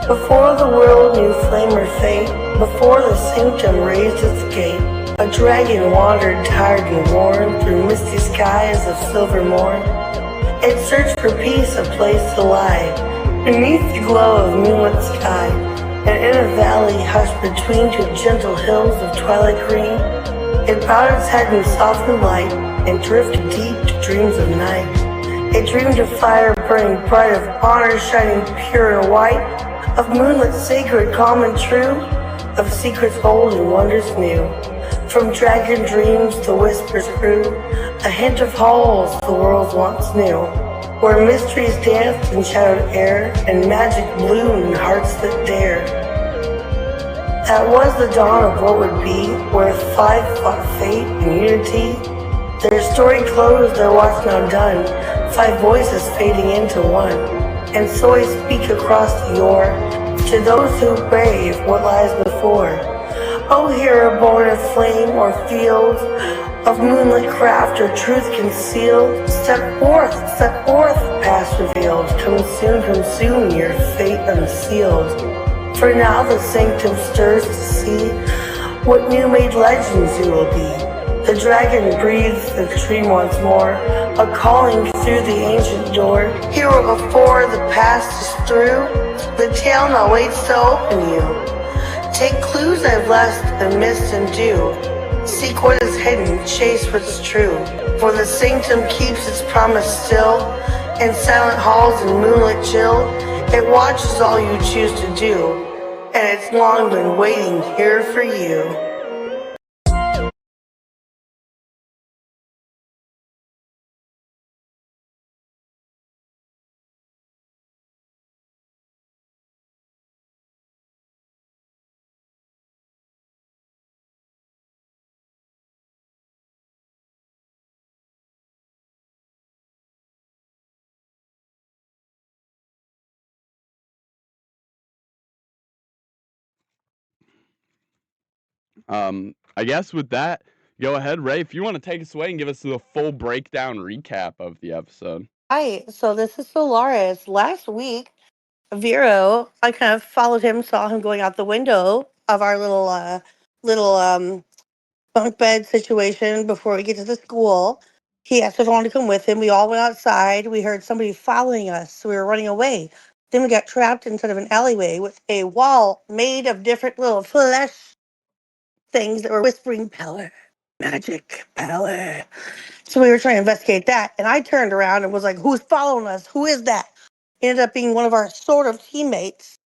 Before the world knew flame or fate, before the sanctum raised its gate, a dragon wandered tired and worn through misty skies of silver morn. It searched for peace, a place to lie, beneath the glow of moonlit sky, and in a valley hushed between two gentle hills of twilight green, it bowed its head in softened light and drifted deep to dreams of night. It dreamed of fire burning bright, of honor shining pure and white, of moonlit sacred, calm and true, of secrets old and wonders new. From dragon dreams the whispers grew, a hint of halls the world once knew, where mysteries danced in shadowed air, and magic bloomed in hearts that dared. That was the dawn of what would be, where five fought fate and unity. Their story closed, their watch now done, five voices fading into one. And so I speak across the yore, to those who brave what lies before. O hero born of flame or field, of moonlit craft or truth concealed, step forth, past revealed, come soon, your fate unsealed. For now the sanctum stirs to see what new made legends you will be. The dragon breathes the dream once more, a calling through the ancient door. Hero before the past is through, the tale now waits to open you. Take clues I've left and missed and do. Seek what is hidden, chase what's true. For the sanctum keeps its promise still, in silent halls and moonlit chill. It watches all you choose to do, and it's long been waiting here for you. I guess with that, go ahead, Ray, if you want to take us away and give us the full breakdown recap of the episode. Hi, so this is Solaris. Last week, Vero, I kind of followed him, saw him going out the window of our little bunk bed situation before we get to the school. He asked if I wanted to come with him. We all went outside. We heard somebody following us, so we were running away. Then we got trapped inside of an alleyway with a wall made of different little flesh things that were whispering power, magic, power. So we were trying to investigate that, and I turned around and was like, "Who's following us? Who is that?" Ended up being one of our sort of teammates.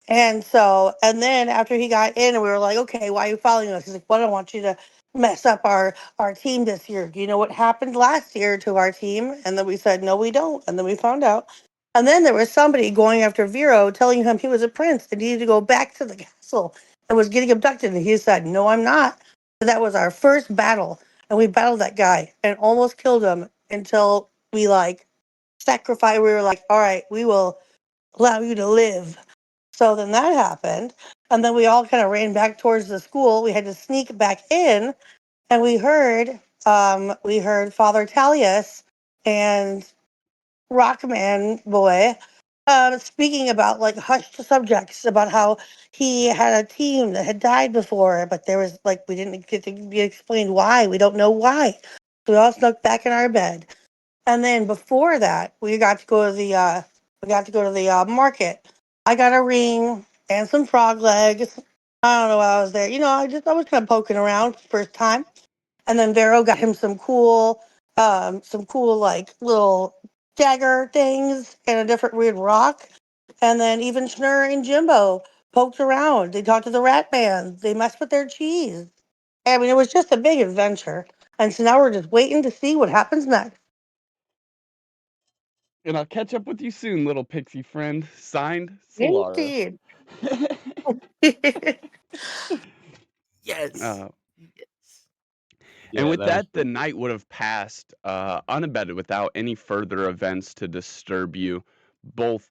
And then after he got in, and we were like, "Okay, why are you following us?" He's like, "Well, I don't want you to mess up our team this year. Do you know what happened last year to our team?" And then we said, "No, we don't." And then we found out. And then there was somebody going after Vero, telling him he was a prince and needed to go back to the castle and was getting abducted. And he said, "No, I'm not." So that was our first battle, and we battled that guy and almost killed him until we like sacrificed. We were like, "All right, we will allow you to live." So then that happened. And then we all kind of ran back towards the school. We had to sneak back in, and we heard Father Talius and Rockman Boy speaking about like hushed subjects about how he had a team that had died before, but there was like we didn't get to be explained why. We don't know why. So we all snuck back in our bed. And then before that, we got to go to the market. I got a ring and some frog legs. I don't know why I was there. I was kind of poking around first time. And then Vero got him some cool like little dagger things and a different weird rock. And then even Schnurr and Jimbo poked around. They talked to the rat man. They messed with their cheese. I mean, it was just a big adventure. And so now we're just waiting to see what happens next. And I'll catch up with you soon, little pixie friend. Signed, Solaris. Indeed. Yes. uh, and Yeah, with that was that, the pretty night would have passed unabated without any further events to disturb you. Both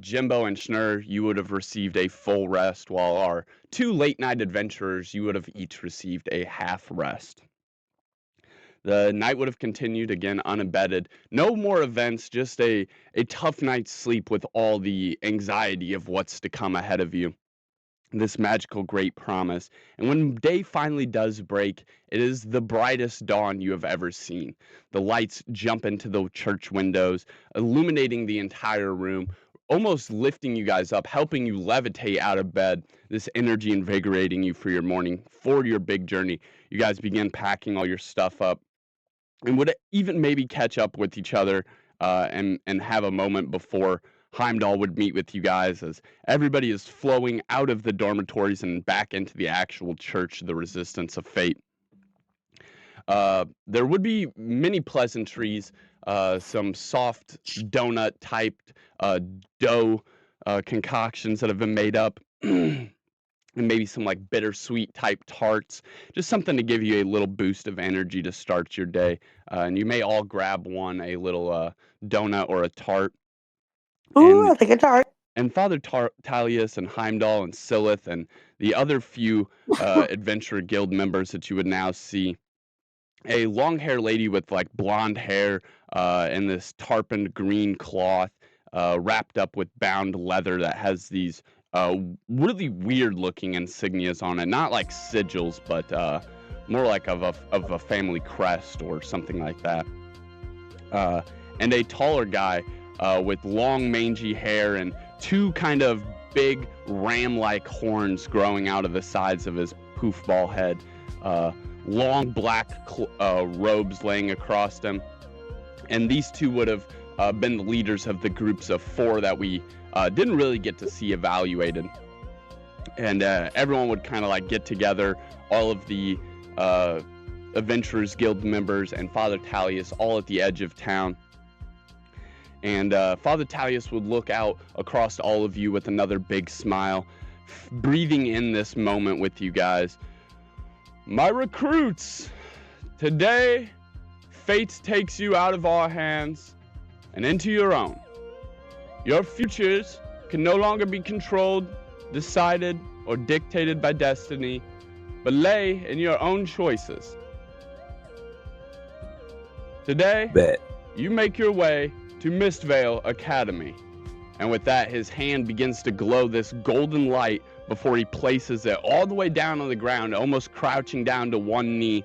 Jimbo and Schnurr, you would have received a full rest, while our two late night adventurers, you would have each received a half rest. The night would have continued again unabated. No more events, just a tough night's sleep with all the anxiety of what's to come ahead of you. This magical great promise. And when day finally does break, it is the brightest dawn you have ever seen. The lights jump into the church windows, illuminating the entire room, almost lifting you guys up, helping you levitate out of bed, this energy invigorating you for your morning, for your big journey. You guys begin packing all your stuff up and would even maybe catch up with each other and have a moment before Heimdall would meet with you guys, as everybody is flowing out of the dormitories and back into the actual church, the Resistance of Fate. There would be many pleasantries, some soft donut-typed dough concoctions that have been made up, and maybe some like bittersweet type tarts, just something to give you a little boost of energy to start your day. And you may all grab one, a little donut or a tart. Ooh, I think a tart. And Father Talius and Heimdall and Silith and the other few Adventurer Guild members that you would now see, a long-haired lady with like blonde hair and this tarpaned green cloth wrapped up with bound leather that has these really weird-looking insignias on it. Not like sigils, but more like of a family crest or something like that. And a taller guy with long, mangy hair and two kind of big ram-like horns growing out of the sides of his poofball head. Long black robes laying across him. And these two would have been the leaders of the groups of 4 that we didn't really get to see evaluated. And everyone would kind of like get together, all of the Adventurers Guild members and Father Talius all at the edge of town. And Father Talius would look out across all of you with another big smile, breathing in this moment with you guys. My recruits, today, fate takes you out of our hands and into your own. Your futures can no longer be controlled, decided, or dictated by destiny, but lay in your own choices. Today, you make your way to Mistvale Academy. And with that, his hand begins to glow this golden light before he places it all the way down on the ground, almost crouching down to one knee,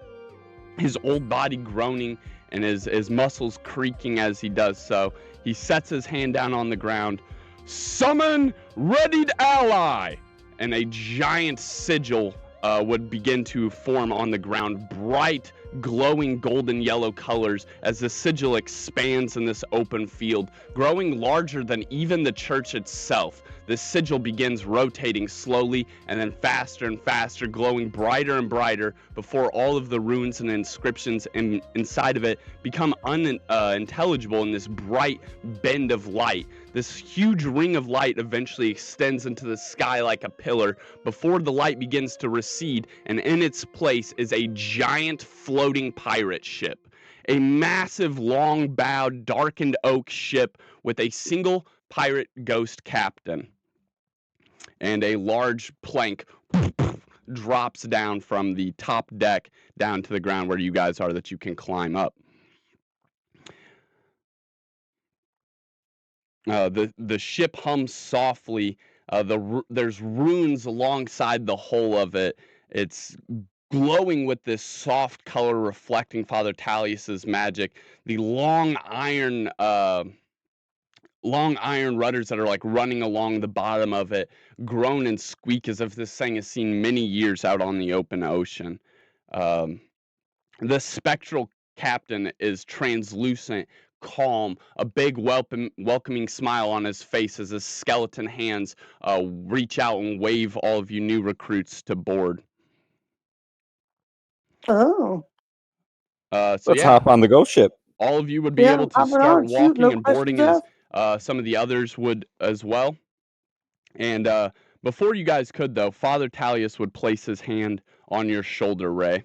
his old body groaning and his muscles creaking as he does so. He sets his hand down on the ground. Summon Readied Ally! And a giant sigil would begin to form on the ground, bright, glowing golden yellow colors as the sigil expands in this open field, growing larger than even the church itself. The sigil begins rotating slowly and then faster and faster, glowing brighter and brighter before all of the runes and inscriptions inside of it become unintelligible in this bright bend of light. This huge ring of light eventually extends into the sky like a pillar before the light begins to recede, and in its place is a giant floating pirate ship. A massive, long-bowed, darkened oak ship with a single pirate ghost captain. And a large plank drops down from the top deck down to the ground where you guys are that you can climb up. The ship hums softly. There's runes alongside the hull of it. It's glowing with this soft color reflecting Father Talius's magic. The long iron rudders that are like running along the bottom of it groan and squeak as if this thing has seen many years out on the open ocean. The spectral captain is translucent, calm, a big welcoming smile on his face as his skeleton hands reach out and wave all of you new recruits to board. Oh. Let's hop on the ghost ship. All of you would be able to start walking and boarding as some of the others would as well. And before you guys could, though, Father Talius would place his hand on your shoulder, Ray.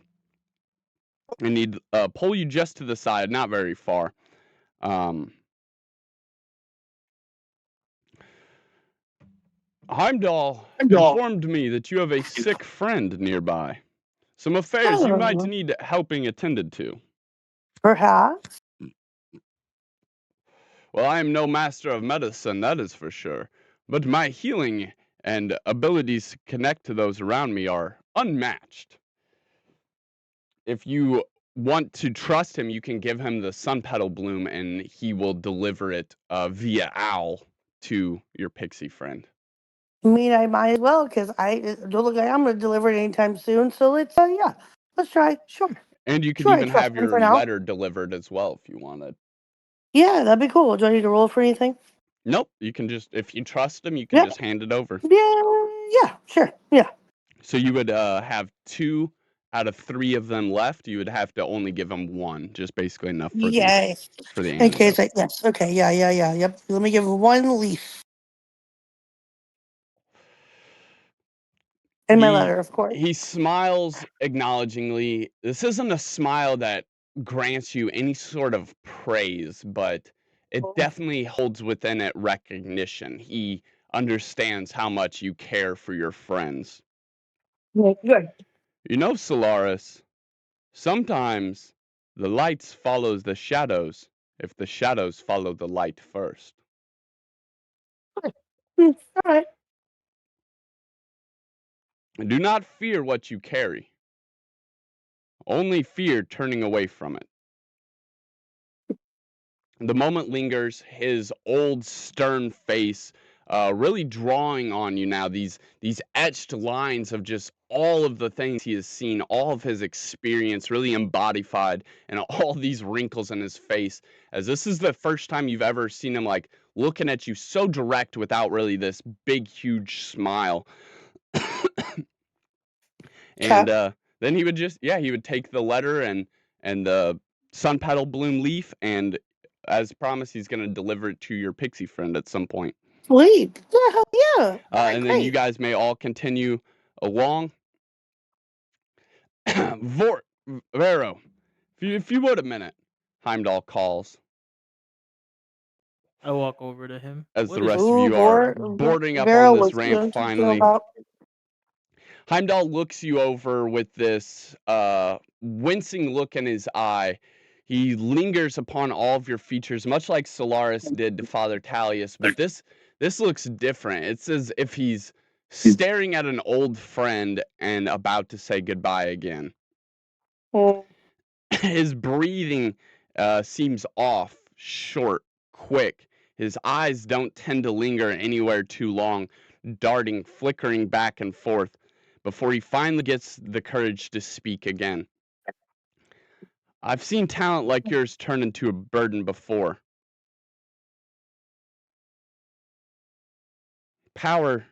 And he'd pull you just to the side, not very far. Heimdall informed me that you have a sick friend nearby. Some affairs you might need helping attended to. Perhaps. Well, I am no master of medicine, that is for sure. But my healing and abilities to connect to those around me are unmatched. If you want to trust him, you can give him the sun petal bloom and he will deliver it via owl to your pixie friend. I mean, I might as well because I don't look like I'm going to deliver it anytime soon. So let's try. Sure. And you could Sure, I even trust have him your for now. letter delivered as well if you wanted. Yeah, that'd be cool. Do I need to roll for anything? Nope, you can just, if you trust him, you can just hand it over. Yeah, sure. Yeah. So you would have 2 out of 3 of them left. You would have to only give them 1, just basically enough for the Yes. In case antidote. yes. Okay. Yeah. Yep. Let me give 1 leaf. And my letter, of course. He smiles acknowledgingly. This isn't a smile that grants you any sort of praise, but it definitely holds within it recognition. He understands how much you care for your friends. Good. You know, Solaris, sometimes the lights follows the shadows if the shadows follow the light first. All right. Do not fear what you carry. Only fear turning away from it. The moment lingers, his old stern face really drawing on you now, these etched lines of just all of the things he has seen, all of his experience really embodied, and all these wrinkles in his face, as this is the first time you've ever seen him like looking at you so direct without really this big, huge smile. And then he would just, he would take the letter and the sun petal bloom leaf, and as promised, he's going to deliver it to your pixie friend at some point. Sweet. Yeah. All right, and then you guys may all continue along. Vero, if you would a minute, Heimdall calls. I walk over to him. As What the is rest of you are boarding up on this ramp finally. Heimdall looks you over with this wincing look in his eye. He lingers upon all of your features, much like Solaris did to Father Talius, but this looks different. It's as if he's staring at an old friend and about to say goodbye again. His breathing seems off, short, quick. His eyes don't tend to linger anywhere too long, darting, flickering back and forth, before he finally gets the courage to speak again. I've seen talent like yours turn into a burden before. Power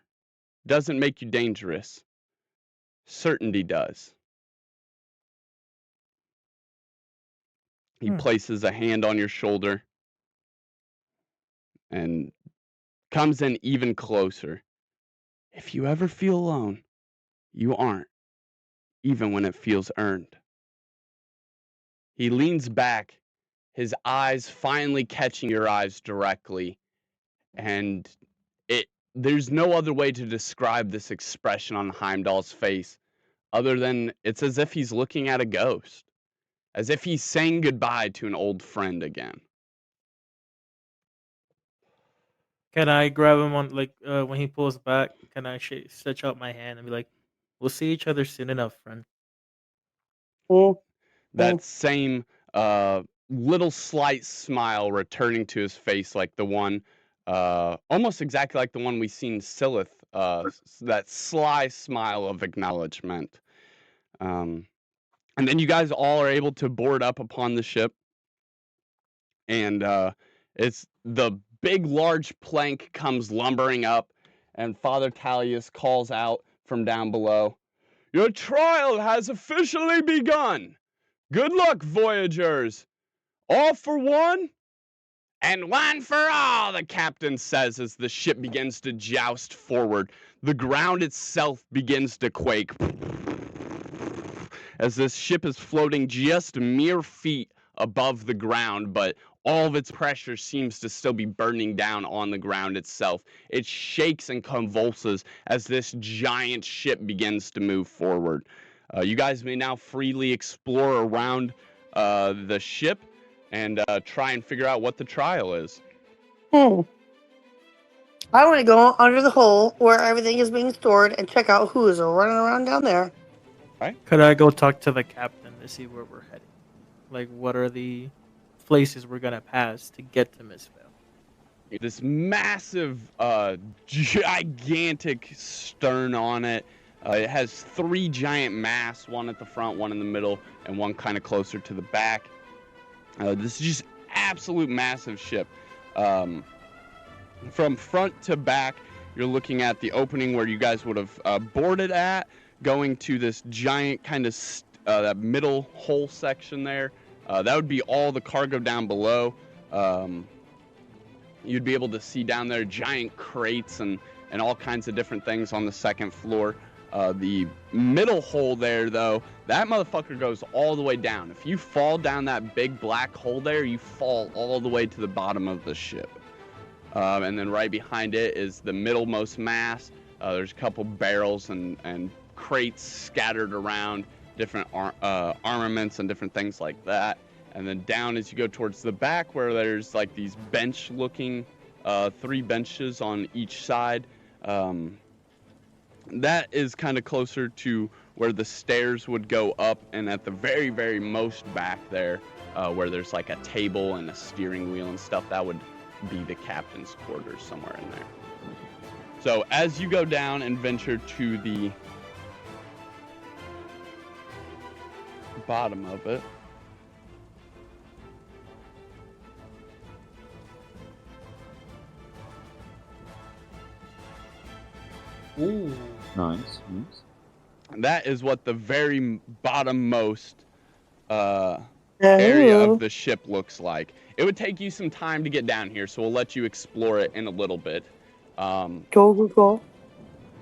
doesn't make you dangerous. Certainty does. He places a hand on your shoulder and comes in even closer. If you ever feel alone, you aren't, even when it feels earned. He leans back, his eyes finally catching your eyes directly, and there's no other way to describe this expression on Heimdall's face other than it's as if he's looking at a ghost, as if he's saying goodbye to an old friend again. Can I grab him on when he pulls back? Can I stretch out my hand and be like, "We'll see each other soon enough, friend." That same little slight smile returning to his face, like the one, almost exactly like the one we seen Silith, that sly smile of acknowledgement. And then you guys all are able to board up upon the ship, and it's the big, large plank comes lumbering up, and Father Talius calls out from down below, "Your trial has officially begun. Good luck, voyagers. All for one, and one for all," the captain says as the ship begins to joust forward. The ground itself begins to quake as this ship is floating just mere feet above the ground, but all of its pressure seems to still be burning down on the ground itself. It shakes and convulses as this giant ship begins to move forward. You guys may now freely explore around the ship and try and figure out what the trial is. I want to go under the hull where everything is being stored and check out who is running around down there. Right? Could I go talk to the captain to see where we're heading? Like, what are the places we're gonna pass to get to Mistvale? This massive, gigantic stern on it. It has 3 giant masts, one at the front, one in the middle, and one kind of closer to the back. This is just absolute massive ship. From front to back, you're looking at the opening where you guys would have boarded at, going to this giant kind of that middle hull section there. That would be all the cargo down below. You'd be able to see down there giant crates and all kinds of different things on the second floor. The middle hole there, though, that motherfucker goes all the way down. If you fall down that big black hole there, you fall all the way to the bottom of the ship. And then right behind it is the middlemost mast. There's a couple barrels and crates scattered around, different armaments and different things like that. And then down as you go towards the back where there's like these bench-looking 3 benches on each side. That is kind of closer to where the stairs would go up, and at the very, very most back there, where there's like a table and a steering wheel and stuff, that would be the captain's quarters somewhere in there. So as you go down and venture to the bottom of it, Ooh. Nice. that is what the very bottommost area of the ship looks like. It would take you some time to get down here, so we'll let you explore it in a little bit. Go.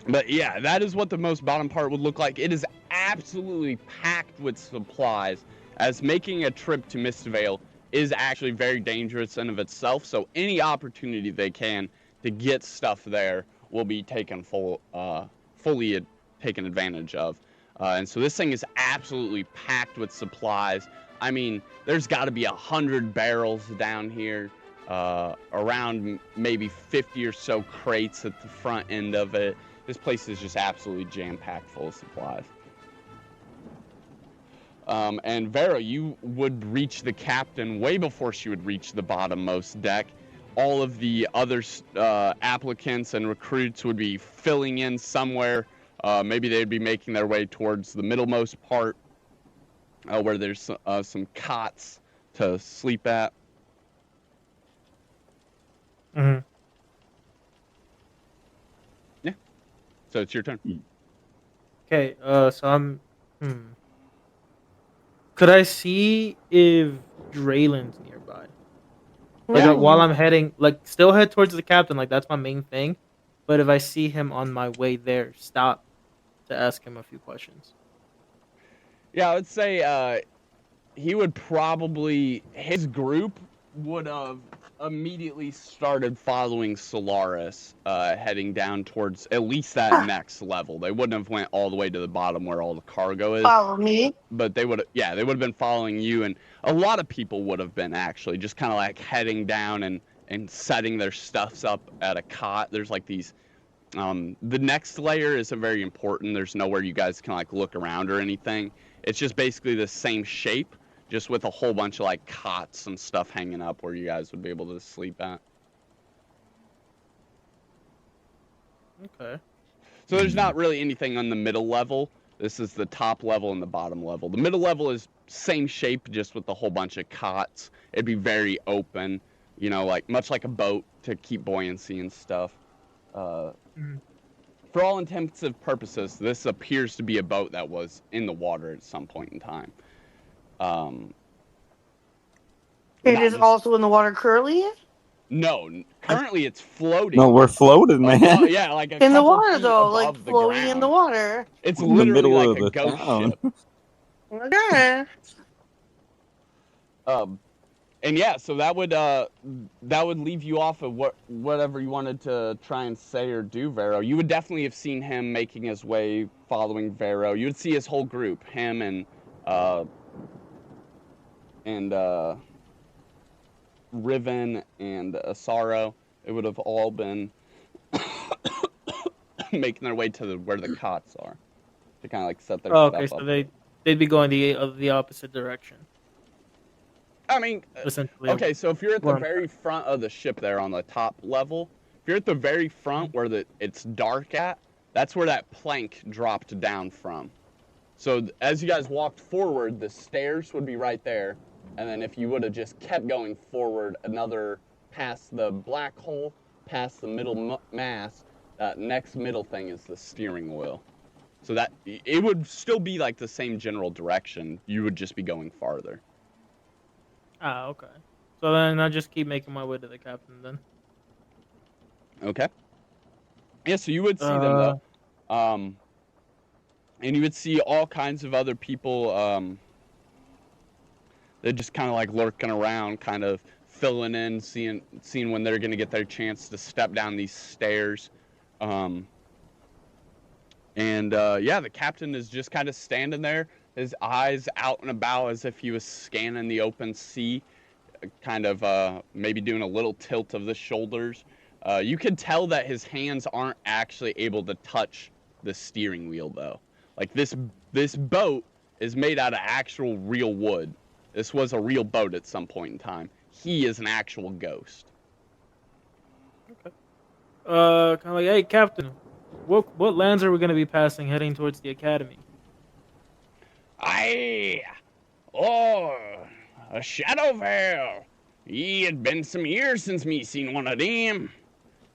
But yeah, that is what the most bottom part would look like. It is absolutely packed with supplies, as making a trip to Mistvale is actually very dangerous in of itself, so any opportunity they can to get stuff there will be taken fully taken advantage of. And so this thing is absolutely packed with supplies. I mean, there's got to be 100 barrels down here, around maybe 50 or so crates at the front end of it. This place is just absolutely jam-packed full of supplies. And Vera, you would reach the captain way before she would reach the bottommost deck. All of the other applicants and recruits would be filling in somewhere. Maybe they'd be making their way towards the middlemost part, where there's some cots to sleep at. Mm-hmm. Yeah. So it's your turn. Okay, so I'm... Could I see if Draylen's nearby? Like, while I'm heading, like, still head towards the captain, like, that's my main thing. But if I see him on my way there, stop to ask him a few questions. Yeah, I would say he would probably, his group would have immediately started following Solaris, heading down towards at least that next level. They wouldn't have went all the way to the bottom where all the cargo is. Follow me. But they would have been following you, and a lot of people would have been actually just kind of like heading down and setting their stuffs up at a cot. There's like these, the next layer isn't very important. There's nowhere you guys can like look around or anything. It's just basically the same shape, just with a whole bunch of like cots and stuff hanging up where you guys would be able to sleep at. Okay. So there's not really anything on the middle level. This is the top level and the bottom level. The middle level is same shape, just with a whole bunch of cots. It'd be very open, you know, like much like a boat to keep buoyancy and stuff. For all intents and purposes, this appears to be a boat that was in the water at some point in time. It is also in the water currently? No, currently it's floating. No, we're floating, man. Yeah, like in the water though, like floating in the water. It's in the literally middle like of a the ghost town. ship. Okay. And yeah, so that would leave you off of whatever you wanted to try and say or do, Vero. You would definitely have seen him making his way following Vero. You would see his whole group, him and and Riven and Asaro, it would have all been making their way to where the cots are to kind of like set their Oh, stuff okay, up. so they'd be going the opposite direction. I mean, essentially. okay, so if you're at the Where I'm very front of the ship there on the top level, if you're at the very front where it's dark at, that's where that plank dropped down from. So as you guys walked forward, the stairs would be right there, and then if you would have just kept going forward another past the black hole, past the middle mast, that next middle thing is the steering wheel. So that it would still be like the same general direction. You would just be going farther. Ah, okay. So then I just keep making my way to the captain then. Okay. Yeah, so you would see them though. And you would see all kinds of other people they're just kind of like lurking around, kind of filling in, seeing when they're going to get their chance to step down these stairs. Yeah, the captain is just kind of standing there, his eyes out and about as if he was scanning the open sea, kind of maybe doing a little tilt of the shoulders. You can tell that his hands aren't actually able to touch the steering wheel, though. Like, this boat is made out of actual real wood. This was a real boat at some point in time. He is an actual ghost. Okay. Kind of like, hey, Captain, what lands are we going to be passing heading towards the academy? A Shadowvale. It had been some years since me seen one of them.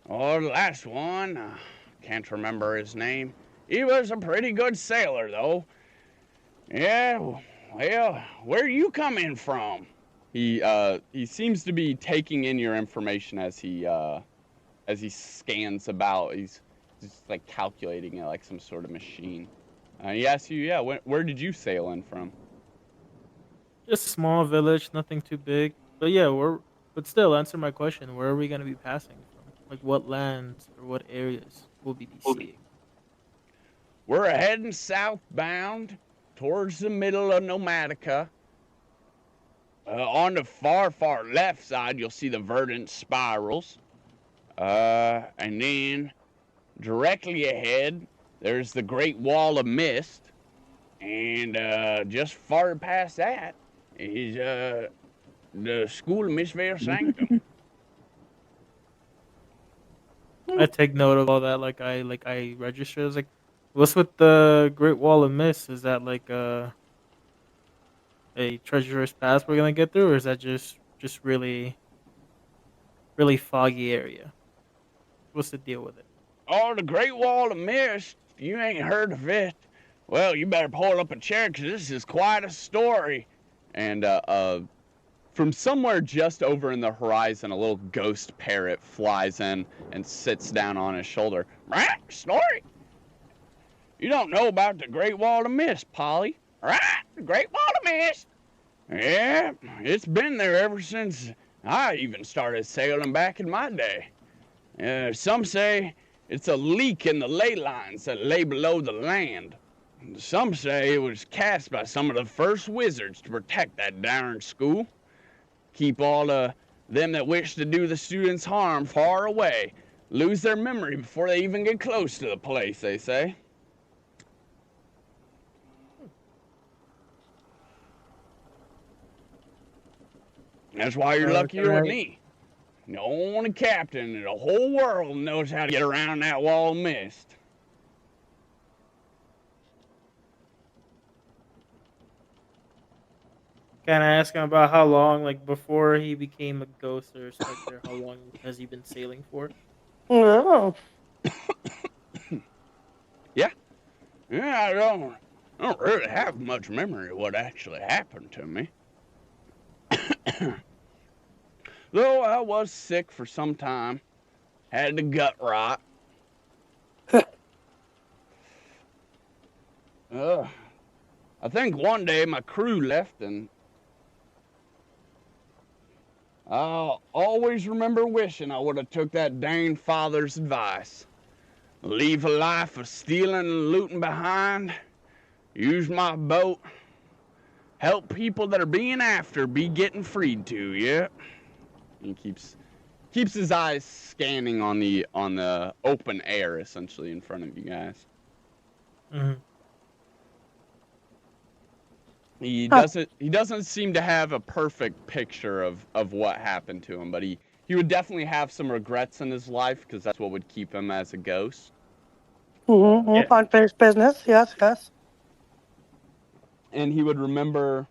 Oh, the last one, can't remember his name. He was a pretty good sailor, though. Yeah, well, where are you coming from? He seems to be taking in your information as he scans about. He's just like calculating it like some sort of machine. He asks you, yeah, where did you sail in from? Just a small village, nothing too big. But yeah, but still, answer my question. Where are we going to be passing from? Like, what lands or what areas will we be seeing? We're heading southbound towards the middle of Nomatica. On the far left side, you'll see the verdant spirals. And then directly ahead, there's the Great Wall of Mist. And just far past that is the School of Mistveil Sanctum. I take note of all that. Like I register. It's like, what's with the Great Wall of Mist? Is that like a treacherous pass we're gonna get through, or is that just really foggy area? What's the deal with it? Oh, the Great Wall of Mist. You ain't heard of it. Well, you better pull up a chair, because this is quite a story. And from somewhere just over in the horizon, a little ghost parrot flies in and sits down on his shoulder. Right, Snorri? You don't know about the Great Wall of Mist, Polly. Right, the Great Wall of Mist. Yeah, it's been there ever since I even started sailing back in my day. Some say it's a leak in the ley lines that lay below the land. Some say it was cast by some of the first wizards to protect that darn school. Keep all of them that wish to do the students harm far away. Lose their memory before they even get close to the place, they say. That's why you're luckier with me. The only captain in the whole world knows how to get around that wall of mist. Can I ask him about how long, like before he became a ghost or specter, how long has he been sailing for? No. Yeah, I don't really have much memory of what actually happened to me. Though I was sick for some time, had the gut rot. I think one day my crew left, and I'll always remember wishing I would have took that dang father's advice. Leave a life of stealing and looting behind, use my boat, help people that are being after be getting freed to, yeah. He keeps his eyes scanning on the open air, essentially, in front of you guys. Mm-hmm. He doesn't seem to have a perfect picture of what happened to him, but he would definitely have some regrets in his life because that's what would keep him as a ghost. Mm-hmm. Yeah. Unfinished business. Yes, yes. And he would remember,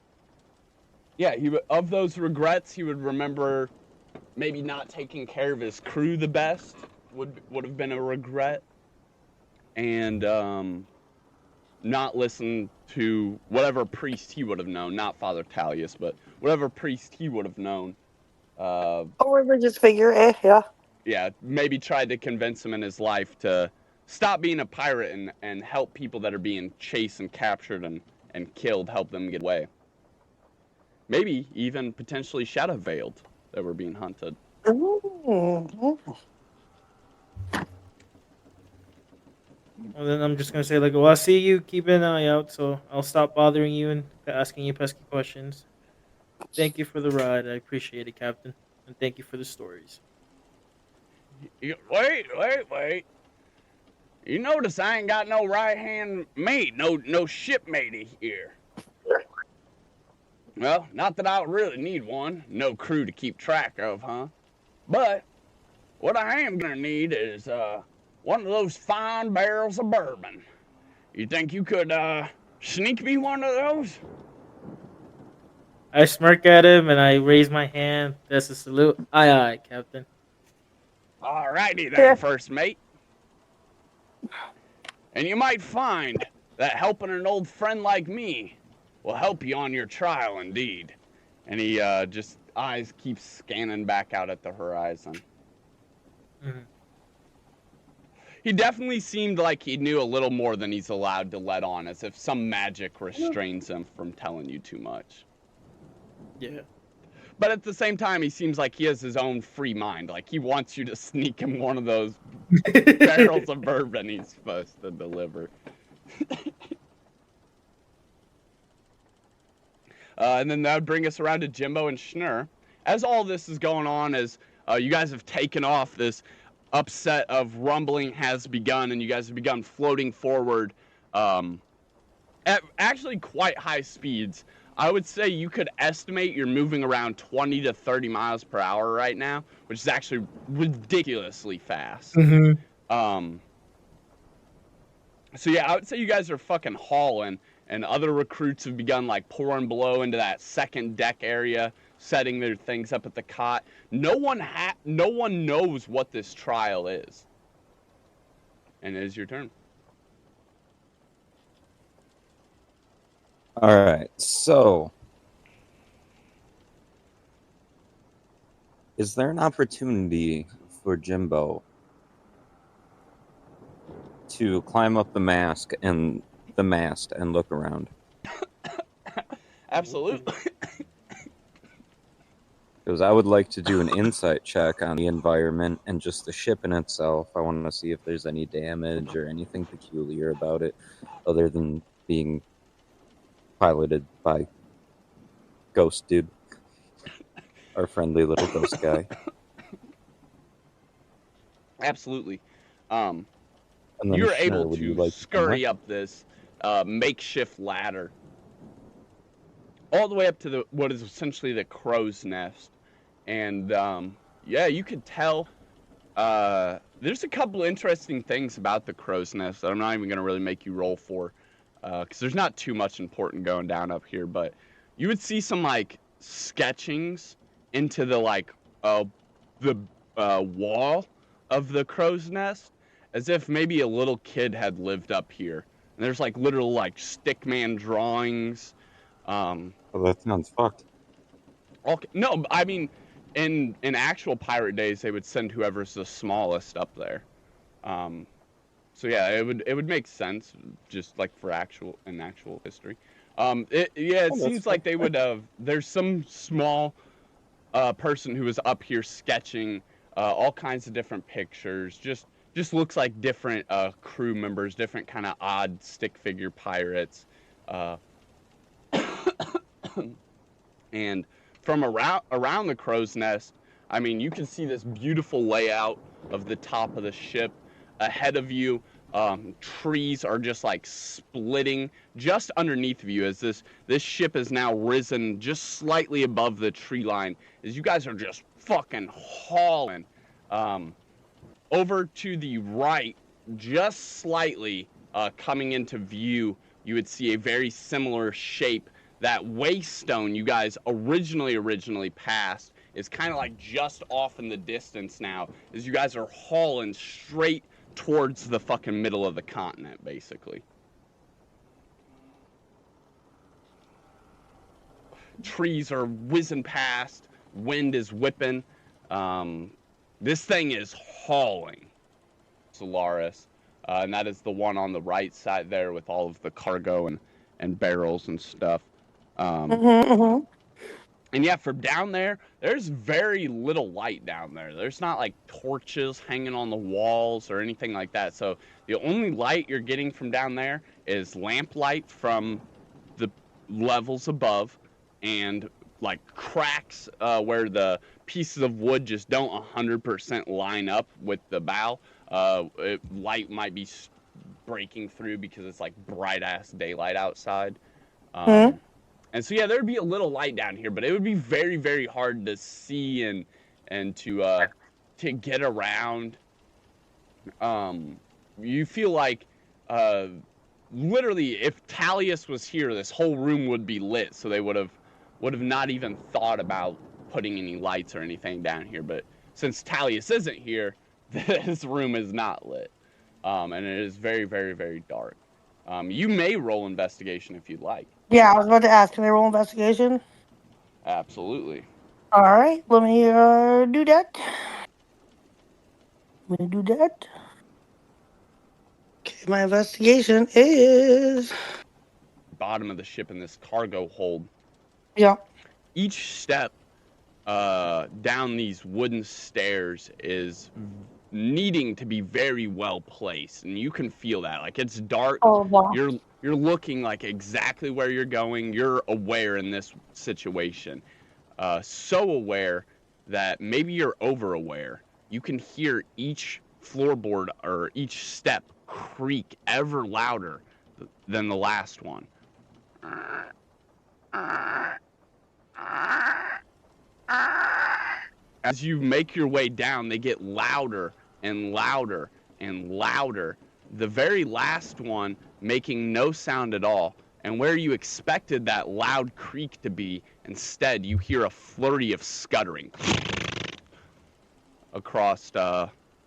of those regrets, he would remember maybe not taking care of his crew the best would have been a regret, and not listen to whatever priest he would have known, not Father Talius, but whatever priest he would have known. A religious figure, yeah. Yeah, maybe tried to convince him in his life to stop being a pirate and help people that are being chased and captured and killed, help them get away. Maybe even potentially shadow veiled that were being hunted. Mm-hmm. Well, then I'm just gonna say, like, well, I see you. Keep an eye out, so I'll stop bothering you and asking you pesky questions. Thank you for the ride. I appreciate it, Captain, and thank you for the stories. Wait. You notice I ain't got no right-hand mate, no shipmate here. Well, not that I really need one. No crew to keep track of, huh? But what I am gonna need is one of those fine barrels of bourbon. You think you could sneak me one of those? I smirk at him and I raise my hand. That's a salute. Aye, Captain. All righty then, Yeah. first mate. And you might find that helping an old friend like me will help you on your trial indeed. And he just eyes keep scanning back out at the horizon. Mm-hmm. He definitely seemed like he knew a little more than he's allowed to let on, as if some magic restrains him from telling you too much. Yeah. But at the same time, he seems like he has his own free mind. Like he wants you to sneak him one of those barrels of bourbon he's supposed to deliver. And then that would bring us around to Jimbo and Schnur. As all this is going on, as you guys have taken off, this upset of rumbling has begun, and you guys have begun floating forward at actually quite high speeds. I would say you could estimate you're moving around 20 to 30 miles per hour right now, which is actually ridiculously fast. Mm-hmm. So yeah, I would say you guys are fucking hauling, and other recruits have begun like pouring below into that second deck area, setting their things up at the cot. No one knows what this trial is. And it is your turn. All right, so is there an opportunity for Jimbo to climb up the mast and look around? Absolutely. Because I would like to do an insight check on the environment and just the ship in itself. I want to see if there's any damage or anything peculiar about it, other than being piloted by Ghost Dude, our friendly little ghost guy. Absolutely. And then You're Schnur, able would you to like to scurry up this makeshift ladder all the way up to what is essentially the crow's nest. And yeah, you could tell there's a couple interesting things about the crow's nest that I'm not even going to really make you roll for, because there's not too much important going down up here. But you would see some like sketchings into the wall of the crow's nest, as if maybe a little kid had lived up here. And there's like literal like stickman drawings. Oh, that sounds fucked. Okay, no, I mean, in actual pirate days, they would send whoever's the smallest up there. So yeah, it would make sense, just like for actual history. It seems like they would have. There's some small person who was up here sketching all kinds of different pictures. Just looks like different crew members, different kind of odd stick figure pirates. And from around the crow's nest, I mean, you can see this beautiful layout of the top of the ship. Ahead of you, trees are just like splitting just underneath of you as this ship is now risen just slightly above the tree line as you guys are just fucking hauling. Over to the right, just slightly coming into view, you would see a very similar shape. That waystone you guys originally passed is kind of like just off in the distance now, as you guys are hauling straight towards the fucking middle of the continent, basically. Trees are whizzing past, wind is whipping. This thing is hauling, Solaris, and that is the one on the right side there with all of the cargo and barrels and stuff. And yeah, from down there, there's very little light down there. There's not like torches hanging on the walls or anything like that. So the only light you're getting from down there is lamplight from the levels above and like cracks where the pieces of wood just don't 100% line up with the bow. Light might be breaking through because it's like bright ass daylight outside. And so yeah, there'd be a little light down here, but it would be very, very hard to see and to get around. You feel like literally if Talius was here, this whole room would be lit, so they would have not even thought about putting any lights or anything down here. But since Talius isn't here, this room is not lit, and it is very, very, very dark. You may roll investigation if you'd like. Yeah, I was about to ask, can I roll investigation? Absolutely. All right, let me do that. Okay, my investigation is... Bottom of the ship in this cargo hold. Yeah. Each step down these wooden stairs is needing to be very well placed, and you can feel that. Like, it's dark. Oh, wow. You're looking like exactly where you're going. You're aware in this situation. So aware that maybe you're over aware. You can hear each floorboard or each step creak ever louder than the last one. As you make your way down, they get louder and louder and louder. The very last one making no sound at all. And where you expected that loud creak to be, instead you hear a flurry of scuttering across,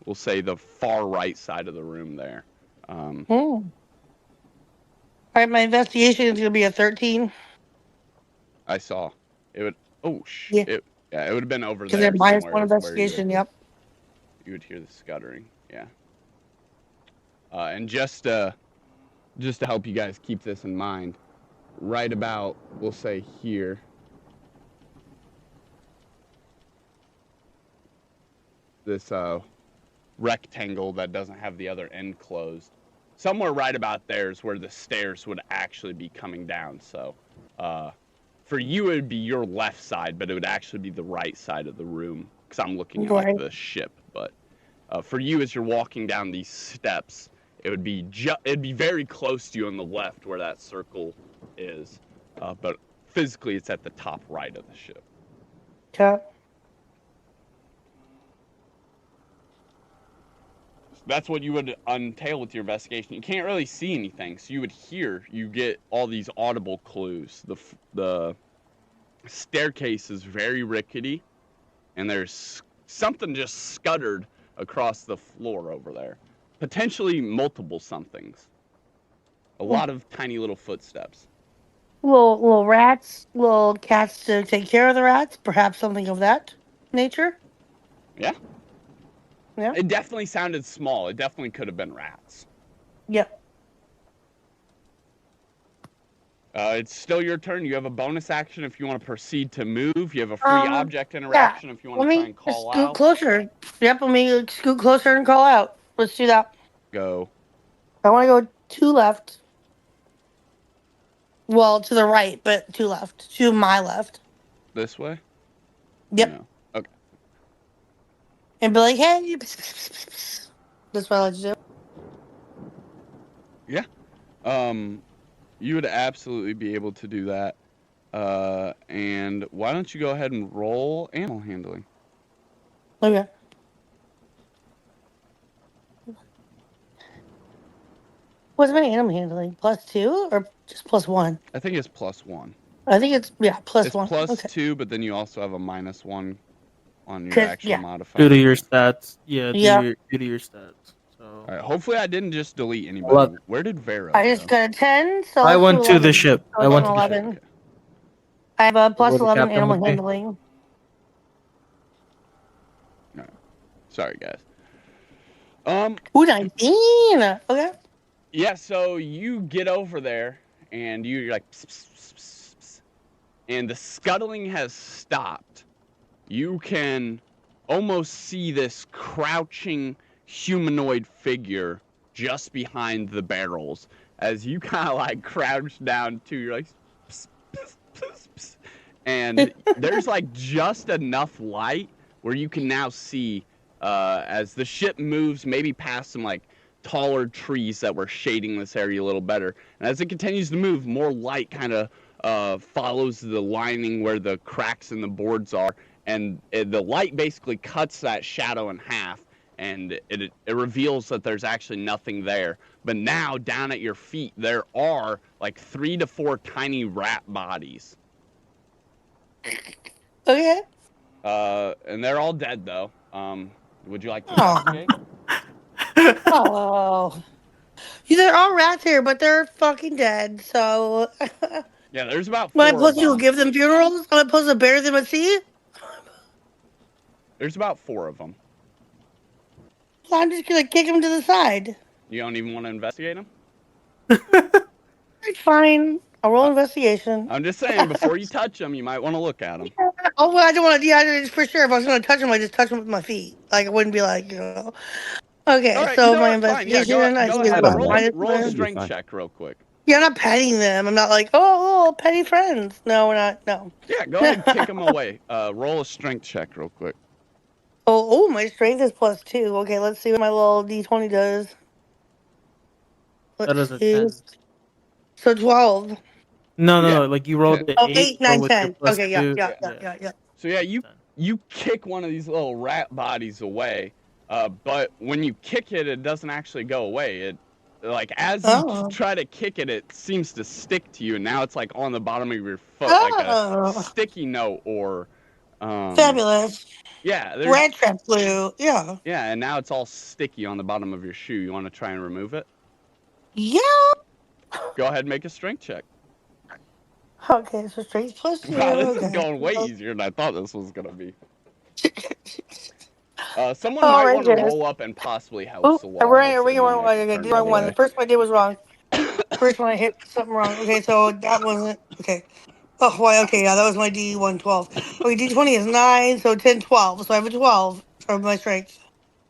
we'll say, the far right side of the room there. All right, my investigation is going to be a 13. I saw. It would... Oh, Yeah. It would have been over Because there they're minus somewhere. one is where investigation, yep. You would hear the scuttering, yeah. And just to help you guys keep this in mind, right about, we'll say here, this rectangle that doesn't have the other end closed, somewhere right about there is where the stairs would actually be coming down. So for you, it would be your left side, but it would actually be the right side of the room, because I'm looking at like the ship. But for you, as you're walking down these steps, it would be it'd be very close to you on the left where that circle is, but physically it's at the top right of the ship. Okay. That's what you would entail with your investigation. You can't really see anything, so you get all these audible clues. The staircase is very rickety, and there's something just scuttered across the floor over there. Potentially multiple somethings. A lot of tiny little footsteps. Little rats, little cats to take care of the rats, perhaps something of that nature. Yeah. Yeah. It definitely sounded small. It definitely could have been rats. Yep. It's still your turn. You have a bonus action if you want to proceed to move. You have a free object interaction if you want to try and call scoot out. Closer. Yep, let me scoot closer and call out. Let's do that. Go. I want to go 2 left. Well, to the right, but to left. To my left. This way? Yep. No. Okay. And be like, hey. That's what I like to do. Yeah. You would absolutely be able to do that. And why don't you go ahead and roll animal handling? Okay. What's my animal handling? +2 or just +1? I think it's +1. I think it's +1. It's Okay. +2, but then you also have a -1 on your 'Cause, actual yeah. modifier. Due to your stats. Yeah, Yeah. due to your stats. So All right. Hopefully, I didn't just delete anybody. 11. Where did Vera I go? just got a 10, so I let's went do to the 11. ship. So I it's went an to the ship. 11. I have a Where the +11 captain animal would be. handling. All right. Sorry, guys. Ooh, 19. Okay. Yeah. So you get over there, and you're like, pss, pss, pss, pss, pss, and the scuttling has stopped. You can almost see this crouching humanoid figure just behind the barrels as you kind of like crouch down too. You're like, pss, pss, pss, pss. And there's like just enough light where you can now see as the ship moves, maybe past some like taller trees that were shading this area a little better. And as it continues to move, more light kind of follows the lining where the cracks in the boards are, and the light basically cuts that shadow in half, and it reveals that there's actually nothing there. But now, down at your feet, there are like 3 to 4 tiny rat bodies. Okay. And they're all dead, though. Would you like to Oh. investigate? Oh. They're all rats here, but they're fucking dead, so. Yeah, there's about Am I 4 of supposed to them. give them funerals? Am I supposed to bury them at sea? There's about 4 of them. So I'm just gonna kick them to the side. You don't even want to investigate them? It's fine. I'll roll investigation. I'm just saying, before you touch them, you might want to look at them. Oh, well, I don't want to dehydrate for sure. If I was going to touch them, I'd just touch them with my feet. Like, I wouldn't be like, Okay, All right, so you know my what? Fine. Yeah, investigation, I go think it's ahead. Let 'em about live. minus Roll a one. Should be strength fine. check real quick. Yeah, I'm not petting them. I'm not like, oh, petty friends. No, we're not. No. Yeah, go ahead and kick them away. Roll a strength check real quick. Oh, my strength is +2. Okay, let's see what my little D20 does. That Let's is a see. 10. So 12. No, Yeah. like you rolled the Oh, 8, 8, but 9, with your 10. plus Okay, 2. yeah. So yeah, 10. you kick one of these little rat bodies away, but when you kick it, it doesn't actually go away. It like as you Oh. try to kick it, it seems to stick to you, and now it's like on the bottom of your foot, like a Oh. sticky note or. Fabulous. Yeah, there's. Rat trap glue. Yeah. Yeah, and now it's all sticky on the bottom of your shoe. You want to try and remove it? Yeah. Go ahead and make a strength check. Okay, so strength +2. Wow, this is Okay. going way easier than I thought this was gonna be. Someone All might right, want to guys. roll up and possibly help Oh, Solar. I ran so then wrong. they can Okay, turn the the wrong other one. The way. first one I did was wrong. First one I hit something wrong. Okay, so that wasn't okay. Oh, why? Okay, yeah, that was my D112. Okay, D20 is 9, so 10, 12. So I have a 12 for my strength.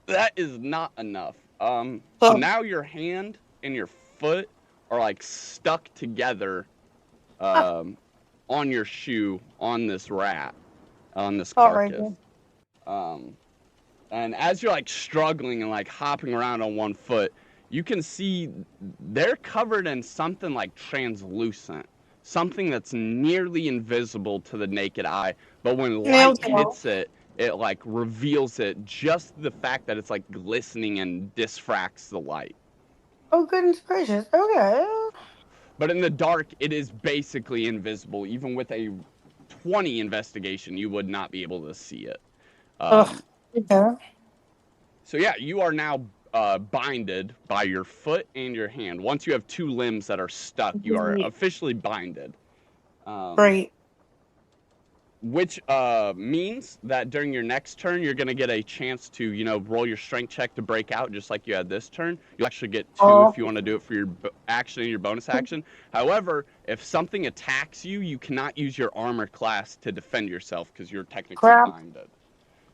That is not enough. So Oh, now your hand and your foot are like stuck together on your shoe on this rat, on this all right. carcass. Then. And as you're like struggling and like hopping around on one foot, you can see they're covered in something like translucent, something that's nearly invisible to the naked eye. But when light hits it, it like reveals it. Just the fact that it's like glistening and diffracts the light. Oh, goodness gracious. Okay. But in the dark, it is basically invisible. Even with a 20 investigation, you would not be able to see it. Okay. So yeah, you are now binded by your foot and your hand. Once you have 2 limbs that are stuck, you are officially binded. Great. Which means that during your next turn, you're going to get a chance to, roll your strength check to break out, just like you had this turn. You'll actually get 2 if you want to do it for your action and your bonus action. However, if something attacks you, you cannot use your armor class to defend yourself because you're technically binded.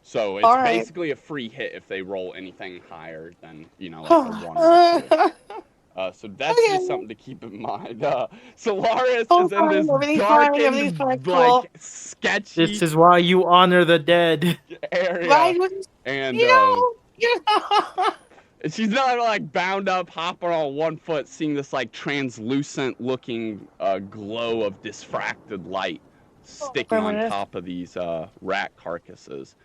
So it's basically a free hit if they roll anything higher than, like a 1 or 2. So that's Okay. just something to keep in mind. Solaris Oh, is in fine. this Everything's fine. Everything's fine. darkened, Cool. like sketchy This is why you honor the dead. area, Right? and You know. she's not like bound up, hopping on one foot, seeing this like translucent looking glow of diffracted light sticking on Primitive. top of these rat carcasses.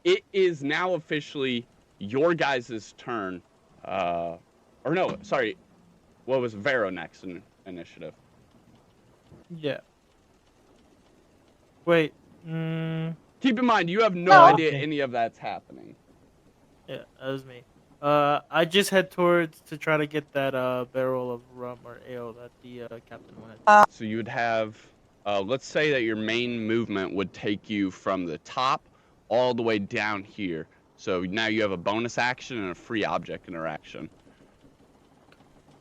It is now officially your guys' turn. Or no, sorry, what was Vero next in initiative? Yeah. Wait. Keep in mind, you have no No. idea Okay. any of that's happening. Yeah, that was me. I just head towards to try to get that barrel of rum or ale that the captain wanted. So you would have, let's say that your main movement would take you from the top all the way down here. So now you have a bonus action and a free object interaction.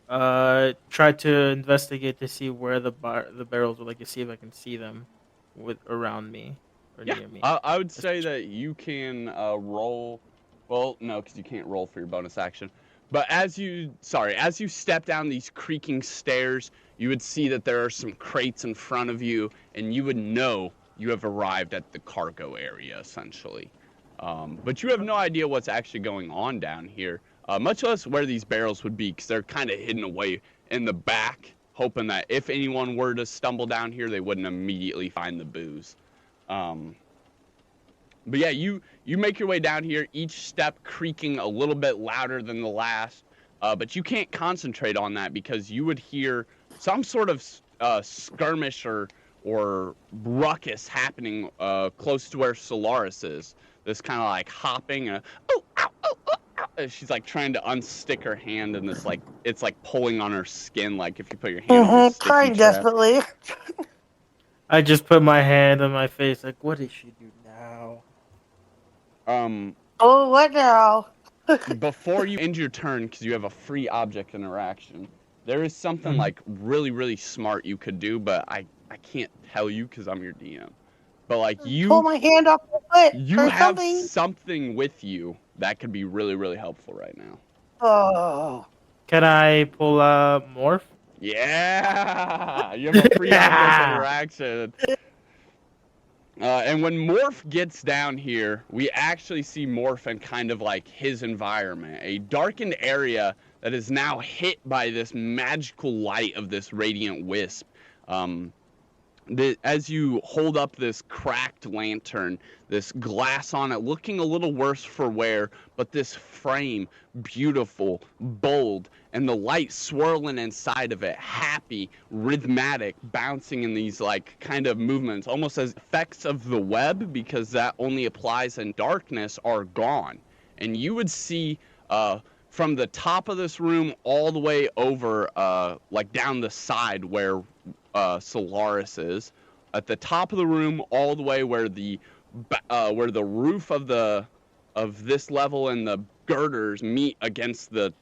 Try to investigate to see where the barrels were, like to see if I can see them around me or Yeah, near me. I would say that you can roll. Well, no, because you can't roll for your bonus action. But as you step down these creaking stairs, you would see that there are some crates in front of you, and you would know you have arrived at the cargo area, essentially. But you have no idea what's actually going on down here, much less where these barrels would be, because they're kind of hidden away in the back, hoping that if anyone were to stumble down here, they wouldn't immediately find the booze. But yeah, you make your way down here, each step creaking a little bit louder than the last, but you can't concentrate on that because you would hear some sort of skirmish or ruckus happening close to where Solaris is. This kind of like hopping, oh, ow, oh, oh, ow. She's like trying to unstick her hand, and this like it's like pulling on her skin, like if you put your hand on a sticky Trying trap. desperately. I just put my hand on my face, like, what does she do now? Oh, what now? Before you end your turn, because you have a free object interaction, there is something like really, really smart you could do, but I can't tell you because I'm your DM. But like Pull you my hand off the foot. you or have something. something with you that could be really, really helpful right now. Oh. Can I pull morph? Yeah, you have a free object interaction. And when Morph gets down here, we actually see Morph in kind of like his environment, a darkened area that is now hit by this magical light of this radiant wisp. As you hold up this cracked lantern, this glass on it looking a little worse for wear, but this frame, beautiful, bold, and the light swirling inside of it, happy, rhythmic, bouncing in these like kind of movements, almost as effects of the web, because that only applies in darkness, are gone. And you would see from the top of this room all the way over, like down the side where Solaris is, at the top of the room, all the way where the roof of this level and the girders meet against the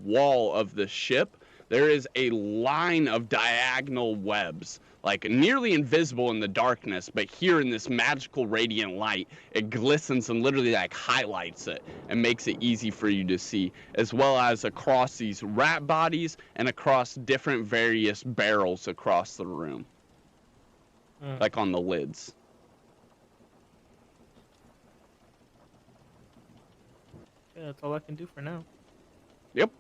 wall of the ship. There is a line of diagonal webs, like nearly invisible in the darkness, but here in this magical radiant light, it glistens and literally like highlights it and makes it easy for you to see, as well as across these rat bodies and across different various barrels across the room, like on the lids. Yeah, that's all I can do for now. Yep.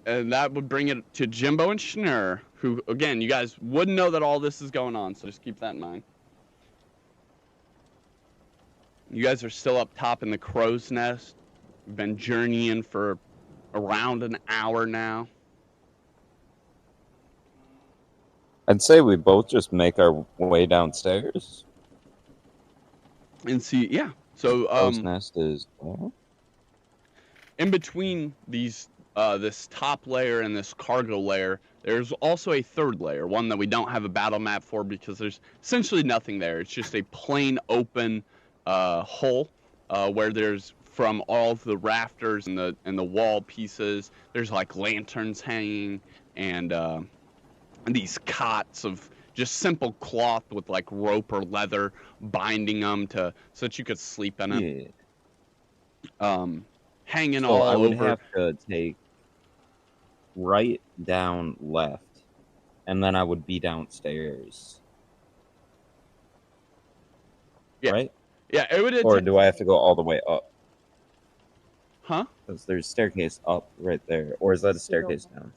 And that would bring it to Jimbo and Schnurr, who, again, you guys wouldn't know that all this is going on, so just keep that in mind. You guys are still up top in the crow's nest. You've been journeying for around an hour now. I'd say we both just make our way downstairs. And see, yeah. So, Crow's nest is there. In between these this top layer and this cargo layer, there's also a third layer, one that we don't have a battle map for because there's essentially nothing there. It's just a plain open hole where there's, from all of the rafters and the wall pieces, there's like lanterns hanging and these cots of just simple cloth with like rope or leather binding them so that you could sleep in it. Yeah. Hanging So all I would over. have to take right down left, and then I would be downstairs. Yeah. Right? Yeah, it would Or do I have to go all the way up? Huh? Because there's staircase up right there. Or is that a staircase down?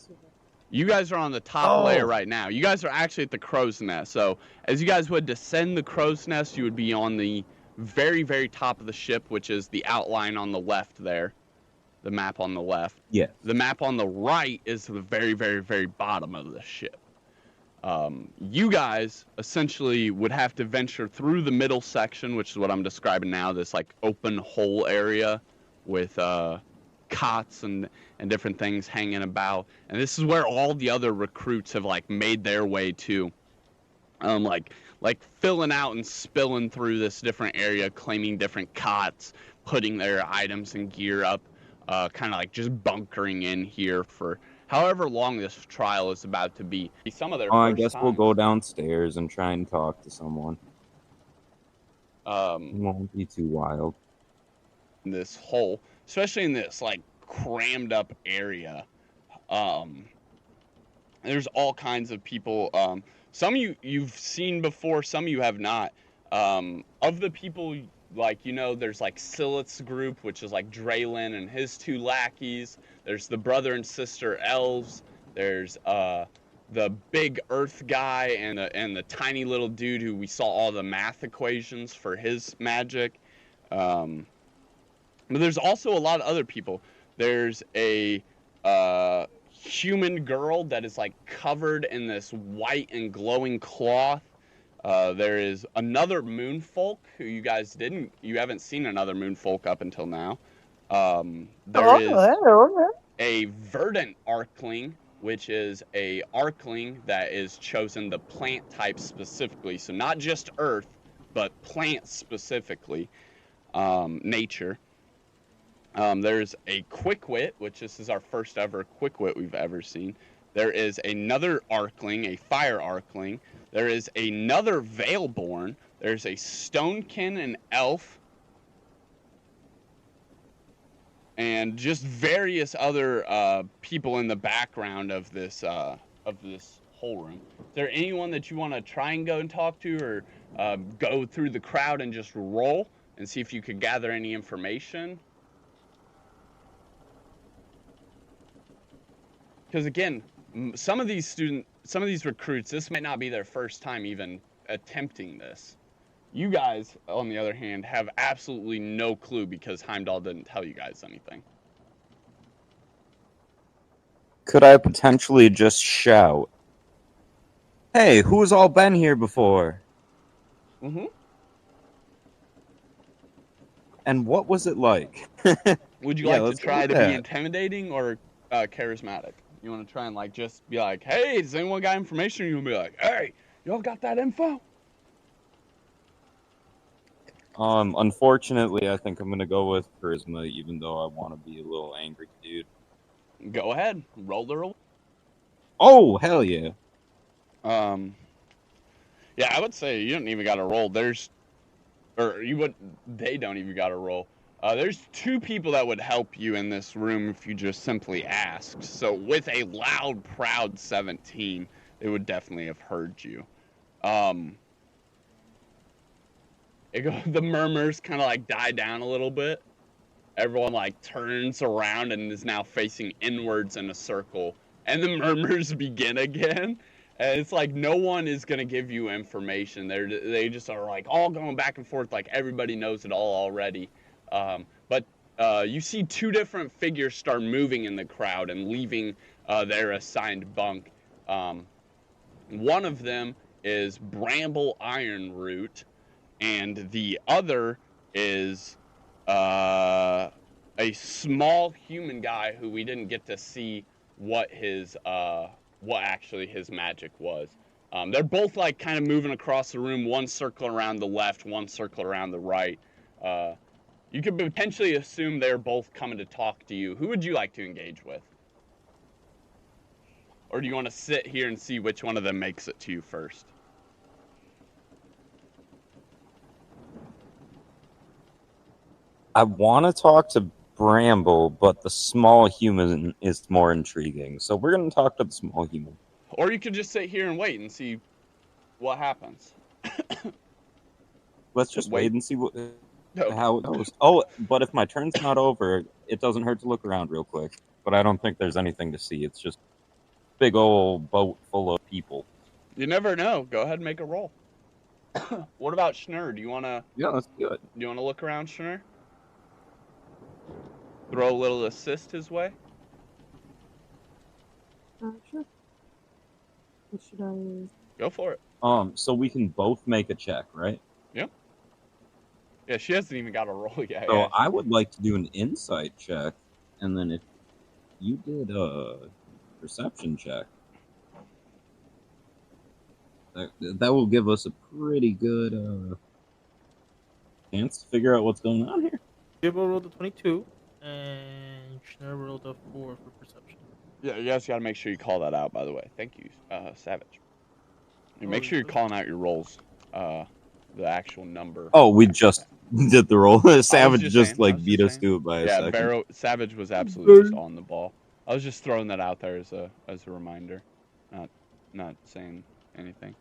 You guys are on the top layer Oh. right now. You guys are actually at the crow's nest. So as you guys would descend the crow's nest, you would be on the very, very top of the ship, which is the outline on the left there. The map on the left. Yes. The map on the right is the very, very, very bottom of the ship. You guys essentially would have to venture through the middle section, which is what I'm describing now, this like open hole area with cots and different things hanging about. And this is where all the other recruits have like made their way to. Like filling out and spilling through this different area, claiming different cots, putting their items and gear up, kind of like just bunkering in here for however long this trial is about to be. Some of their I first guess we'll times. go downstairs and try and talk to someone. It Um, won't be too wild. this hole, especially in this like crammed up area. There's all kinds of people. Some you've seen before, some you have not. Of the people, like, you know, there's like Silith's group, which is like Draylin and his two lackeys. There's the brother and sister elves. There's the big earth guy and the tiny little dude who we saw all the math equations for his magic. But there's also a lot of other people. There's a human girl that is like covered in this white and glowing cloth. There is another moonfolk who you haven't seen another moonfolk up until now. There is Hello. a verdant arcling, which is a arcling that is chosen the plant type specifically. So not just earth, but plants specifically, nature. There's a quickwit, which this is our first ever quickwit we've ever seen. There is another arcling, a fire arcling. There is another veilborn. There's a stonekin and elf. And just various other people in the background of this whole room. Is there anyone that you want to try and go and talk to, or go through the crowd and just roll and see if you could gather any information? Because again, some of these recruits, this might not be their first time even attempting this. You guys, on the other hand, have absolutely no clue because Heimdall didn't tell you guys anything. Could I potentially just shout, "Hey, who's all been here before? Mm-hmm. And what was it like?" Would you Yeah, like to let's go try with to that. be intimidating or charismatic? You want to try and like just be like, "Hey, does anyone got information?" Or you'll be like, "Hey, y'all got that info?" Unfortunately, I think I'm gonna go with charisma, even though I want to be a little angry dude. Go ahead, roll the roll. Oh, hell yeah! Yeah, I would say you don't even got to roll. They don't even got to roll. There's two people that would help you in this room if you just simply asked. So with a loud, proud 17, they would definitely have heard you. The murmurs kind of like die down a little bit. Everyone like turns around and is now facing inwards in a circle, and the murmurs begin again. And it's like no one is gonna give you information. They just are like all going back and forth, like everybody knows it all already. But you see two different figures start moving in the crowd and leaving their assigned bunk. One of them is Bramble Ironroot, and the other is a small human guy who we didn't get to see what actually his magic was. They're both like kind of moving across the room, one circle around the left, one circle around the right. You could potentially assume they're both coming to talk to you. Who would you like to engage with? Or do you want to sit here and see which one of them makes it to you first? I want to talk to Bramble, but the small human is more intriguing. So we're going to talk to the small human. Or you could just sit here and wait and see what happens. Let's just wait and see Okay. how it goes. Oh, but if my turn's not over, it doesn't hurt to look around real quick. But I don't think there's anything to see. It's just big old boat full of people. You never know. Go ahead and make a roll. What about Schnur? Do you want to? Yeah, let's do it. Do you want to look around, Schnur? Throw a little assist his way. Sure. What should I? Go for it. So we can both make a check, right? Yeah, she hasn't even got a roll yet. So I would like to do an insight check, and then if you did a perception check, that will give us a pretty good chance to figure out what's going on here. Jibbo rolled a 22, and Schnur rolled a 4 for perception. Yeah, you guys got to make sure you call that out, by the way. Thank you, Savage. And make sure you're calling out your rolls, the actual number. Oh, we just did the roll. Savage just beat us saying. to it by a second. Savage was absolutely just on the ball. I was just throwing that out there as a reminder, not saying anything.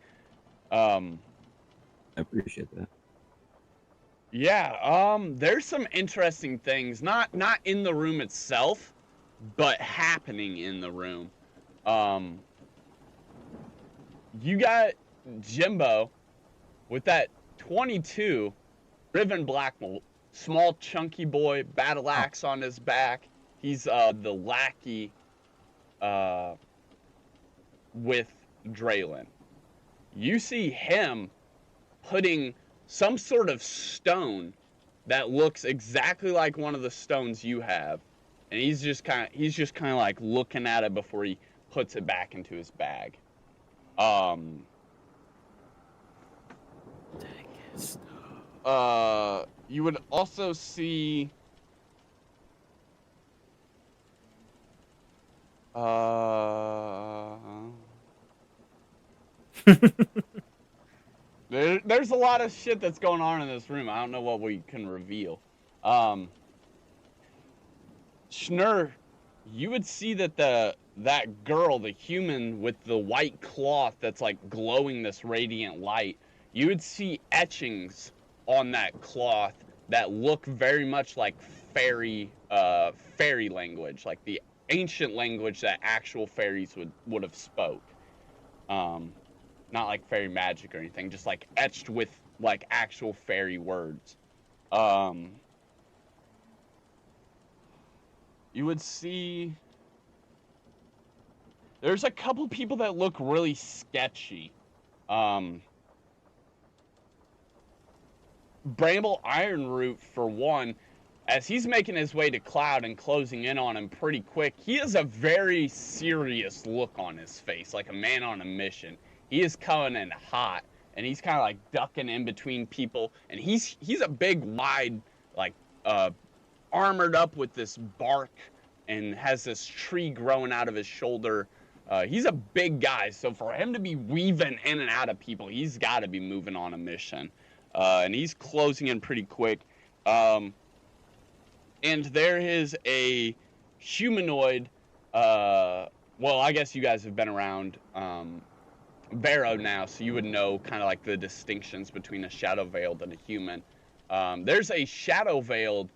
I appreciate that. Yeah, there's some interesting things, not in the room itself, but happening in the room. You got Jimbo with that 22, Riven Blackmore, small chunky boy, battle axe on his back. He's the lackey with Draylin. You see him putting some sort of stone that looks exactly like one of the stones you have, and he's just kind of like looking at it before he puts it back into his bag. You would also see there's a lot of shit that's going on in this room. I don't know what we can reveal. Schnur, you would see that that girl, the human with the white cloth that's like glowing this radiant light, you would see etchings on that cloth that look very much like fairy language, like the ancient language that actual fairies would have spoke. Not like fairy magic or anything, just like etched with like actual fairy words. You would see there's a couple people that look really sketchy. Bramble Ironroot, for one, as he's making his way to Cloud and closing in on him pretty quick, he has a very serious look on his face, like a man on a mission. He is coming in hot, and he's kind of like ducking in between people, and he's a big, wide, like, armored up with this bark and has this tree growing out of his shoulder. He's a big guy, so for him to be weaving in and out of people, he's got to be moving on a mission. And he's closing in pretty quick. And there is a humanoid, well, I guess you guys have been around Barrow now, so you would know kind of like the distinctions between a shadow veiled and a human. There's a shadow veiled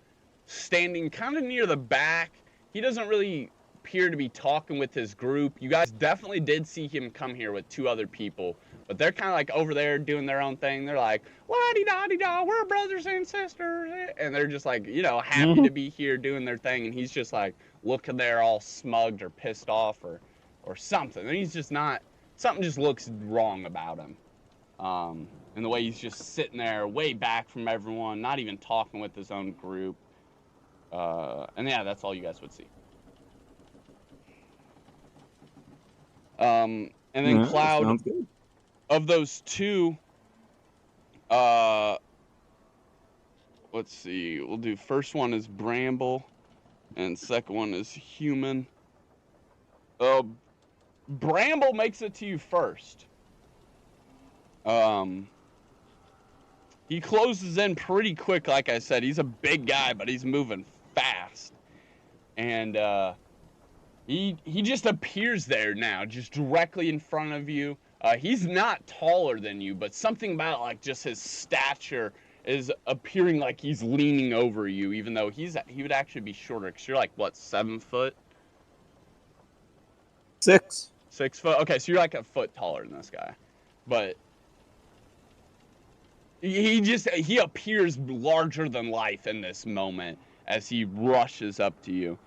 standing kind of near the back. He doesn't really appear to be talking with his group. You guys definitely did see him come here with 2 other people, but they're kind of like over there doing their own thing. They're like, la-di-da-di-da, we're brothers and sisters. And they're just like, you know, happy to be here doing their thing. And he's just like looking there all smugged or pissed off or something. And he's just not, something just looks wrong about him. And the way he's just sitting there way back from everyone, not even talking with his own group. And yeah, that's all you guys would see. And then Cloud, of those 2, let's see, we'll do first one is Bramble, and second one is human. Bramble makes it to you first. He closes in pretty quick, like I said. He's a big guy, but he's moving fast. and he just appears there now, just directly in front of you. He's not taller than you, but something about like just his stature is appearing like he's leaning over you, even though he would actually be shorter. Because you're like what, 7 foot? 6. 6 foot. Okay, so you're like a foot taller than this guy, but he appears larger than life in this moment as he rushes up to you.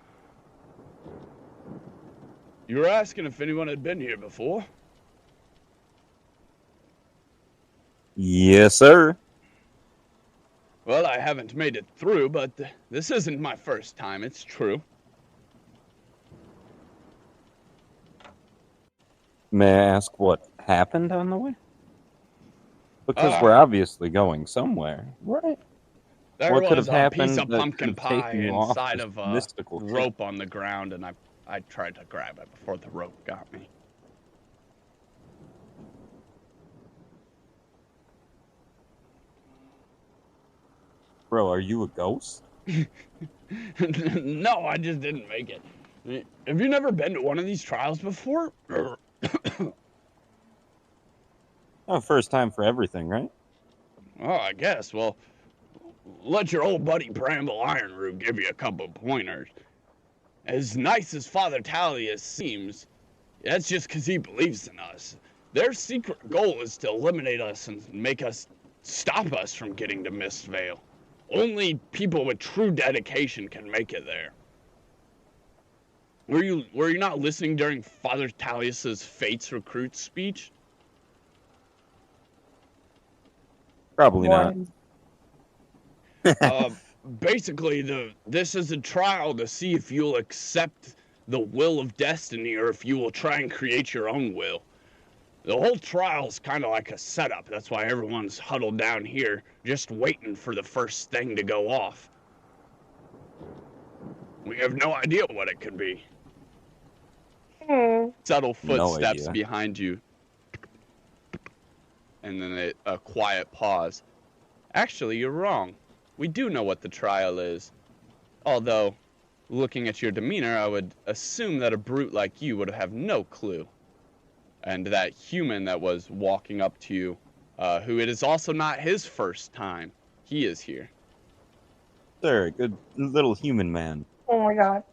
You were asking if anyone had been here before? Yes, sir. Well, I haven't made it through, but this isn't my first time, it's true. May I ask what happened on the way? Because we're obviously going somewhere, right? There What could was have a happened piece of that pumpkin could have pie taken you off inside this of a mystical trip? rope on the ground, and I tried to grab it before the rope got me. Bro, are you a ghost? No, I just didn't make it. Have you never been to one of these trials before? Oh, first time for everything, right? Oh, I guess. Well, let your old buddy Bramble Ironroot give you a couple pointers. As nice as Father Talius seems, that's just because he believes in us. Their secret goal is to eliminate us and stop us from getting to Mistvale. Only people with true dedication can make it there. Were you not listening during Father Talius's Fates Recruit speech? Probably not. Basically, this is a trial to see if you'll accept the will of destiny or if you will try and create your own will. The whole trial's kind of like a setup. That's why everyone's huddled down here, just waiting for the first thing to go off. We have no idea what it could be. Subtle footsteps behind you. And then a quiet pause. Actually, you're wrong. We do know what the trial is. Although, looking at your demeanor, I would assume that a brute like you would have no clue. And that human that was walking up to you, who it is also not his first time, he is here. Sir, good little human man. Oh my god.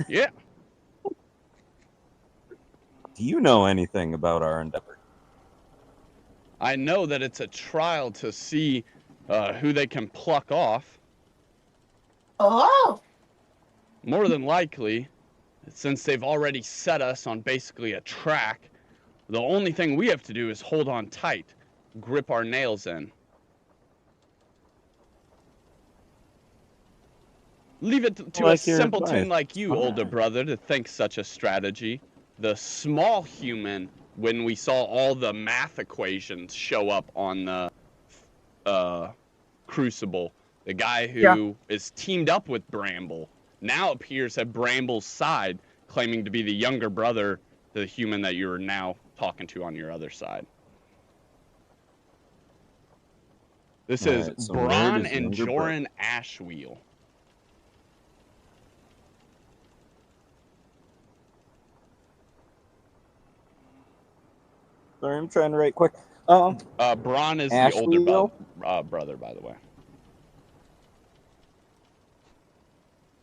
Yeah. Do you know anything about our endeavor? I know that it's a trial to see who they can pluck off. Oh! More than likely, since they've already set us on basically a track, the only thing we have to do is hold on tight, grip our nails in. Leave it to a simpleton like you, older brother, to think such a strategy. The small human, when we saw all the math equations show up on the Crucible, the guy who is teamed up with Bramble, now appears at Bramble's side, claiming to be the younger brother, the human that you're now talking to on your other side. This is Bron and Joran Ashwheel. Sorry, I'm trying to write quick. Bron is the older brother, by the way.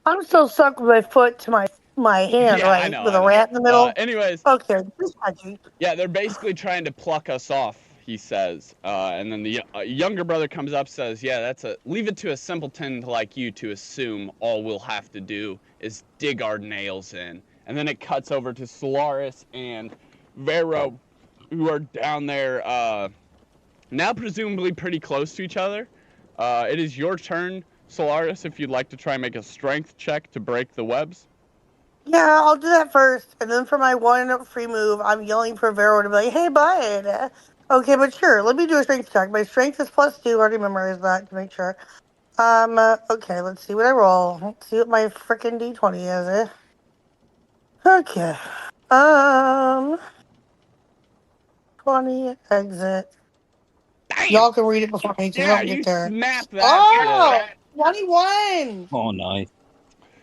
I'm still stuck with my foot to my hand, Yeah, right? I know, with a rat in the middle. Anyways. Okay. Yeah, they're basically trying to pluck us off, he says. And then the younger brother comes up, says, yeah, leave it to a simpleton like you to assume all we'll have to do is dig our nails in. And then it cuts over to Solaris and Vero, who are down there, now presumably pretty close to each other. It is your turn, Solaris, if you'd like to try and make a strength check to break the webs. Yeah, I'll do that first. And then for my one free move, I'm yelling for Vero to be like, hey, bud. Okay, but sure, let me do a strength check. My strength is +2. I already memorized that to make sure. Okay, let's see what I roll. Let's see what my frickin' D20 is. Okay. 20, exit. Damn. Y'all can read it before me, because I don't get there. Snap that. Oh! 21! Oh, nice.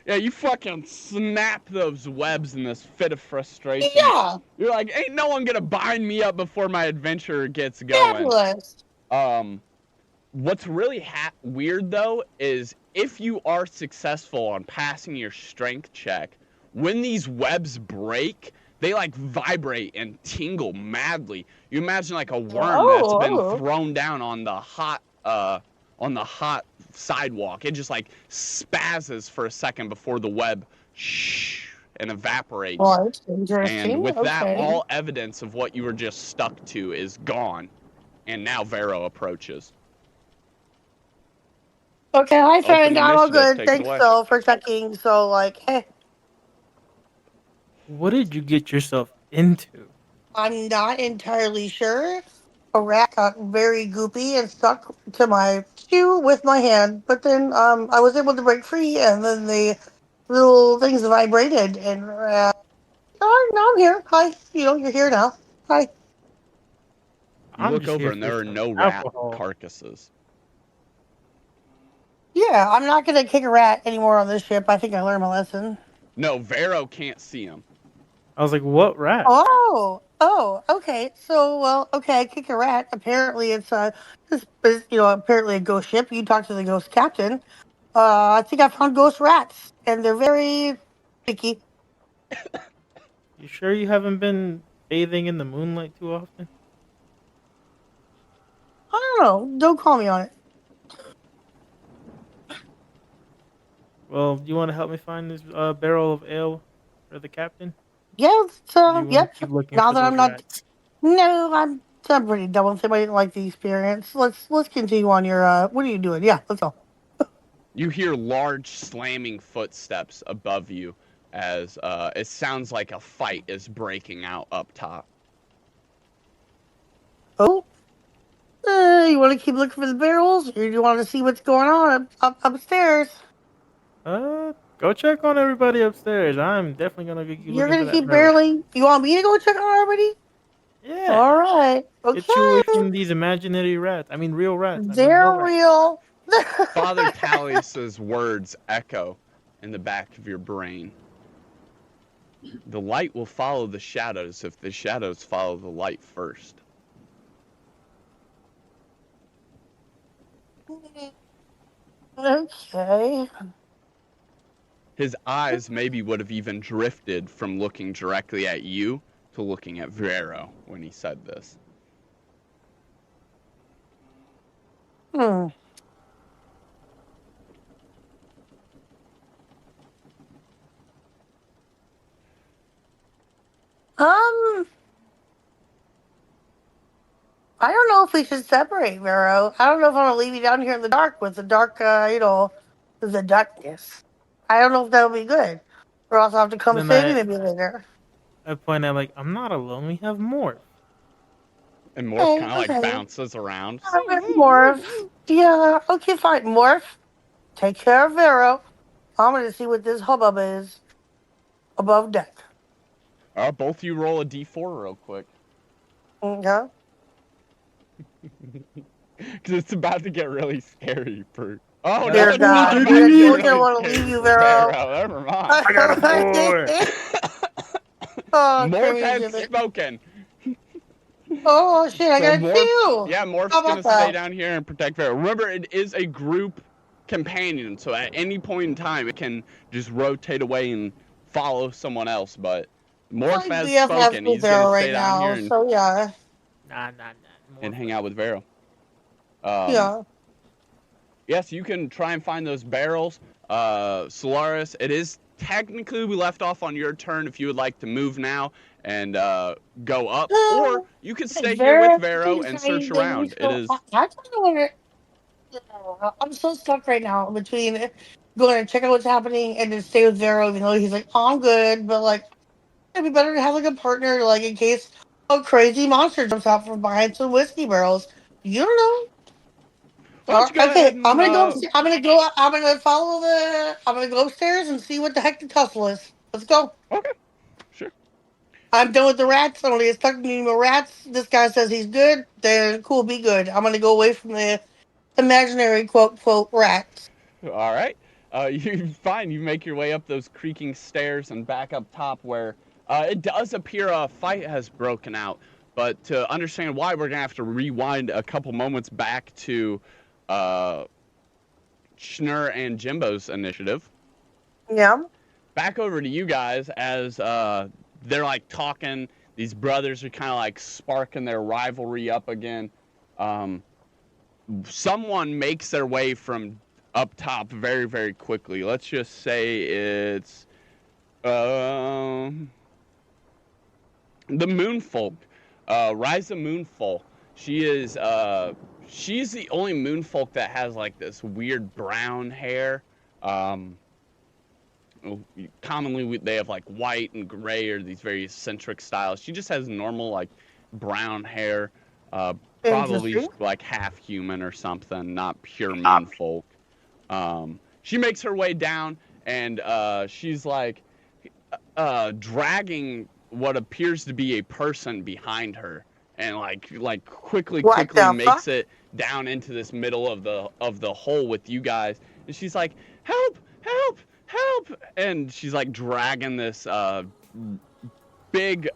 Yeah, you fucking snap those webs in this fit of frustration. Yeah, You're like, ain't no one gonna bind me up before my adventure gets going. fabulous. What's really weird though is if you are successful on passing your strength check, when these webs break, they like vibrate and tingle madly. You imagine like a worm that's been thrown down on the hot sidewalk. It just like spazzes for a second before the web and evaporates. Well, it's interesting. And with that, Okay. all evidence of what you were just stuck to is gone. And now Vero approaches. Okay, hi friend. I'm all initiative. good. Take it Thanks away. though for checking. So like, hey, What did you get yourself into? I'm not entirely sure. A rat got very goopy and stuck to my shoe with my hand, but then I was able to break free, and then the little things vibrated, and oh, now I'm here. Hi, you're here now. Hi. You I'm look just over here and for there are some no rat alcohol. carcasses. Yeah, I'm not gonna kick a rat anymore on this ship. I think I learned my lesson. No, Vero can't see him. I was like, what rat? Oh, okay. So, well, okay, I kick a rat. Apparently, it's this is, apparently a ghost ship. You talk to the ghost captain. I think I found ghost rats, and they're very picky. You sure you haven't been bathing in the moonlight too often? I don't know. Don't call me on it. Well, do you want to help me find this barrel of ale for the captain? Yeah, Or do you want yep. to keep looking Now for that those I'm not, rats? no, I'm pretty done with him. I didn't like the experience. Let's continue on your. What are you doing? Yeah, let's go. You hear large slamming footsteps above you as it sounds like a fight is breaking out up top. Oh, you want to keep looking for the barrels, or do you want to see what's going on upstairs? Go check on everybody upstairs. I'm definitely gonna keep You're looking for gonna that keep barrel. barreling. You want me to go check on everybody? Yeah. All right. Get you away Okay. from these imaginary rats. I mean, real rats. I mean, They're real rats. real. Father Tallius's words echo in the back of your brain. The light will follow the shadows if the shadows follow the light first. Okay. His eyes maybe would have even drifted from looking directly at you to looking at Vero when he said this. Hmm. I don't know if we should separate, Vero. I don't know if I want to leave you down here in the dark with the dark, the darkness. I don't know if that'll be good. Or else I'll have to come Then save you maybe later. I point out, like, I'm not alone. We have more. And Morph kind of Okay. like bounces around. Morph. Yeah, okay, fine. Morph, take care of Vero. I'm going to see what this hubbub is above deck. Both you roll a d4 real quick. Okay. Because it's about to get really scary for. Oh, Dear no, God, it's I not don't really want to scary leave you, for Vero. Never mind. I got a 4. Oh, Morph has crazy. spoken. Oh, shit, I got Morph, two. yeah, Morph's How going about to stay that? down here and protect Vero. Remember, it is a group companion, so at any point in time, it can just rotate away and follow someone else. But Morph My has BFF spoken. with He's going Vero to stay right down here now, so yeah. Nah. and hang out with Vero. Yeah. Yes, you can try and find those barrels. Solaris, it is technically we left off on your turn if you would like to move now and go up, or you can stay here with Vero and search around. It is. I kind of want to. I'm so stuck right now between going to check out what's happening and just stay with Vero, even though he's like, oh, I'm good, but like, it'd be better to have like a partner, like in case a crazy monster jumps out from behind some whiskey barrels. You don't know. Why don't you go ahead Okay, I'm and gonna go. I'm gonna go. I'm gonna follow the. I'm gonna go upstairs and see what the heck the tussle is. Let's go. Okay, sure. I'm done with the rats. I don't need to talk to any more rats. This guy says he's good. Then cool, be good. I'm gonna go away from the imaginary quote rats. All right. You fine. You make your way up those creaking stairs and back up top where it does appear a fight has broken out. But to understand why, we're gonna have to rewind a couple moments back to Schnur and Jimbo's initiative. Yeah. Back over to you guys as they're like talking. These brothers are kind of like sparking their rivalry up again. Someone makes their way from up top very, very quickly. Let's just say it's the Moonfolk, Ryza Moonfolk. She's the only Moonfolk that has like this weird brown hair. Commonly they have like white and gray or these very eccentric styles. She just has normal like brown hair. Probably like half human or something, not pure Moonfolk. She makes her way down and she's like dragging what appears to be a person behind her, and like quickly makes it down into this middle of the hole with you guys. And she's like, help, help, help, and she's like dragging this big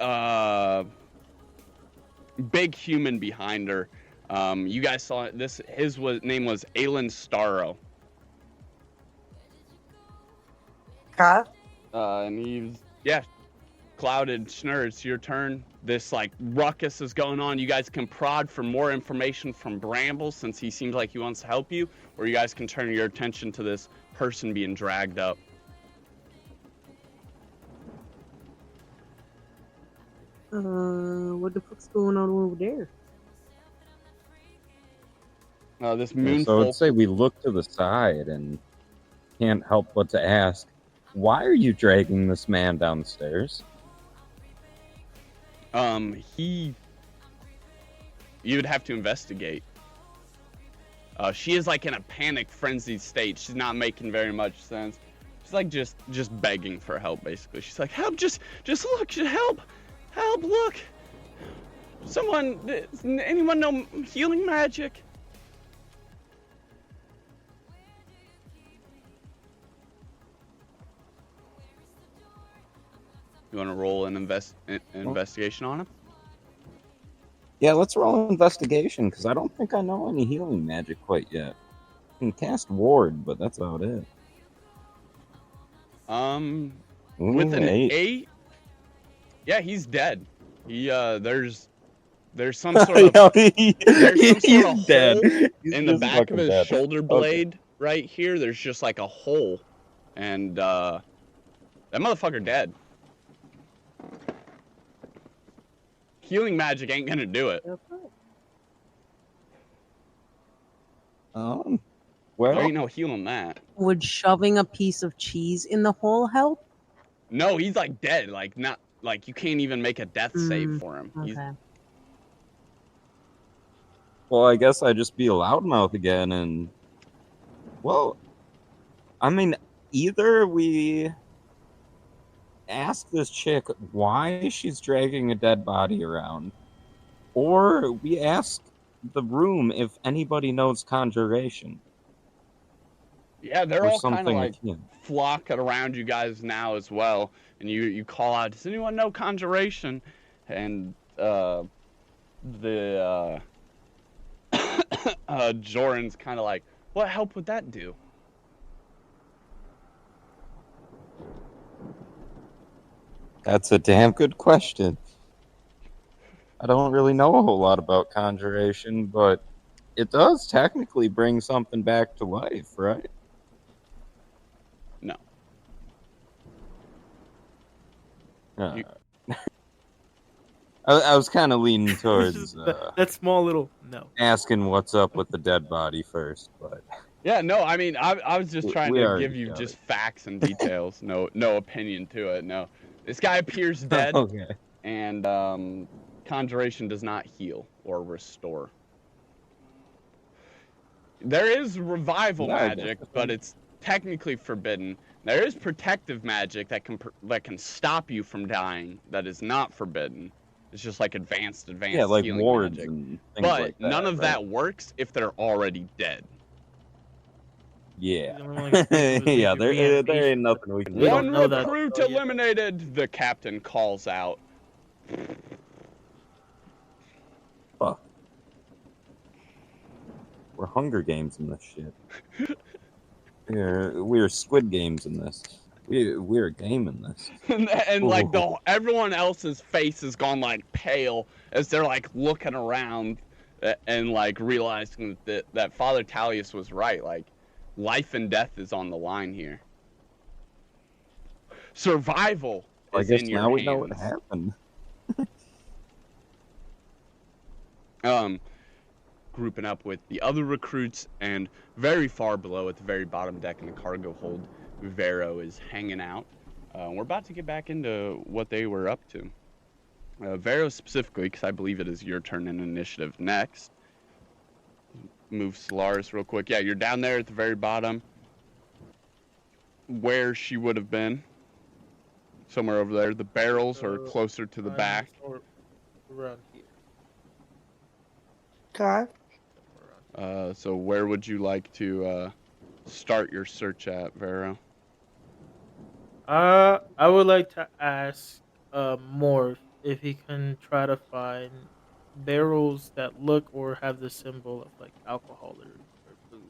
human behind her. You guys saw it. His name was Alan Starro. Okay. And he's Cloud and Schnur, it's your turn. This like ruckus is going on. You guys can prod for more information from Bramble since he seems like he wants to help you, or you guys can turn your attention to this person being dragged up. What the fuck's going on over there? This moon. So I'd say we look to the side and can't help but to ask, why are you dragging this man downstairs? You'd have to investigate. She is like in a panic, frenzied state. She's not making very much sense. She's like just begging for help, basically. She's like, help, just look, help, look. Anyone know healing magic? You want to roll an investigation on him? Yeah, let's roll an investigation, because I don't think I know any healing magic quite yet. I can cast Ward, but that's about it. With an 8, yeah, he's dead. There's some sort of hole dead in the back of his shoulder blade right here. There's just like a hole, and that motherfucker dead. Healing magic ain't gonna do it. Well, there ain't no healing that. Would shoving a piece of cheese in the hole help? No, he's like dead. Like not like you can't even make a death save for him. Okay. Well, I guess I'd just be a loudmouth again, and well, I mean, either we ask this chick why she's dragging a dead body around, or we ask the room if anybody knows conjuration. Yeah, they're all kind of like akin. flocking around you guys now as well, and you call out, does anyone know conjuration? And Joran's kind of like, what help would that do? That's a damn good question. I don't really know a whole lot about conjuration, but it does technically bring something back to life, right? No. I was kind of leaning towards that small little no. asking what's up with the dead body first, but yeah, no, I mean, I was just trying to give you got just facts and details, no opinion to it. No, this guy appears dead, okay. And conjuration does not heal or restore. There is revival magic, but it's technically forbidden. There is protective magic that can stop you from dying. That is not forbidden. It's just like advanced yeah, like healing wards magic. and things But like that, none of right? that works if they're already dead. Yeah. He's the only one that can think of his Yeah, major there ain't reanimation, nothing we can we do. don't One know that recruit still yet. eliminated, the captain calls out. Fuck. We're Hunger Games in this shit. We're Squid Games in this. We're a game in this. And like Ooh. everyone else's face has gone like pale as they're like looking around and like realizing that Father Tallius was right. Like life and death is on the line here. Survival I is guess in your now we hands. know what happened. Grouping up with the other recruits, and very far below at the very bottom deck in the cargo hold, Vero is hanging out. We're about to get back into what they were up to. Vero specifically, because I believe it is your turn in initiative next. Move Solaris real quick. Yeah, you're down there at the very bottom, where she would have been. Somewhere over there. The barrels are closer to the back. Around here. Okay. So where would you like to start your search at, Vero? I would like to ask Morph if he can try to find barrels that look or have the symbol of like alcohol or booze.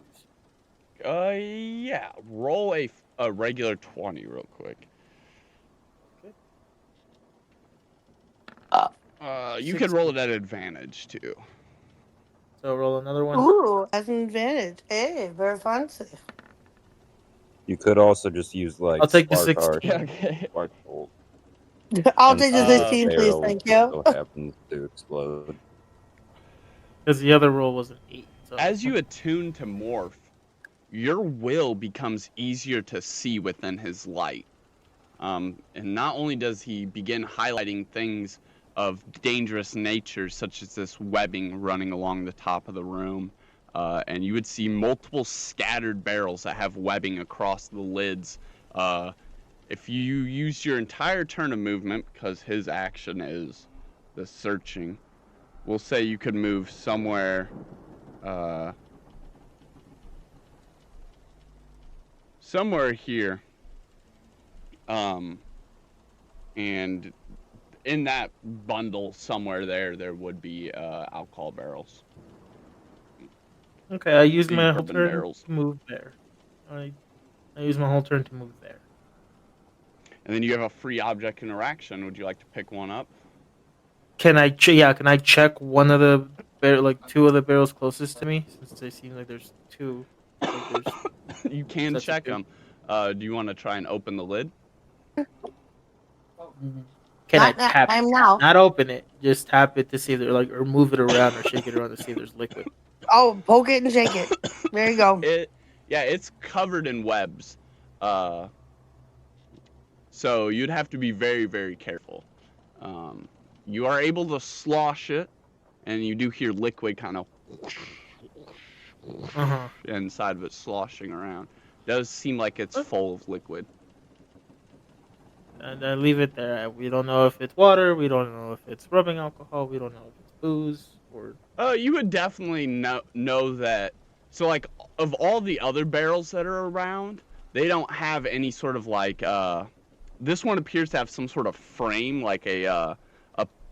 Yeah. Roll a regular 20 real quick. You can roll it at advantage too. So roll another one. Ooh, as an advantage. Hey, very fancy. You could also just use like I'll take the Spark 16. Art, Okay. Spark Bolt. I'll And take the see if 16, please. barrels Thank just you. so happens to explode. Because the other roll was an 8. So. As you attune to Morph, your will becomes easier to see within his light. And not only does he begin highlighting things of dangerous nature, such as this webbing running along the top of the room, and you would see multiple scattered barrels that have webbing across the lids. If you use your entire turn of movement, because his action is the searching, we'll say you could move somewhere here. And in that bundle somewhere there would be alcohol barrels. Okay, I used my whole Bourbon turn barrels. to move there. I used my whole turn to move there. And then you have a free object interaction. Would you like to pick one up? Can I? Can I check one of the two of the barrels closest to me? Since they seem like there's two. Like there's. You can check them. Do you want to try and open the lid? Can I Not that tap? time now. Not open it. Just tap it to see if there or move it around or shake it around to see if there's liquid. Oh, poke it and shake it. There you go. It's covered in webs. So you'd have to be very, very careful. You are able to slosh it, and you do hear liquid kind of inside of it sloshing around. It does seem like it's full of liquid. And I leave it there. We don't know if it's water. We don't know if it's rubbing alcohol. We don't know if it's booze or. You would definitely know that. So, like, of all the other barrels that are around, they don't have any sort of like. This one appears to have some sort of frame, like a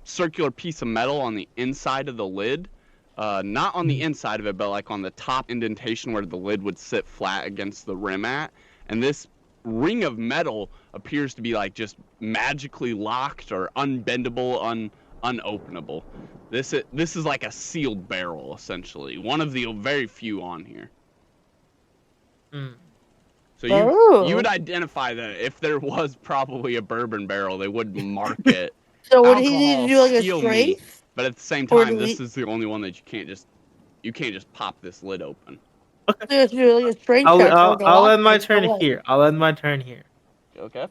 circular piece of metal on the inside of the lid. Not on the inside of it, but like on the top indentation where the lid would sit flat against the rim at. And this ring of metal appears to be like just magically locked or unbendable, unopenable. This is like a sealed barrel, essentially. One of the very few on here. So you would identify that if there was probably a bourbon barrel, they would mark it. So would he need to do like a strength? But at the same time, this is the only one that you can't just pop this lid open. Okay. Do like a strength check. I'll end my turn here. I'll end my turn here. Okay.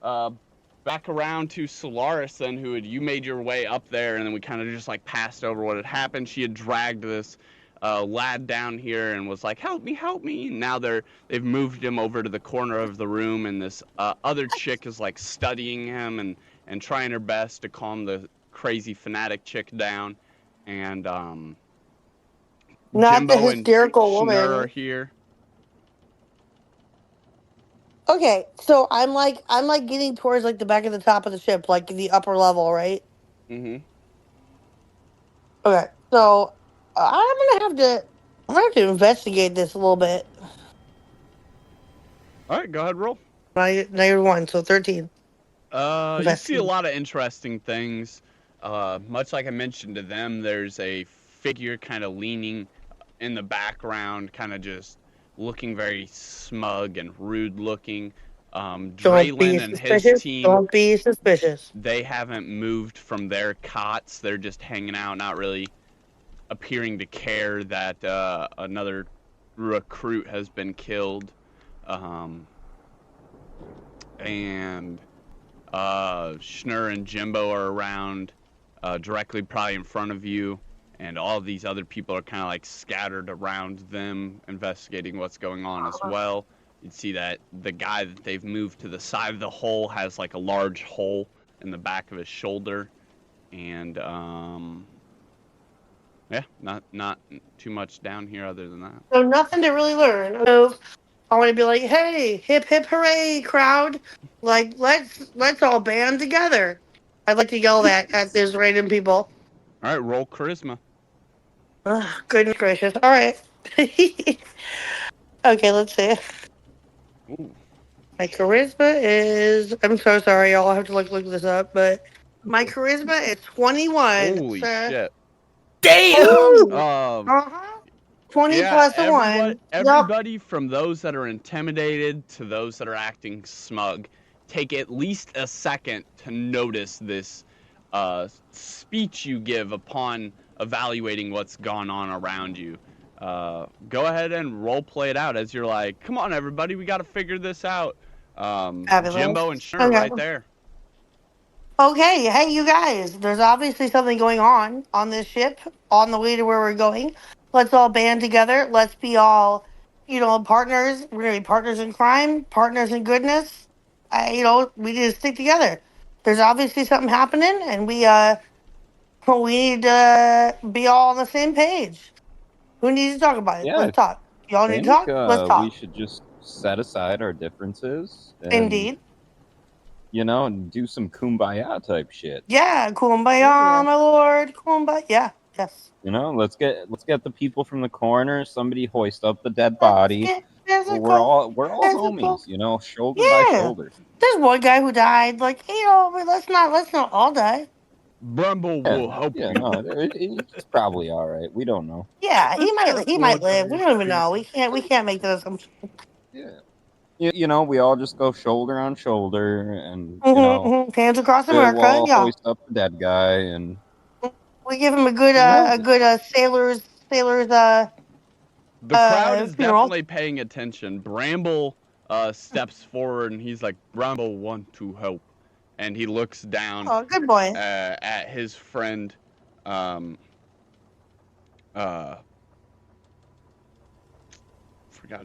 Back around to Solaris then, you made your way up there, and then we kind of just like passed over what had happened. She had dragged this lad down here and was like, help me. And now they've moved him over to the corner of the room, and this other chick is like studying him and trying her best to calm the crazy fanatic chick down. And not Jimbo the hysterical and woman Schnur are here. Okay, so I'm like getting towards like the back of the top of the ship, like the upper level, right? Mm-hmm. Okay, so I'm gonna have to investigate this a little bit. All right, go ahead, roll. -1, so 13. You see a Investigate. lot of interesting things. Much like I mentioned to them, there's a figure kind of leaning in the background, kind of just looking very smug and rude looking. Don't be Draylin and his suspicious. team, Don't be suspicious. they haven't moved from their cots. They're just hanging out, not really appearing to care that another recruit has been killed. And Schnur and Jimbo are around directly probably in front of you, and all these other people are kind of like scattered around them investigating what's going on as well. You'd see that the guy that they've moved to the side of the hole has like a large hole in the back of his shoulder, and yeah, not too much down here other than that. So nothing to really learn. So I want to be like, hey, hip hip hooray, crowd! Like let's all band together. I'd like to yell that at these random people. All right, roll charisma. Ugh, goodness gracious! All right. Okay, let's see. Ooh. My charisma is. I'm so sorry, y'all. I have to look this up, but my charisma is 21. Holy Sir. shit. Damn. Uh-huh. 20 Yeah, plus a 1. Yep. everybody from those that are intimidated to those that are acting smug, take at least a second to notice this speech you give upon evaluating what's gone on around you. Go ahead and role play it out as you're like, come on, everybody, we got to figure this out. Jimbo and Schnur right there. Okay, hey, you guys. There's obviously something going on this ship on the way to where we're going. Let's all band together. Let's be all, partners. We're gonna be partners in crime, partners in goodness. We need to stick together. There's obviously something happening, and we need to be all on the same page. Who needs to talk about it? Yeah, Let's talk. Y'all I need to think talk? Let's we talk. should just set aside our differences and, Indeed. and do some kumbaya type shit. Yeah, kumbaya, Yeah. my lord. Kumbaya. Yeah, yes. Let's get the people from the corner. Somebody hoist up the dead body. We're all homies. Shoulder by shoulder. There's one guy who died. Like, but let's not all die. Brumble will help you. No, it's probably all right. We don't know. Yeah, he might live. We don't even know. We can't make that assumption. Yeah. We all just go shoulder on shoulder, and hands across we'll America. all Yeah, hoist up the dead guy, and we give him a good sailors. The crowd is funeral. definitely paying attention. Bramble steps forward and he's like, Bramble want to help. And he looks down Oh, good boy. at his friend, forgot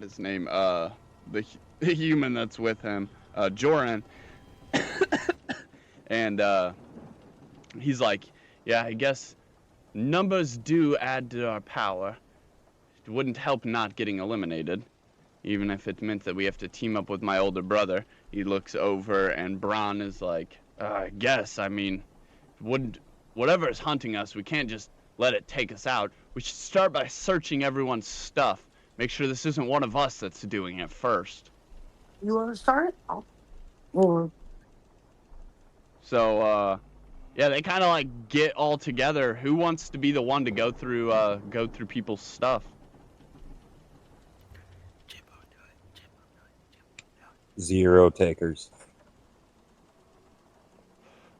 his name, the human that's with him, Joran. And he's like, yeah, I guess numbers do add to our power. It wouldn't help not getting eliminated, even if it meant that we have to team up with my older brother. He looks over, and Bron is like, I guess, whatever is hunting us, we can't just let it take us out. We should start by searching everyone's stuff. Make sure this isn't one of us that's doing it first. You want to start? Oh. So, yeah, they kind of like get all together. Who wants to be the one to go through people's stuff? Zero takers.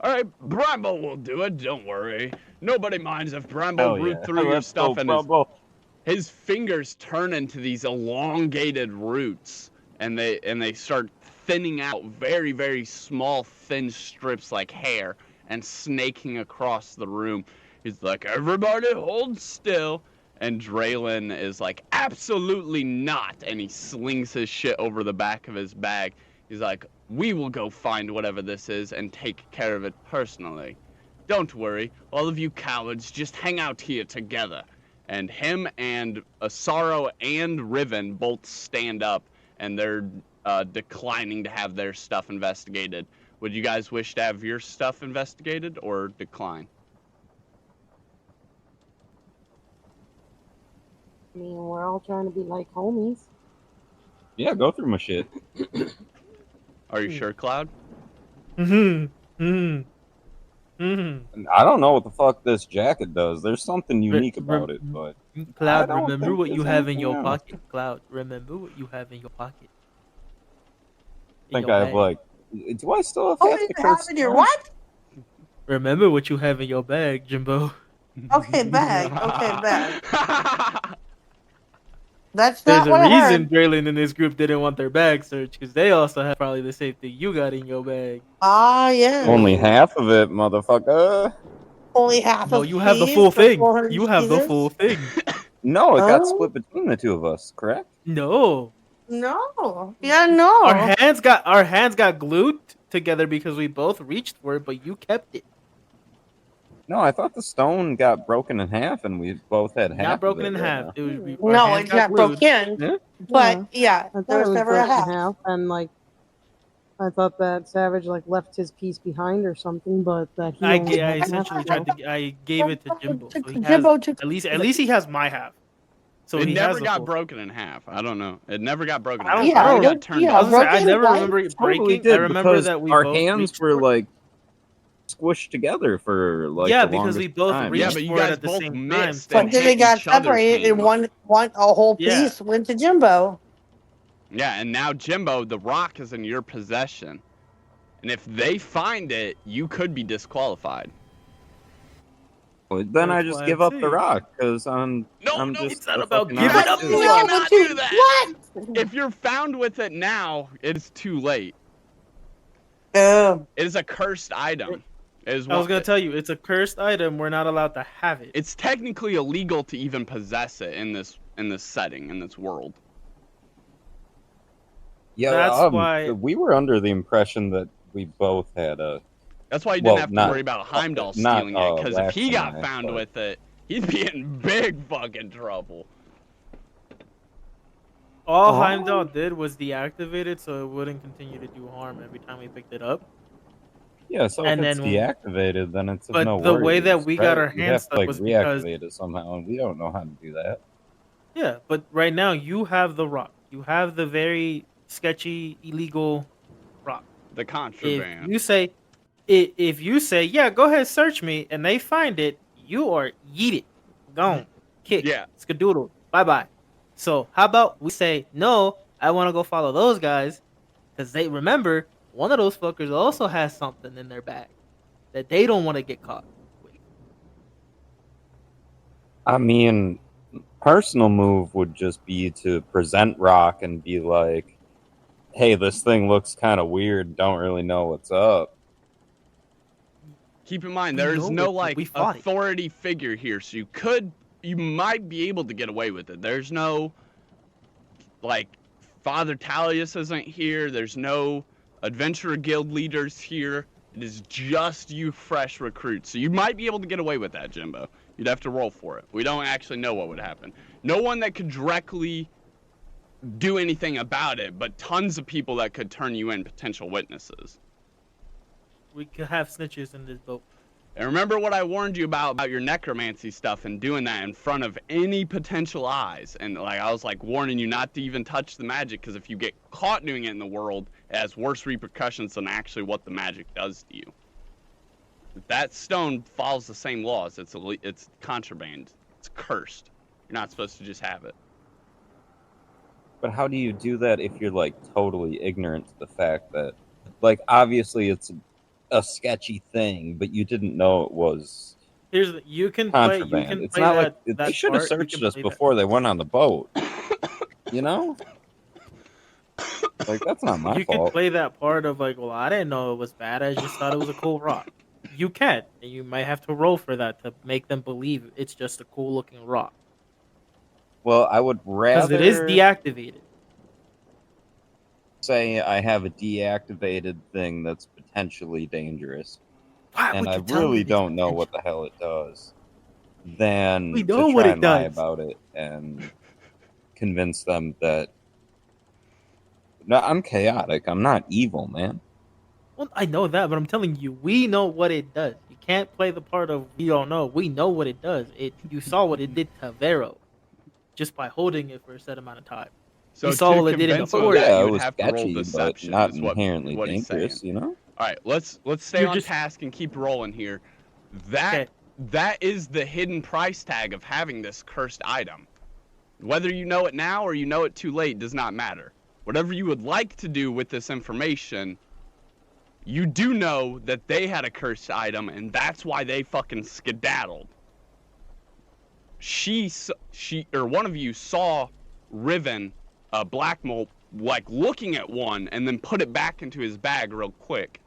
All right, Bramble will do it. Don't worry. Nobody minds if Bramble root through your stuff and his fingers turn into these elongated roots, and they start thinning out very, very small, thin strips like hair and snaking across the room. He's like, everybody hold still. And Draylin is like, absolutely not. And he slings his shit over the back of his bag. He's like, we will go find whatever this is and take care of it personally. Don't worry, all of you cowards, just hang out here together. And him and Asaro and Riven both stand up, and they're declining to have their stuff investigated. Would you guys wish to have your stuff investigated or decline? I mean, we're all trying to be like homies. Yeah, go through my shit. Are you sure, Cloud? Mm-hmm. Mm-hmm. Mm-hmm. I don't know what the fuck this jacket does. There's something unique about it, but Cloud, I don't remember think what you there's have in your anything else. pocket. Cloud, remember what you have in your pocket. I think I have like. Do I still have Oh, half you the have curse in your stone? what? Remember what you have in your bag, Jimbo. Okay, bag. Okay, bag. That's There's not a what I reason heard. Braylon and this group didn't want their bag searched because they also have probably the same thing you got in your bag. Ah, yeah. Only half of it, motherfucker. Only half No, of you have the cheese full for thing. 400 You have the cheeses? full thing. No, it got Oh. split between the two of us, correct? No. No. Yeah, no. Our hands got glued together because we both reached for it, but you kept it. No, I thought the stone got broken in half and we both had half Not broken of in it right half. now. It was, our No, hands it got got glued. broken. Yeah? But yeah, I thought there it was was never a broken in half. half, and like I thought that Savage like left his piece behind or something, but that he I only had half, essentially so- tried to. I gave it to Jimbo, so he has Jimbo took at least he has my half. So It he never has the got full. broken in half. I don't know. It never got broken in I half. don't. It I only don't. got turned yeah, I was over. gonna say, I broken never what? remember it Totally breaking. did, I remember because that we our both hands reached were for it. like squished together for like Yeah, the because we longest both time. reached Yeah, but you for it guys at the both same time. missed So and But then they hit got each other's separated, and hands. one a whole Yeah. piece went to Jimbo. Yeah, and now Jimbo, the rock is in your possession. And if they find it, you could be disqualified. Well, then I That's just why give I'm up the saying. rock because I'm No, just it's not a about fucking giving honest up dude. the You rock. cannot but you do that. what? If you're found with it now, it is too late. Oh, It is a cursed item. It is I was one- gonna tell you, it's a cursed item. We're not allowed to have it. It's technically illegal to even possess it in this setting, in this world. Yeah, That's why- we were under the impression that we both had a. That's why you didn't Well, have to not- worry about Heimdall not, stealing it, because if he Lax got and I, found but- with it, he'd be in big fucking trouble. All Oh. Heimdall did was deactivate it so it wouldn't continue to do harm every time we picked it up. Yeah, so And if it's then when- deactivated, then it's of But no the way worries, that we got our right? We hands have to stuck like was because- reactivate it somehow, and we don't know how to do that. Yeah, but right now you have the rock. You have the very sketchy, illegal rock. The contraband. If you say, yeah, go ahead, search me, and they find it, you are yeet it, gone, kick, Yeah. skadoodle, bye bye. So how about we say, no, I want to go follow those guys, because they remember one of those fuckers also has something in their bag that they don't want to get caught with. I mean, personal move would just be to present Rock and be like, "Hey, this thing looks kind of weird. Don't really know what's up." Keep in mind, We there is know no it, like we fought it. authority figure here, so you might be able to get away with it. There's no like Father Talius isn't here. There's no adventurer guild leaders here. It is just you fresh recruits, so you might be able to get away with that, Jimbo. You'd have to roll for it. We don't actually know what would happen. No one that could directly do anything about it, but tons of people that could turn you in, potential witnesses. We could have snitches in this boat. And remember what I warned you about your necromancy stuff and doing that in front of any potential eyes. And like I was like warning you not to even touch the magic, because if you get caught doing it in the world, it has worse repercussions than actually what the magic does to you. If that stone follows the same laws. It's contraband. It's cursed. You're not supposed to just have it. But how do you do that if you're like totally ignorant to the fact that, like, obviously it's a sketchy thing, but you didn't know it was You can play. You contraband? can It's play not that, like that they should have part, you searched can us play that. before they went on the boat. You know, like that's not my You can fault. play that part of like, well, I didn't know it was bad. I just thought it was a cool rock. You can, and you might have to roll for that to make them believe it's just a cool looking rock, Well, I would because rather it is deactivated. say I have a deactivated thing that's potentially dangerous, Why and would I you tell me really it's don't know potential? what the hell it does, than We to know try what it and lie does. about it and convince them that No, I'm chaotic. I'm not evil, man. Well, I know that, but I'm telling you, we know what it does. You can't play the part of we don't know. We know what it does. You saw what it did to Vero just by holding it for a set amount of time. So You saw to what it did in the convince him of Well, forest. that, yeah, you it would was have to roll sketchy, but deception, not is what inherently he's saying. dangerous, you know? All right, let's stay You're on just- task and keep rolling here. Okay. That is the hidden price tag of having this cursed item. Whether you know it now or you know it too late does not matter. Whatever you would like to do with this information, you do know that they had a cursed item, and that's why they fucking skedaddled. One of you saw Riven, Black Mole, like looking at one and then put it back into his bag real quick.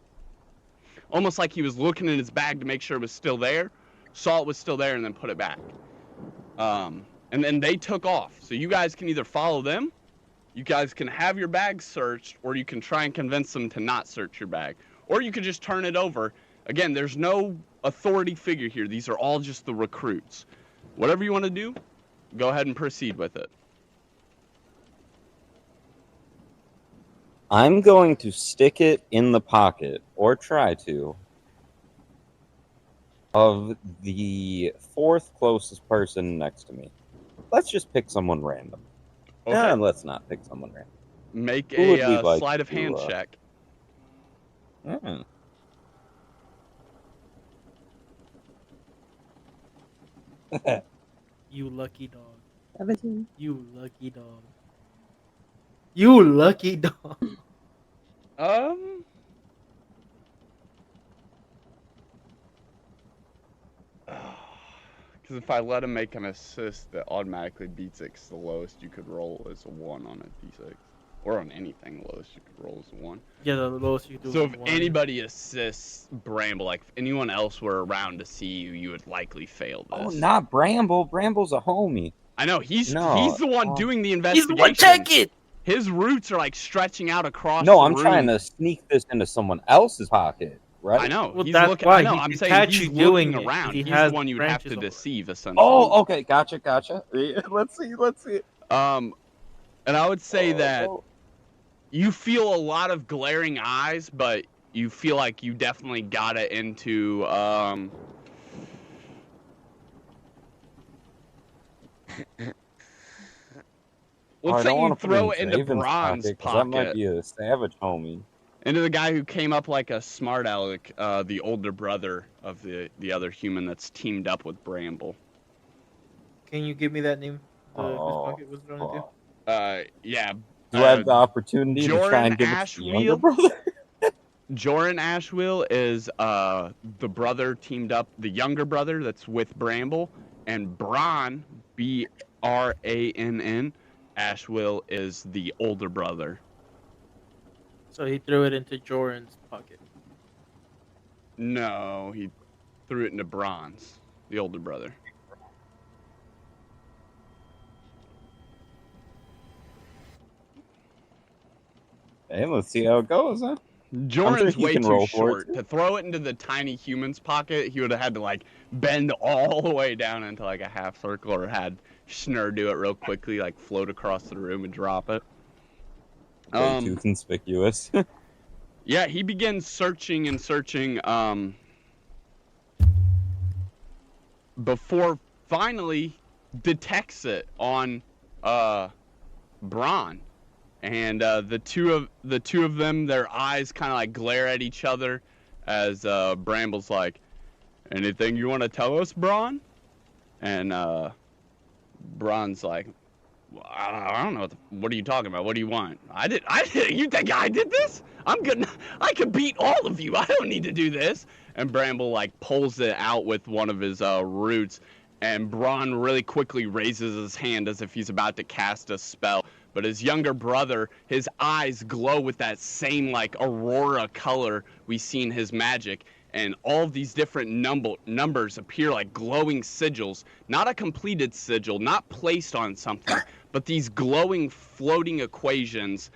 Almost like he was looking in his bag to make sure it was still there, saw it was still there, and then put it back. And then they took off. So you guys can either follow them, you guys can have your bag searched, or you can try and convince them to not search your bag. Or you could just turn it over. Again, there's no authority figure here. These are all just the recruits. Whatever you want to do, go ahead and proceed with it. I'm going to stick it in the pocket, or try to, of the fourth closest person next to me. Let's just pick someone random. Okay. And let's not pick someone random. Make Who would we a like sleight of to, hand check. You lucky dog. 17. You lucky dog. You lucky dog. Because if I let him make an assist, that automatically beats it. 'Cause the lowest you could roll is a 1 on a d6, or on anything. The lowest you could roll is a 1. Yeah, the lowest you can do. So is if one. anybody assists Bramble, like if anyone else were around to see you, you would likely fail this. Oh, not Bramble. Bramble's a homie. I know he's No, the one doing the He's investigation. the one checking. His roots are like stretching out across. No, the I'm trying room. to sneak this into someone else's pocket, right? I know. Well, he's that's looking. why I know. he I'm can saying catch he's you looking doing it if around. he He's has the one you would have to branches over it. deceive, essentially. Oh, okay. Gotcha. Let's see. And I would say that you feel a lot of glaring eyes, but you feel like you definitely got it into let's say you throw it into Bron's pocket. That might be a savage homie. Into the guy who came up like a smart aleck, the older brother of the other human that's teamed up with Bramble. Can you give me that name? Whose Oh, pocket was thrown into? Yeah. Do I have the opportunity to try and give it to the younger Ashwheel? brother? Joran Ashwheel is the brother teamed up, the younger brother that's with Bramble, and Brann, Brann, Ashwheel is the older brother. So he threw it into Joran's pocket. No, he threw it into Bronn's, the older brother. Hey, let's see how it goes, huh? Joran's he way can too roll for it, short. To throw it into the tiny human's pocket, he would have had to like bend all the way down into like a half circle, or had Schnur do it real quickly, like float across the room and drop it. Way too conspicuous. Yeah, he begins searching and searching before finally detects it on Brann. And the two of them, their eyes kind of like glare at each other as Bramble's like, "Anything you want to tell us, Brann?" And Bronn's like, well, "I don't know. What are you talking about? What do you want? I did. You think I did this? I'm good. I could beat all of you. I don't need to do this." And Bramble like pulls it out with one of his roots, and Brann really quickly raises his hand as if he's about to cast a spell. But his younger brother, his eyes glow with that same like aurora color we see in his magic, and all of these different numbers appear like glowing sigils, not a completed sigil, not placed on something, but these glowing floating equations.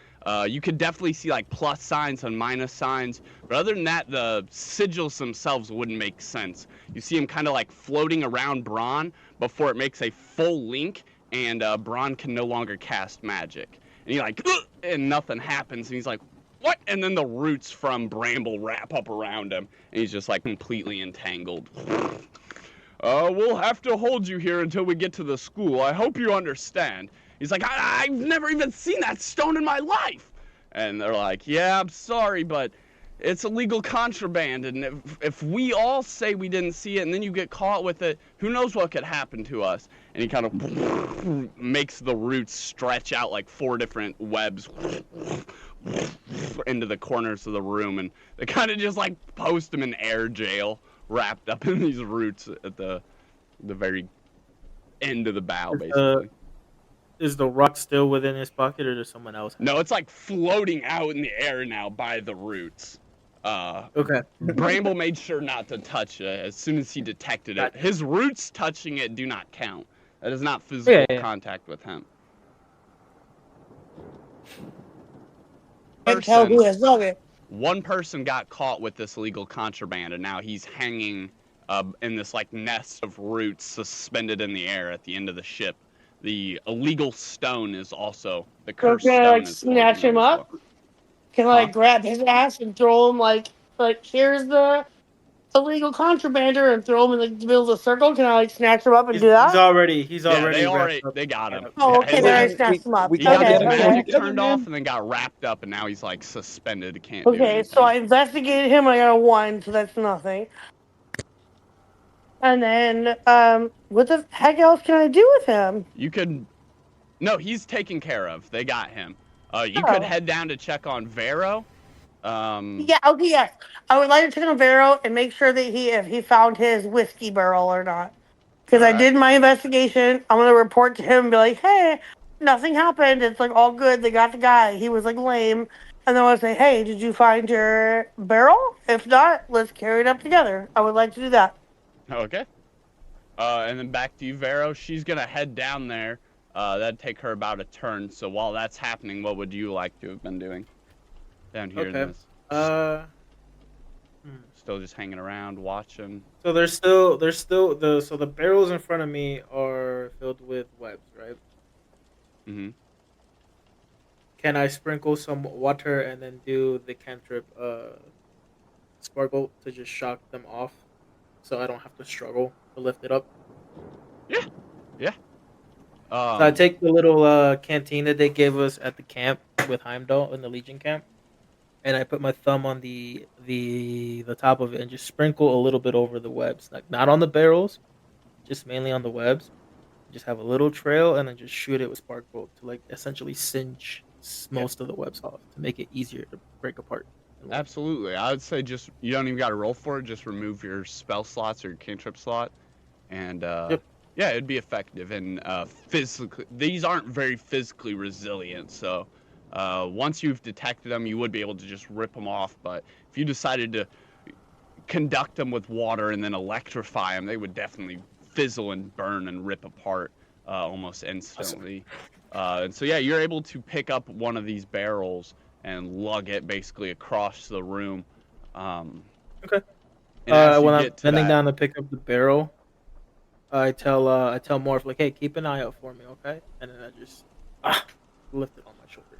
You could definitely see like plus signs and minus signs, but other than that, the sigils themselves wouldn't make sense. You see them kind of like floating around Brann before it makes a full link, and Brann can no longer cast magic. and he like, "Ugh," and nothing happens, and he's like, what? And then the roots from Bramble wrap up around him, and he's just like completely entangled. We'll have to hold you here until we get to the school. I hope you understand. He's like, I've never even seen that stone in my life. And they're like, yeah, I'm sorry, but it's illegal contraband. And if we all say we didn't see it and then you get caught with it, who knows what could happen to us? And he kind of makes the roots stretch out like 4 different webs into the corners of the room. And they kind of just like post him in air jail, wrapped up in these roots at the very end of the bow, basically. Is the rock still within his pocket, or does someone else have No, it's like floating out in the air now by the roots. Okay. Bramble made sure not to touch it as soon as he detected it. His roots touching it do not count. That is not physical contact with him. Can't tell who has done it. One person got caught with this illegal contraband, and now he's hanging in this like nest of roots suspended in the air at the end of the ship. The illegal stone is also the cursed Can I stone. like snatch him up? Can I like grab his ass and throw him like here's the illegal contrabander and throw him in the middle of the circle? Can I like snatch him up and do that? He's already they got him. Oh, okay, then I snatched him up. He got his magic okay. turned off and then got wrapped up, and now he's like suspended. He can't do Okay, anything. so I investigated him. I got a 1, so that's nothing. And then, what the heck else can I do with him? You could. No, he's taken care of. They got him. You could head down to check on Vero. Yeah, okay, yes. I would like to check on Vero and make sure that if he found his whiskey barrel or not. Because I did my investigation. I'm going to report to him and be like, hey, nothing happened. It's like all good. They got the guy. He was like lame. And then I would say, hey, did you find your barrel? If not, let's carry it up together. I would like to do that. Okay. And then back to you, Vero. She's going to head down there. That'd take her about a turn. So while that's happening, what would you like to have been doing down here in this? Still just hanging around, watching. So there's still the barrels in front of me are filled with webs, right? Mm-hmm. Can I sprinkle some water and then do the cantrip sparkle to just shock them off, so I don't have to struggle to lift it up? Yeah. So I take the little canteen that they gave us at the camp with Heimdall in the Legion camp, and I put my thumb on the top of it and just sprinkle a little bit over the webs, like not on the barrels, just mainly on the webs. Just have a little trail and then just shoot it with spark bolt to like essentially singe most of the webs off to make it easier to break apart. Absolutely. I would say just you don't even got to roll for it. Just remove your spell slots or your cantrip slot, and yeah, it'd be effective. And physically, these aren't very physically resilient. So once you've detected them, you would be able to just rip them off. But if you decided to conduct them with water and then electrify them, they would definitely fizzle and burn and rip apart almost instantly. And so, yeah, you're able to pick up one of these barrels and lug it basically across the room. Okay. When I'm bending down to pick up the barrel, I tell Morph, like, hey, keep an eye out for me, okay? And then I just lift it on my shoulder.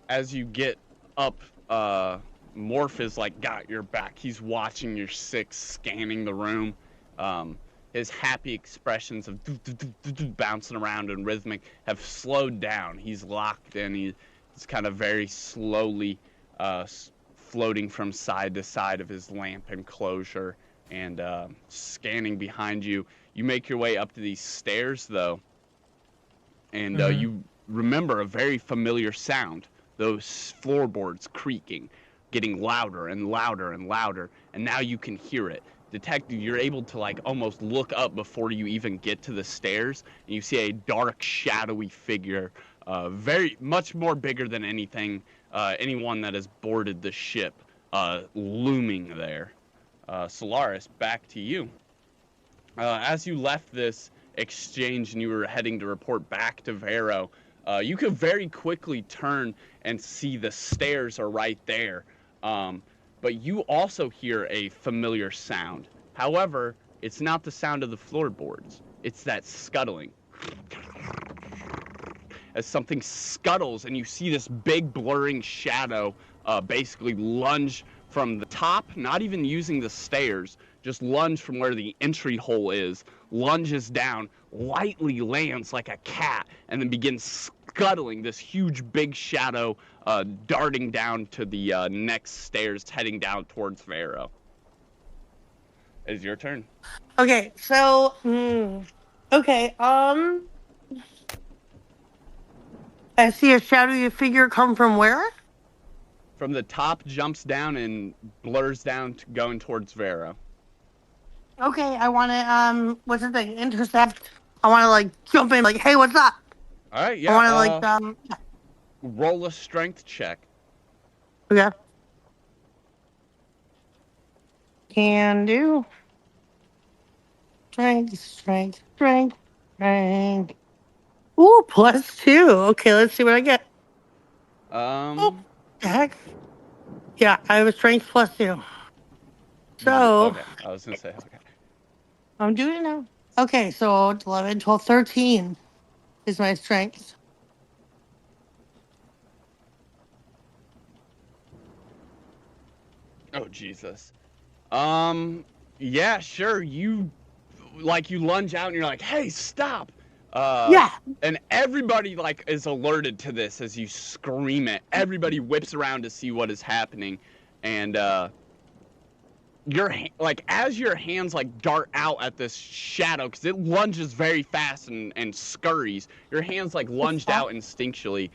As you get up, Morph is like got your back. He's watching your 6, scanning the room. His happy expressions of bouncing around and rhythmic have slowed down. He's locked in. He's kind of very slowly floating from side to side of his lamp enclosure and scanning behind you. You make your way up to these stairs, though, and you remember a very familiar sound. Those floorboards creaking, getting louder and louder and louder, and now you can hear it. Detective, you're able to like almost look up before you even get to the stairs, and you see a dark, shadowy figure, very much more bigger than anyone that has boarded the ship, looming there. Solaris, back to you. As you left this exchange and you were heading to report back to Vero, you could very quickly turn and see the stairs are right there. But you also hear a familiar sound. However, it's not the sound of the floorboards. It's that scuttling. as something scuttles, and you see this big blurring shadow basically lunge from the top, not even using the stairs, just lunge from where the entry hole is, lunges down, lightly lands like a cat, and then begins scuttling, this huge big shadow darting down to the next stairs, heading down towards Vero. It's your turn. Okay, so okay, I see a shadowy figure come from where? From the top, jumps down and blurs down, going towards Vero. Okay, I want to what's the thing? Intercept. I want to like jump in, like, hey, what's up? All right, yeah. I want to like roll a strength check. Okay. Can do. Strength. Ooh, +2. Okay, let's see what I get. Heck. Yeah, I have a strength +2. So. Okay, I was gonna say okay. I'm doing it now. Okay, so 11, 12, 13 is my strength. Oh Jesus. Yeah, sure. You lunge out and you're like, hey, stop. Yeah. And everybody like is alerted to this as you scream it. Everybody whips around to see what is happening, and as your hands like dart out at this shadow, because it lunges very fast and scurries. Your hands like lunged out instinctually.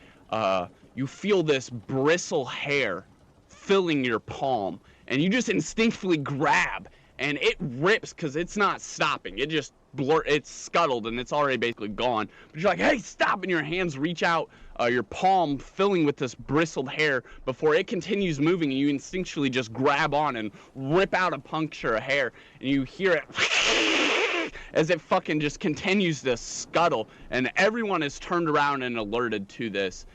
You feel this bristle hair filling your palm, and you just instinctively grab, and it rips because it's not stopping. It just it's scuttled and it's already basically gone. But you're like, hey, stop! And your hands reach out, your palm filling with this bristled hair before it continues moving, and you instinctually just grab on and rip out a puncture of hair, and you hear it as it fucking just continues to scuttle, and everyone is turned around and alerted to this.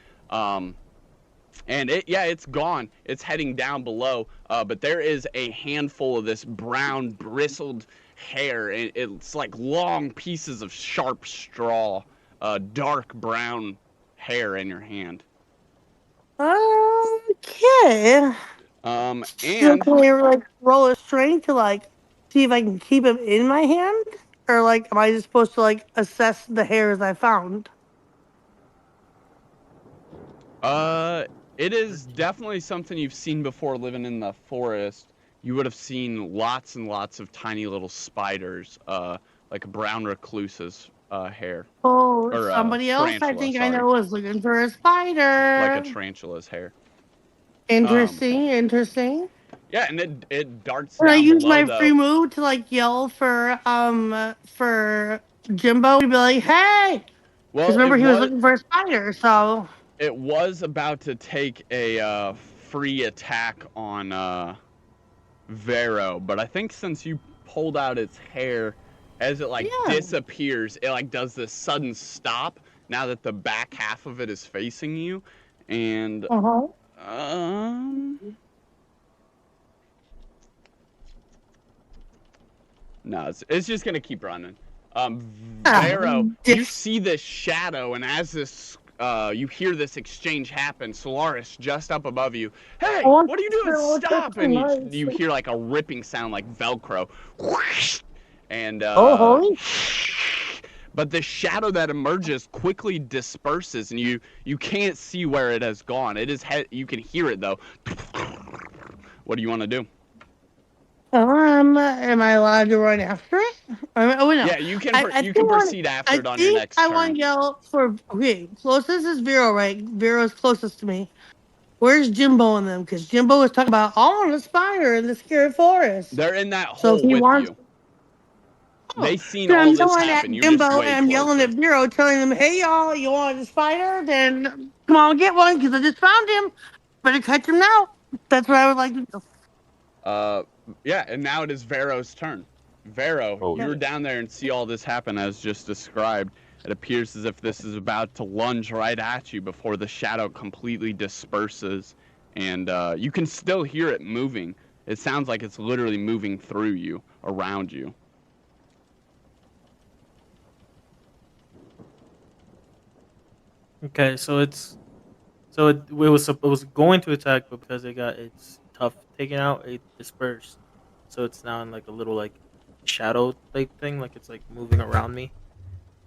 And it's gone. It's heading down below. But there is a handful of this brown bristled hair. It's like long pieces of sharp straw, dark brown hair in your hand. Okay. And can we like roll a strength to like see if I can keep him in my hand, or like am I just supposed to like assess the hairs I found? It is definitely something you've seen before living in the forest. You would have seen lots and lots of tiny little spiders, like brown recluse's hair. Oh, or, somebody else I think I know was looking for a spider. Like a tarantula's hair. Interesting. Yeah, and it darts Can down I use below, my free move to like yell for Jimbo to be like, hey? Because remember he was looking for a spider, so. It was about to take a free attack on Vero, but I think since you pulled out its hair, as it disappears, it like does this sudden stop now that the back half of it is facing you, and no, it's just gonna keep running. Vero, you see this shadow, and as this you hear this exchange happen, Solaris just up above you. Hey, what are you doing? Stop! And you hear like a ripping sound like Velcro. And but the shadow that emerges quickly disperses, and you can't see where it has gone. It is you can hear it though. What do you want to do? Am I allowed to run after it? No. Yeah, you can proceed after it on your next turn. I want to yell for closest is Vero, right? Vero's closest to me. Where's Jimbo and them? Because Jimbo was talking about all on a spider in the scary forest. They're in that hole with you. They've seen all this happen. You're Jimbo, just way and I'm yelling at Vero, telling them, "Hey y'all, you want a spider? Then come on, get one, because I just found him. Better catch him now." That's what I would like to do. Yeah, and now it is Vero's turn. Vero, you're down there and see all this happen as just described. It appears as if this is about to lunge right at you before the shadow completely disperses, and you can still hear it moving. It sounds like it's literally moving through you, around you. Okay, so it was going to attack, but because it got its tough taken out, it dispersed. So it's now in like a little like shadow type thing, like it's like moving around me.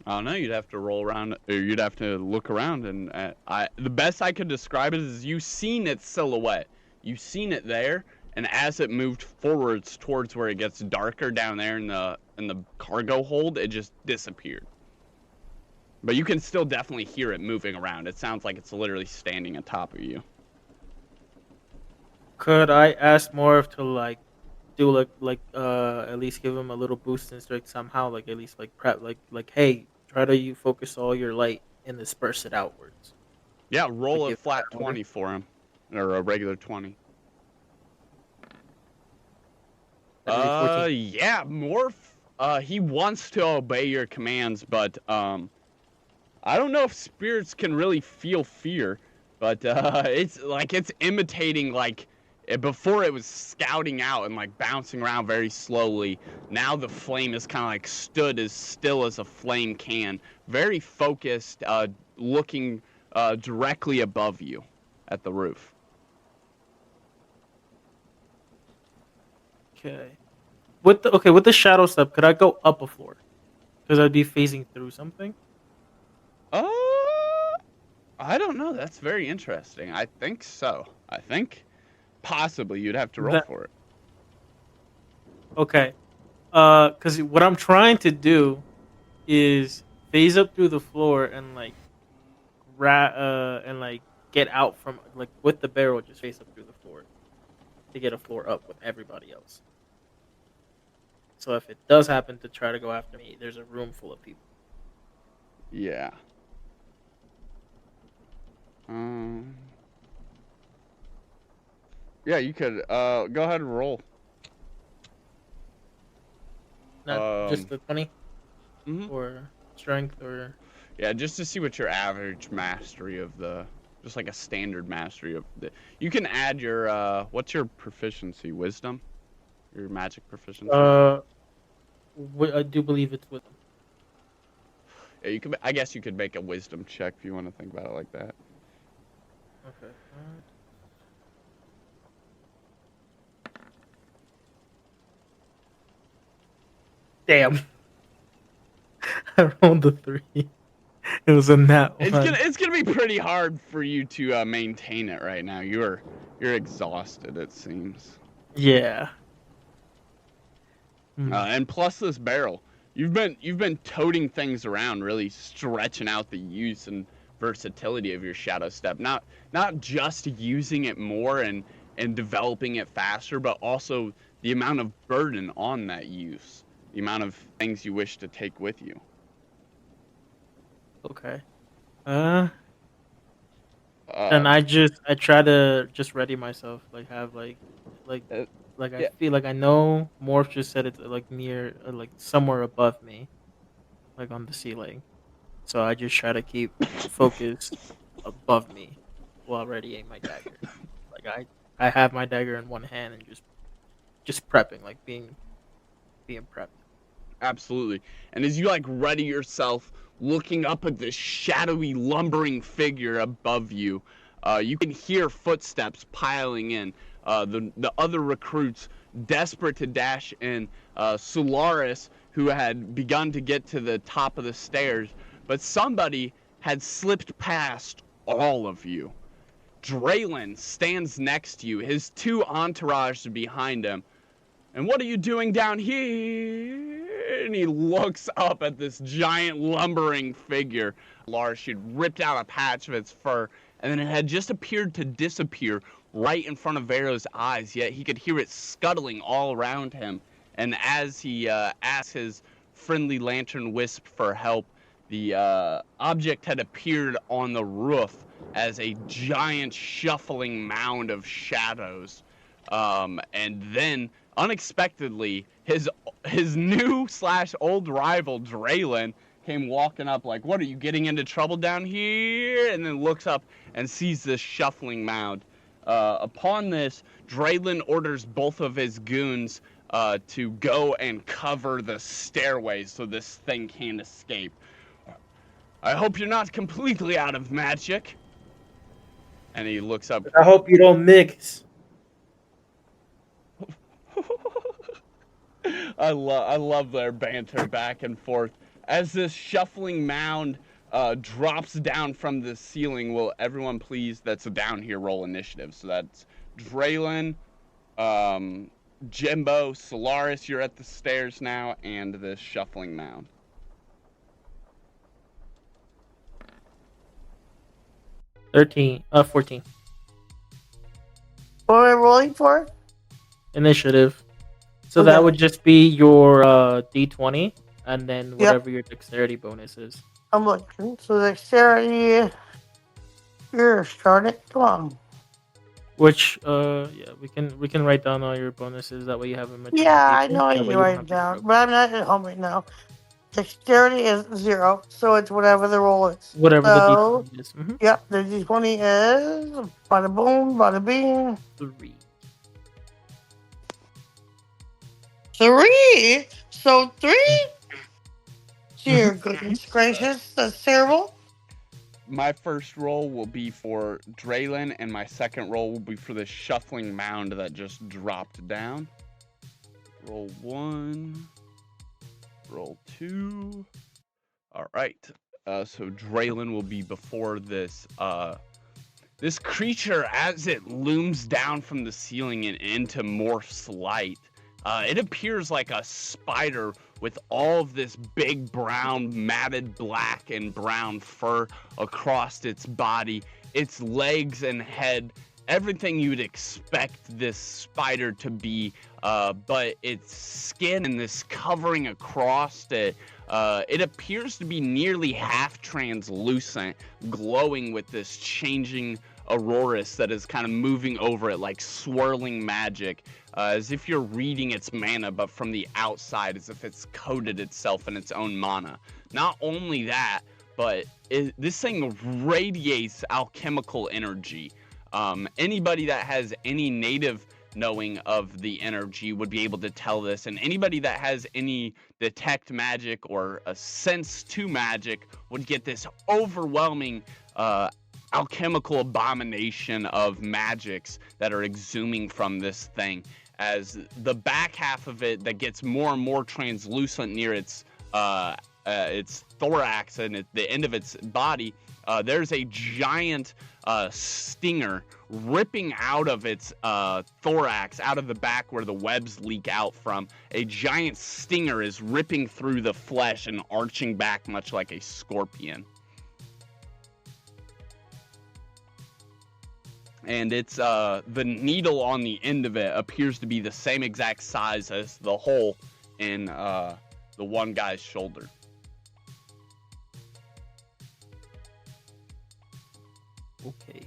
I don't know. You'd have to roll around, or you'd have to look around, and the best I could describe it is you've seen its silhouette, you've seen it there, and as it moved forwards towards where it gets darker down there in the cargo hold, it just disappeared. But you can still definitely hear it moving around. It sounds like it's literally standing on top of you. Could I ask Morph to like do at least give him a little boost in strength somehow, like at least like prep like hey, try to you focus all your light and disperse it outwards. Yeah, Like roll a give flat that order. 20 for him, or a regular 20. That'd be 14. Yeah, Morph. He wants to obey your commands, but I don't know if spirits can really feel fear, but it's like it's imitating like before it was scouting out and like bouncing around very slowly. Now the flame is kind of like stood as still as a flame can, very focused, looking directly above you at the roof. Okay. With the shadow step, could I go up a floor? Because I'd be phasing through something. Uh, I don't know. That's very interesting. I think so. I think possibly you'd have to roll That for it. okay. Because what I'm trying to do is phase up through the floor and like and like get out from like with the barrel, just face up through the floor to get a floor up with everybody else. So if it does happen to try to go after me, there's a room full of people. Yeah. Yeah, you could go ahead and roll. Not just the 20 Mhm. or strength or Yeah, just to see what your average mastery of just like a standard mastery of the. You can add your what's your proficiency? Wisdom? Your magic proficiency? I do believe it's with them. Yeah, you could. I guess you could make a wisdom check if you want to think about it like that. Okay. Damn. I rolled a 3. It was a nat one. It's gonna be pretty hard for you to maintain it right now. You're exhausted. It seems. Yeah. And plus this barrel, you've been toting things around, really stretching out the use and versatility of your shadow step. Not just using it more and developing it faster, but also the amount of burden on that use, the amount of things you wish to take with you. Okay. Uh, And I try to just ready myself, like have like uh, like I yeah, feel like I know Morph just said it's like near like somewhere above me, like on the ceiling. So I just try to keep focused above me while readying my dagger. Like I have my dagger in one hand and just prepping, like being prepped. Absolutely. And as you like ready yourself, looking up at this shadowy, lumbering figure above you, you can hear footsteps piling in. The other recruits, desperate to dash in. Solaris, who had begun to get to the top of the stairs, but somebody had slipped past all of you. Draylin stands next to you, his two entourages behind him. And what are you doing down here? And he looks up at this giant lumbering figure. Lars, she'd ripped out a patch of its fur, and then it had just appeared to disappear right in front of Vero's eyes, yet he could hear it scuttling all around him. And as he asked his friendly lantern wisp for help, the object had appeared on the roof as a giant shuffling mound of shadows. And then unexpectedly, his new / old rival Draylin came walking up like, "What, are you getting into trouble down here?" And then looks up and sees this shuffling mound. Upon this, Draylin orders both of his goons to go and cover the stairway so this thing can't escape. I hope you're not completely out of magic. And he looks up. I hope you don't mix. I love their banter back and forth. As this shuffling mound drops down from the ceiling, will everyone please that's down here roll initiative? So that's Draylin, Jimbo, Solaris, you're at the stairs now, and this shuffling mound. 14. What am I rolling for? Initiative. So Okay. that would just be your D20, and then whatever your dexterity bonus is. I'm looking. So dexterity. You're starting. Come on. Which we can write down all your bonuses. That way you have them. Yeah, I know I can write it down, but I'm not at home right now. Dexterity is 0, so it's whatever the roll is. Whatever the D20 is. Yep, the D20 is bada boom, bada bing. 3. 3? So 3? Dear goodness gracious, that's terrible. My first roll will be for Draylin, and my second roll will be for the shuffling mound that just dropped down. Roll 1. Roll 2. All right. So Draylin will be before this. This creature, as it looms down from the ceiling and into morph's light, it appears like a spider with all of this big brown, matted black and brown fur across its body, its legs and head, everything you'd expect this spider to be, but its skin and this covering across it, it appears to be nearly half translucent, glowing with this changing auroras that is kind of moving over it like swirling magic, as if you're reading its mana, but from the outside, as if it's coated itself in its own mana. Not only that, but this thing radiates alchemical energy. Anybody that has any native knowing of the energy would be able to tell this, and anybody that has any detect magic or a sense to magic would get this overwhelming alchemical abomination of magics that are exhuming from this thing, as the back half of it that gets more and more translucent near its thorax and at the end of its body, there's a giant stinger ripping out of its thorax, out of the back where the webs leak out from. A giant stinger is ripping through the flesh and arching back much like a scorpion. And it's the needle on the end of it appears to be the same exact size as the hole in the one guy's shoulder. Okay.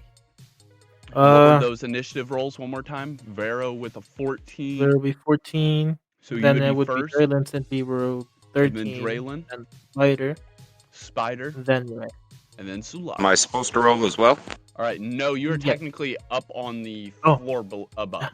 What were those initiative rolls one more time? Vero with a 14. There will be 14. So then you it would would be be first. Draylin since he rolled 13. And then Draylin. And Spider. Spider. Then Ray. And then Sula. Am I supposed to roll as well? All right. No, you're Yeah. technically up on the Oh. floor above.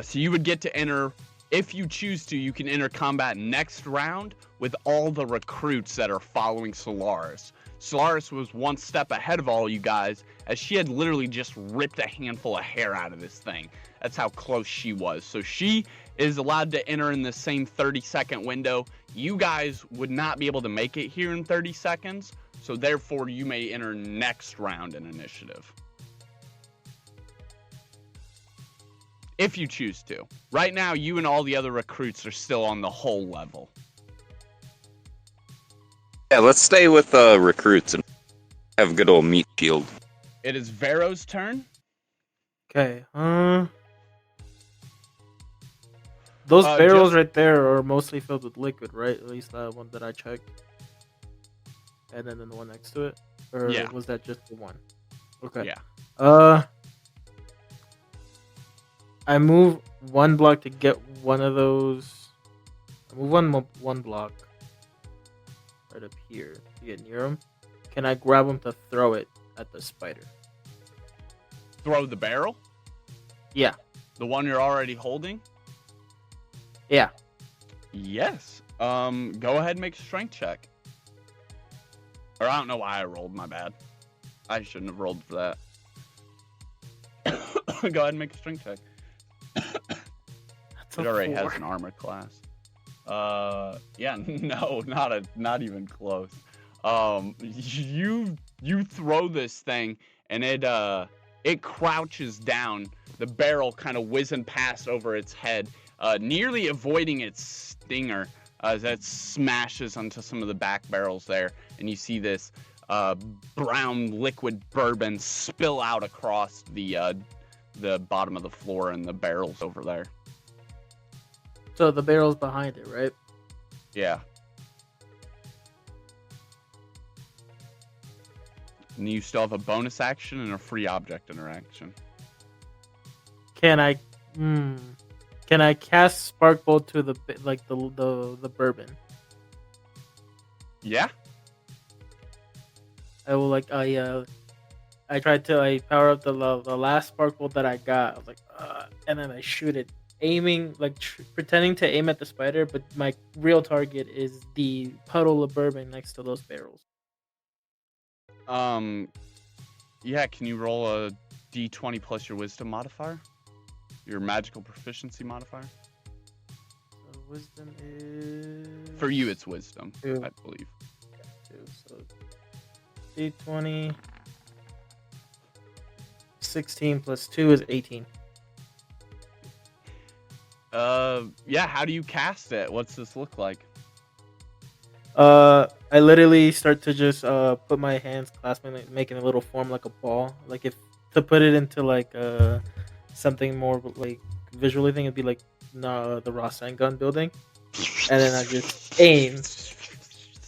So you would get to enter, if you choose to, you can enter combat next round with all the recruits that are following Solaris. Solaris was one step ahead of all you guys, as she had literally just ripped a handful of hair out of this thing. That's how close she was. So she is allowed to enter in the same 30-second window. You guys would not be able to make it here in 30 seconds, so therefore you may enter next round in initiative. If you choose to. Right now, you and all the other recruits are still on the whole level. Yeah, let's stay with recruits and have a good old meat shield. It is Vero's turn. Okay. Those barrels right there are mostly filled with liquid, right? At least that one that I checked. And then the one next to it? Or was that just the one? Okay. Yeah. I move one block to get one of those. I move one block right up here to get near him. Can I grab him to throw it at the spider? Throw the barrel? Yeah. The one you're already holding? Yeah. Yes. Go ahead and make a strength check. Or I don't know why I rolled, my bad. I shouldn't have rolled for that. Go ahead and make a strength check. That's It already has 4. an armor class. Yeah, no, not even close. You throw this thing and it crouches down. The barrel kind of whizzing past over its head, nearly avoiding its stinger as that smashes onto some of the back barrels there, and you see this brown liquid bourbon spill out across the bottom of the floor and the barrels over there. So the barrel's behind it, right? Yeah. And you still have a bonus action and a free object interaction. Can I cast Spark Bolt to the bourbon? Yeah. I will I tried to power up the last Spark Bolt that I got. I was like, and then I shoot it, aiming pretending to aim at the spider, but my real target is the puddle of bourbon next to those barrels. Yeah. Can you roll a d20 plus your wisdom modifier? Your magical proficiency modifier? So wisdom is... For you, it's wisdom, 2. I believe. 2, so d20... 16 plus 2 is 18. Yeah, how do you cast it? What's this look like? I literally start to just put my hands clasping, making a little form like a ball. Like if to put it into something more like visually thing, it'd be like the Rasen gun building, and then I just aim.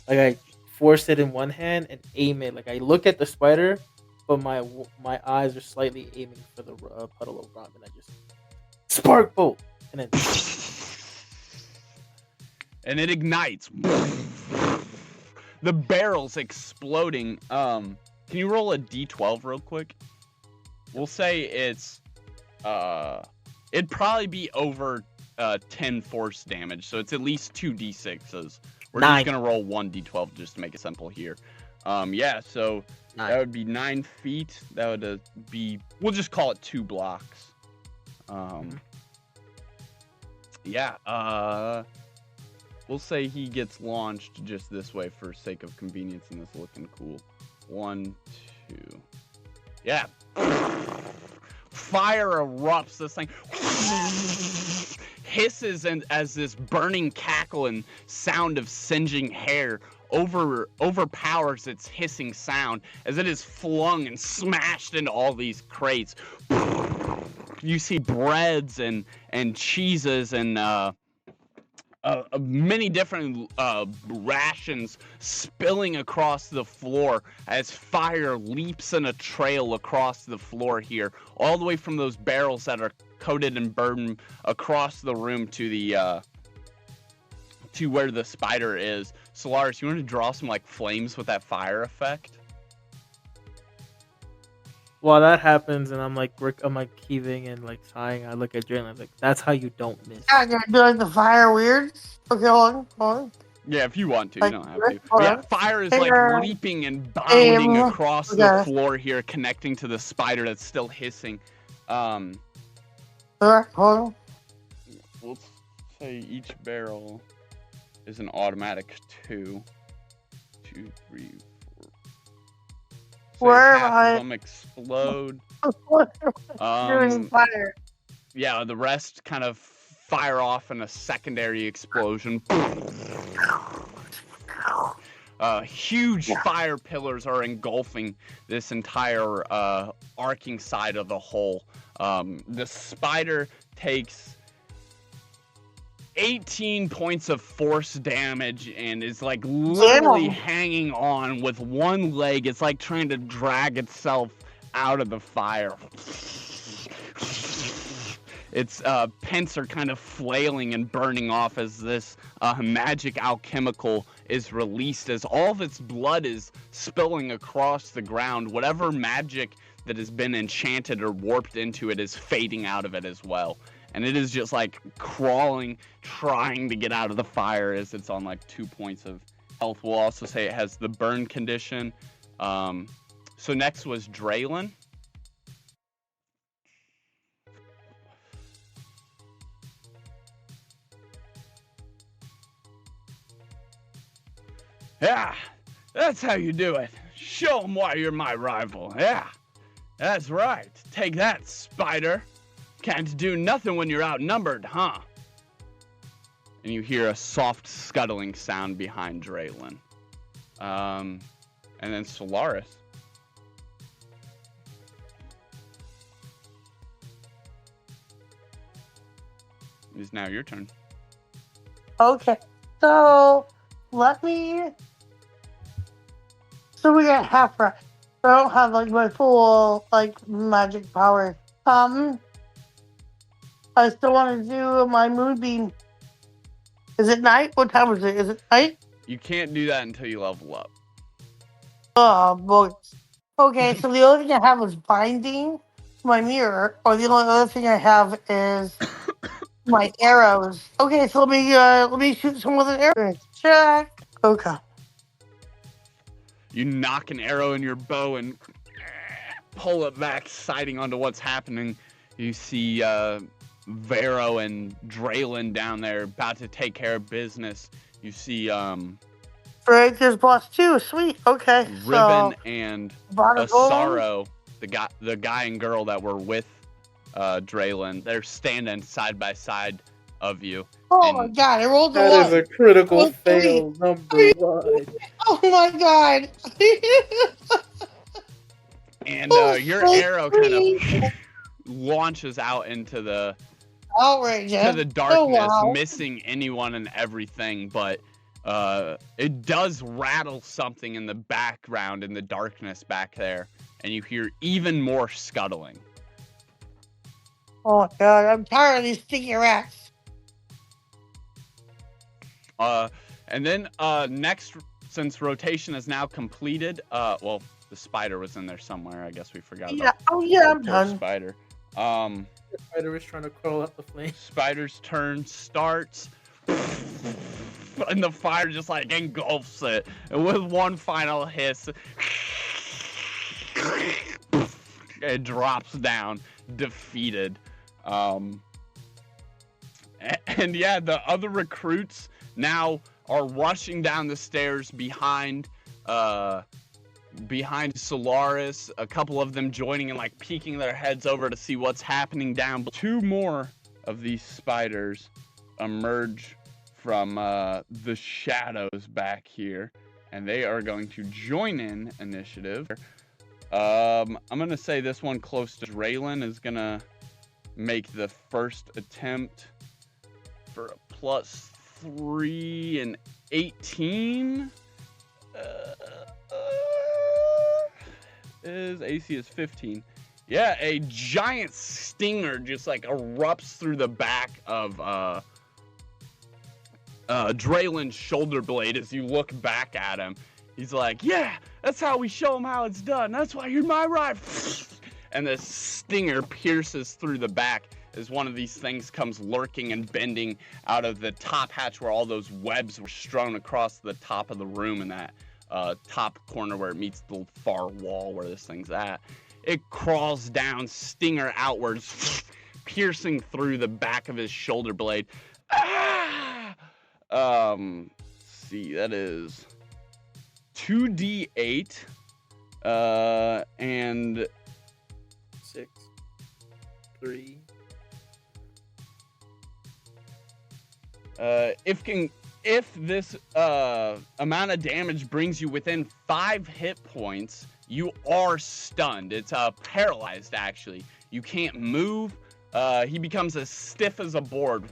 Like I force it in one hand and aim it. Like I look at the spider, but my eyes are slightly aiming for the puddle of rum, and I just Spark Bolt, and then and it ignites. The barrel's exploding. Can you roll a d12 real quick? We'll say it's it'd probably be over 10 force damage, so it's at least 2 d6s. We're 9. just gonna roll 1 d12 just to make it simple here. Yeah, so 9. that would be 9 feet. That would be, we'll just call it 2 blocks. Yeah, we'll say he gets launched just this way for sake of convenience and this looking cool. 1, 2. Yeah. Fire erupts. This thing hisses and as this burning cackle and sound of singeing hair overpowers its hissing sound as it is flung and smashed into all these crates. You see breads and cheeses and many different rations spilling across the floor as fire leaps in a trail across the floor here, all the way from those barrels that are coated in bourbon across the room to the to where the spider is. Solaris, you want to draw some flames with that fire effect? while that happens, and I'm heaving and sighing, I look at Jalen. I'm like, that's how you don't miss. Yeah, gonna do like the fire weird. Okay, hold on. Yeah, if you want to, you don't have to. Hold Yeah, on. fire is Here. leaping and bounding across the Okay. floor here, connecting to the spider that's still hissing. Alright, hold on. We'll say each barrel is an automatic 2, 2, 3, 4. Say Where half am I? of them explode. Doing fire. Yeah, the rest kind of fire off in a secondary explosion. Huge fire pillars are engulfing this entire arcing side of the hole. The spider takes 18 points of force damage and is literally hanging on with one leg. It's trying to drag itself out of the fire. Its pents are kind of flailing and burning off as this magic alchemical is released, as all of its blood is spilling across the ground. Whatever magic that has been enchanted or warped into it is fading out of it as well. And it is just crawling, trying to get out of the fire as it's on 2 points of health. We'll also say it has the burn condition. So next was Draylin. Yeah, that's how you do it. Show them why you're my rival. Yeah, that's right. Take that, spider. Can't do nothing when you're outnumbered, huh? And you hear a soft scuttling sound behind Draylin. And then Solaris. It is now your turn. Okay, so let me. So we got half right. So I don't have like my full like magic power. I still want to do my moonbeam. Is it night? What time is it? Is it night? You can't do that until you level up. Oh boy. Okay, so the only thing I have is binding my mirror, or the only other thing I have is my arrows. Okay, so let me shoot some with an arrow. Check. Okay. You knock an arrow in your bow and pull it back, sighting onto what's happening. You see Vero and Draylin down there about to take care of business. You see Right, there's +2. Sweet. Okay. Ribbon and Bada golem. Asaro, the guy and girl that were with Draylin. They're standing side by side of you. Oh my god, I rolled a That 1. is a critical Oh, fail, number 1. Oh my god. And your arrow kind of launches out into the outrageous. darkness, missing anyone and everything, but it does rattle something in the background, in the darkness back there, and you hear even more scuttling. Oh my god, I'm tired of these sticky rats. And then next, since rotation is now completed, well, the spider was in there somewhere. I guess we forgot about. Oh yeah, I'm done. Spider. The spider was trying to crawl up the flame. Spider's turn starts, and the fire just like engulfs it. And with one final hiss, it drops down, defeated. And yeah, the other recruits now are rushing down the stairs behind Solaris, a couple of them joining and like peeking their heads over to see what's happening down. 2 more of these spiders emerge from the shadows back here, and they are going to join in initiative. I'm gonna say this one close to Draylin is gonna make the first attempt for a +3 and 18. His AC is 15. Yeah, a giant stinger just like erupts through the back of Draylin's shoulder blade as you look back at him. He's like, yeah, that's how we show him how it's done. That's why you're my rival. And the stinger pierces through the back as one of these things comes lurking and bending out of the top hatch where all those webs were strewn across the top of the room in that top corner where it meets the far wall where this thing's at. It crawls down, stinger outwards, piercing through the back of his shoulder blade. Ah! See, that is 2d8 and 6, 3. If this amount of damage brings you within 5 hit points, you are stunned. It's paralyzed, actually. You can't move. He becomes as stiff as a board.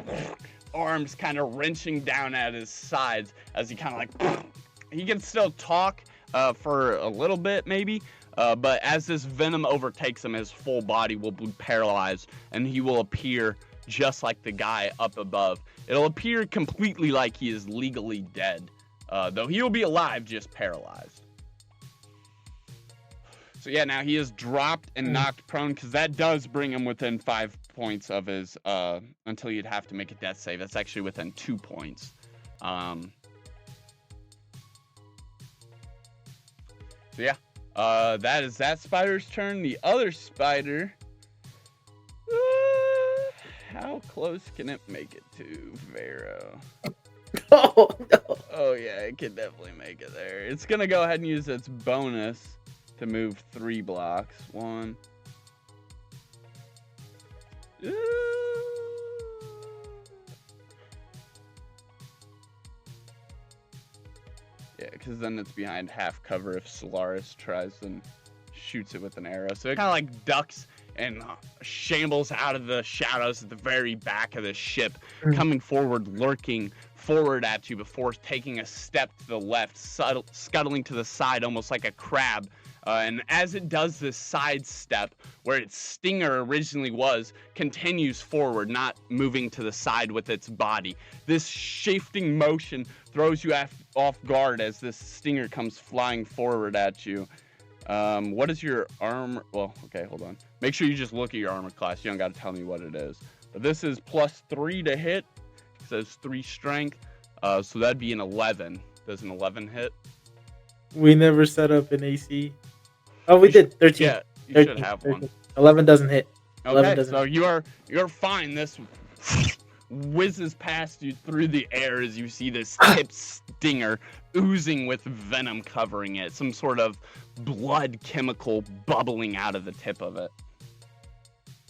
Arms kind of wrenching down at his sides as he kind of like... He can still talk for a little bit, maybe. But as this venom overtakes him, his full body will be paralyzed. And he will appear just like the guy up above. It'll appear completely like he is legally dead. Though he will be alive, just paralyzed. So yeah, now he is dropped and knocked prone, because that does bring him within 5 points of his, until you'd have to make a death save. That's actually within 2 points. So yeah, that is that spider's turn. The other spider. How close can it make it to Vero? Oh no. Oh yeah, it can definitely make it there. It's gonna go ahead and use its bonus to move 3 blocks. 1. Yeah, because then it's behind half cover if Solaris tries and shoots it with an arrow. So it kind of like ducks and shambles out of the shadows at the very back of the ship, coming forward, lurking forward at you before taking a step to the left, scuttling to the side almost like a crab. And as it does this side step, where its stinger originally was, continues forward, not moving to the side with its body. This shifting motion throws you off guard as this stinger comes flying forward at you. What is your armor? Well, okay, hold on. Make sure you just look at your armor class. You don't got to tell me what it is. But this is +3 to hit. It says 3 strength. So that'd be an 11. Does an 11 hit? We never set up an AC. Oh, we did 13. Yeah, you 13, should have 13. one. 11 doesn't hit. 11 Okay, doesn't so hit. you're fine. This whizzes past you through the air as you see this tip stinger oozing with venom covering it. Some sort of blood chemical bubbling out of the tip of it.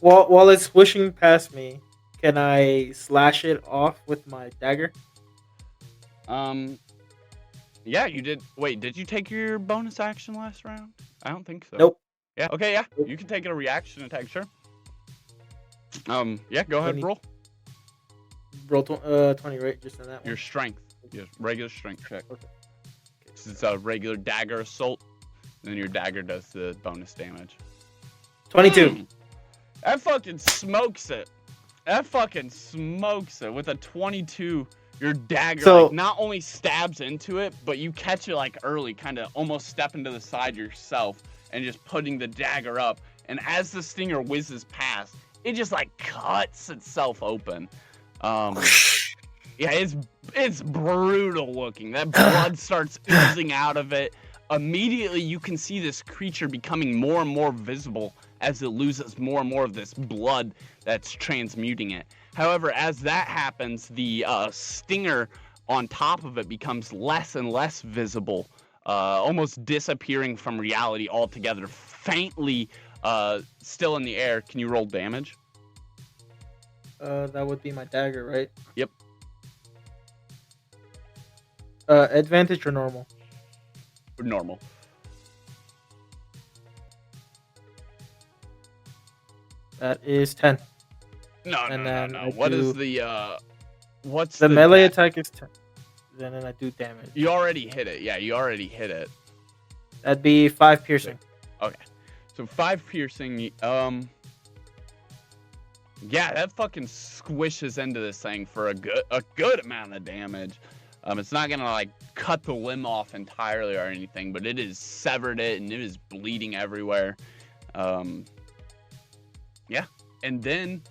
While it's swishing past me, can I slash it off with my dagger? Yeah, you did. Wait, did you take your bonus action last round? I don't think so. Nope. Yeah. Okay. Yeah. Nope. You can take a reaction attack. Sure. Yeah. Go ahead. 20. Roll. Roll 20, right? Just on that one. Your strength. Your regular strength check. Okay. This is a regular dagger assault. And then your dagger does the bonus damage. 22. That fucking smokes it. That fucking smokes it. With a 22, your dagger like, not only stabs into it, but you catch it like early, kind of almost stepping to the side yourself and just putting the dagger up. And as the stinger whizzes past, it just like cuts itself open. Yeah, it's brutal looking. That blood starts oozing out of it. Immediately, you can see this creature becoming more and more visible as it loses more and more of this blood that's transmuting it. However, as that happens, the stinger on top of it becomes less and less visible, almost disappearing from reality altogether, faintly still in the air. Can you roll damage? That would be my dagger, right? Yep. Advantage or normal? Normal. That is 10. No. I What is do- the what's The melee attack is 10. Then I do damage. You already hit it. Yeah, you already hit it. That'd be 5 piercing. Okay. So 5 piercing. Yeah, that fucking squishes into this thing for a good amount of damage. It's not gonna like cut the limb off entirely or anything, but it has severed it and it is bleeding everywhere. Yeah, and then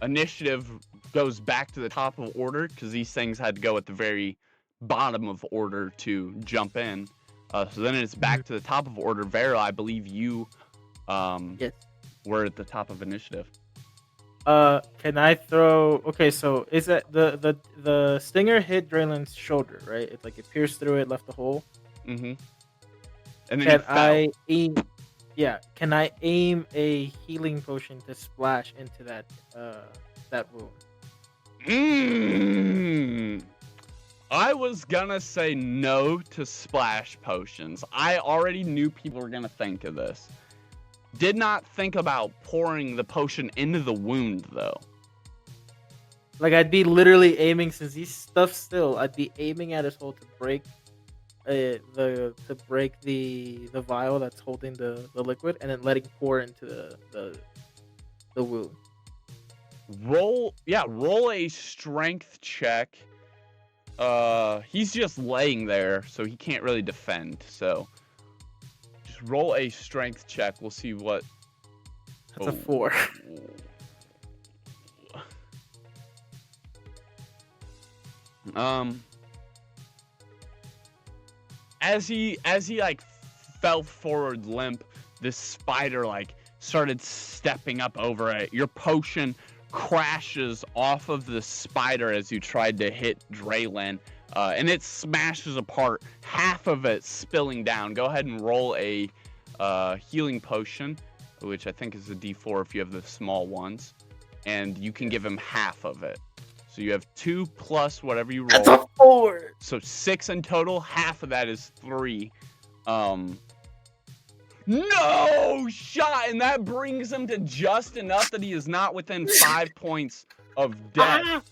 initiative goes back to the top of order because these things had to go at the very bottom of order to jump in. So then it's back to the top of order. Vera, I believe you Yes. were at the top of initiative. Can I throw? Okay, so is that the stinger hit Draylen's shoulder, right? It's like it pierced through it, left a hole. Mm-hmm. And then Can you fell. I aim? Yeah, can I aim a healing potion to splash into that wound? I was gonna say no to splash potions. I already knew people were gonna think of this. Did not think about pouring the potion into the wound though. Like I'd be literally aiming since he's stuffed still. I'd be aiming at his hole to break the vial that's holding the liquid, and then letting pour into the wound. Roll a strength check. He's just laying there, so he can't really defend. So just roll a strength check. We'll see what. That's a 4. As he like fell forward limp. This spider like started stepping up over it. Your potion crashes off of the spider as you tried to hit Draylin, and it smashes apart, half of it spilling down. Go ahead and roll a healing potion, which I think is a D4 if you have the small ones, and you can give him half of it. So you have 2 plus whatever you roll. That's a 4. So 6 in total. Half of that is 3. No shot, and that brings him to just enough that he is not within 5 points of death.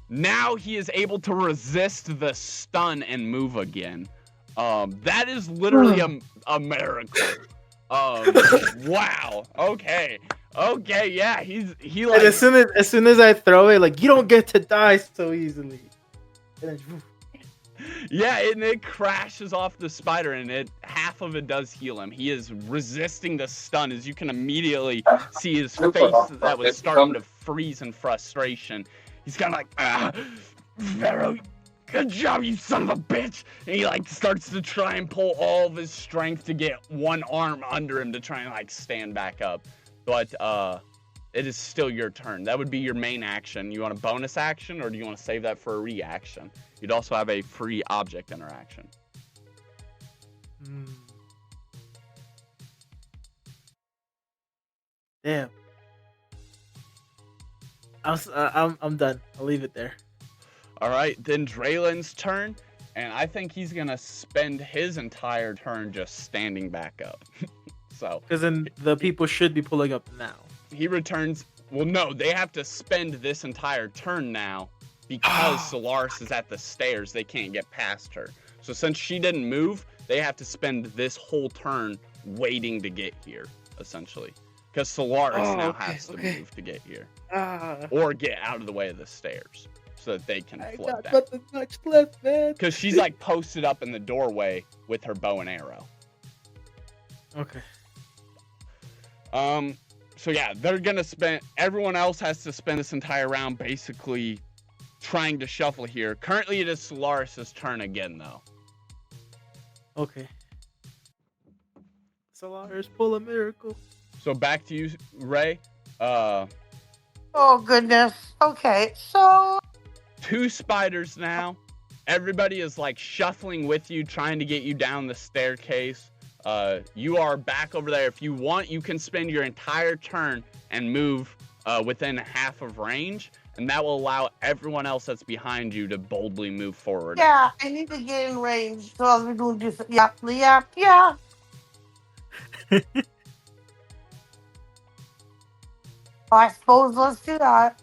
Now he is able to resist the stun and move again. That is literally a miracle. Wow. Okay, yeah, he like. And as soon as I throw it, like, you don't get to die so easily. And then, yeah, and it crashes off the spider, and half of it does heal him. He is resisting the stun, as you can immediately see his face that was starting to freeze in frustration. He's kind of like, Pharaoh, good job, you son of a bitch. And he like starts to try and pull all of his strength to get one arm under him to try and like stand back up. But it is still your turn. That would be your main action. You want a bonus action, or do you want to save that for a reaction? You'd also have a free object interaction. Damn. I'm done. I'll leave it there. All right, then Draylin's turn, and I think he's gonna spend his entire turn just standing back up. So because then the people should be pulling up now. He returns. Well, no, they have to spend this entire turn now because Solaris is at the stairs. They can't get past her. So since she didn't move, they have to spend this whole turn waiting to get here, essentially. Because Solaris now has to move to get here. Or get out of the way of the stairs so that they can float down. Nothing much left, man. Because she's like posted up in the doorway with her bow and arrow. Okay. So yeah, they're gonna spend. Everyone else has to spend this entire round basically trying to shuffle here. Currently, it is Solaris' turn again, though. Okay. Solaris, pull a miracle. So back to you, Ray. Oh goodness. Okay, so 2 spiders now. Everybody is like shuffling with you, trying to get you down the staircase. You are back over there. If you want, you can spend your entire turn and move within half of range, and that will allow everyone else that's behind you to boldly move forward. yeah, I need to get in range. So I was going to do yeah. I suppose let's do that.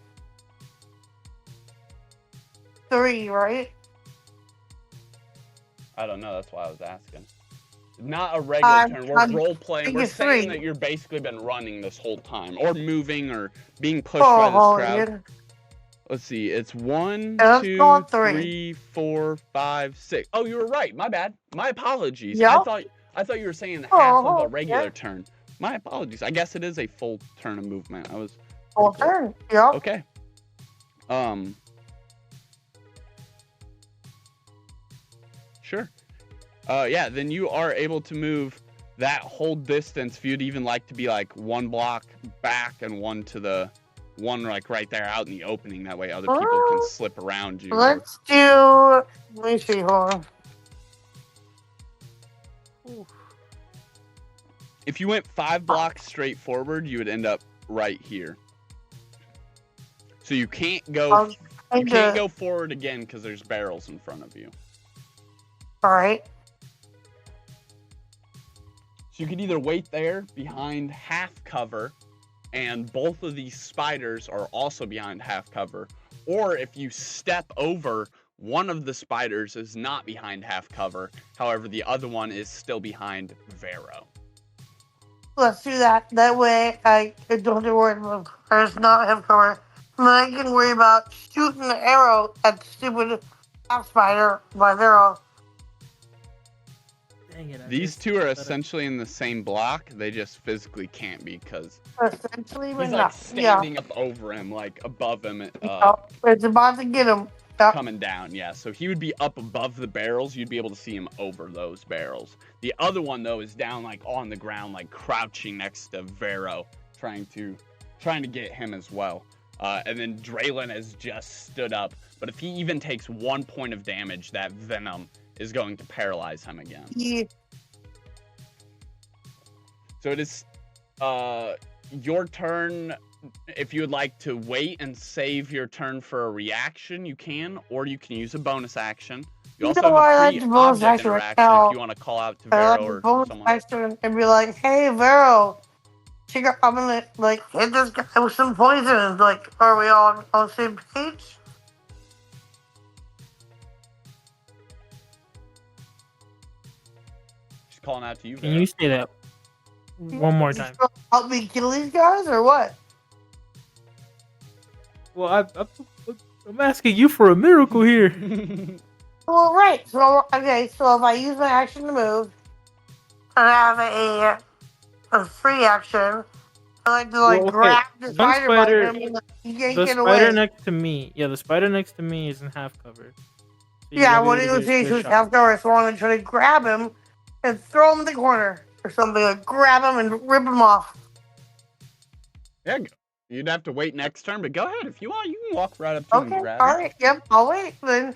3, right? I don't know. That's why I was asking. Not a regular turn. We're role playing. We're saying 3. that you've basically been running this whole time, or moving, or being pushed by this crowd. Yeah. Let's see. It's 1, Yeah, let's 2, go on 3. 3, 4, 5, 6. Oh, you were right. My bad. My apologies. Yeah. I thought you were saying half of a regular yeah. turn. My apologies. I guess it is a full turn of movement. I was Full turn. Yep. okay. Sure. Yeah, then you are able to move that whole distance. If you'd even like to be like 1 block back and 1 to the one like right there out in the opening, that way other people can slip around you. Let's do. Let me see. Hold on. If you went 5 blocks straight forward, you would end up right here. So you can't go. You can't go forward again because there's barrels in front of you. All right. So you could either wait there behind half cover, and both of these spiders are also behind half cover, or if you step over, one of the spiders is not behind half cover. However, the other one is still behind Vero. Let's do that. That way, I don't have to worry about cars not have cover. And then I can worry about shooting the arrow at the stupid half spider by Vero. Dang it, These 2 are essentially in the same block. They just physically can't be because Essentially, he's but like not. standing up over him, like above him. It's about to get him. Yeah. coming down. Yeah, so he would be up above the barrels. You'd be able to see him over those barrels. The other one though is down like on the ground, like crouching next to Vero, trying to get him as well. And then Draylon has just stood up. But if he even takes 1 point of damage, that venom is going to paralyze him again. Yeah. So it is your turn. If you would like to wait and save your turn for a reaction, you can, or you can use a bonus action. You also have I a like free the bonus object action right interaction now. if you want to call out to I like Vero the or bonus someone. action and be like, "Hey, Vero, I'm gonna like hit this guy with some poison." Like, are we all on the same page? She's calling out to you, Can Vero. you say that one more time? Help me kill these guys or what? Well, I'm asking you for a miracle here. Well, right. So okay. So if I use my action to move, and I have a free action, I like to like Well, okay. grab the One spider by spider- him and like, yank The it spider away. next to me, the spider next to me isn't half covered. So you Yeah, gotta be what able he to was get saying, a he was shot. half covered, so I'm gonna try to grab him and throw him in the corner or something. Like grab him and rip him off. Yeah, you'd have to wait next turn, but go ahead if you want. You can walk right up to him Okay, and grab all him. right, yep, I'll wait then.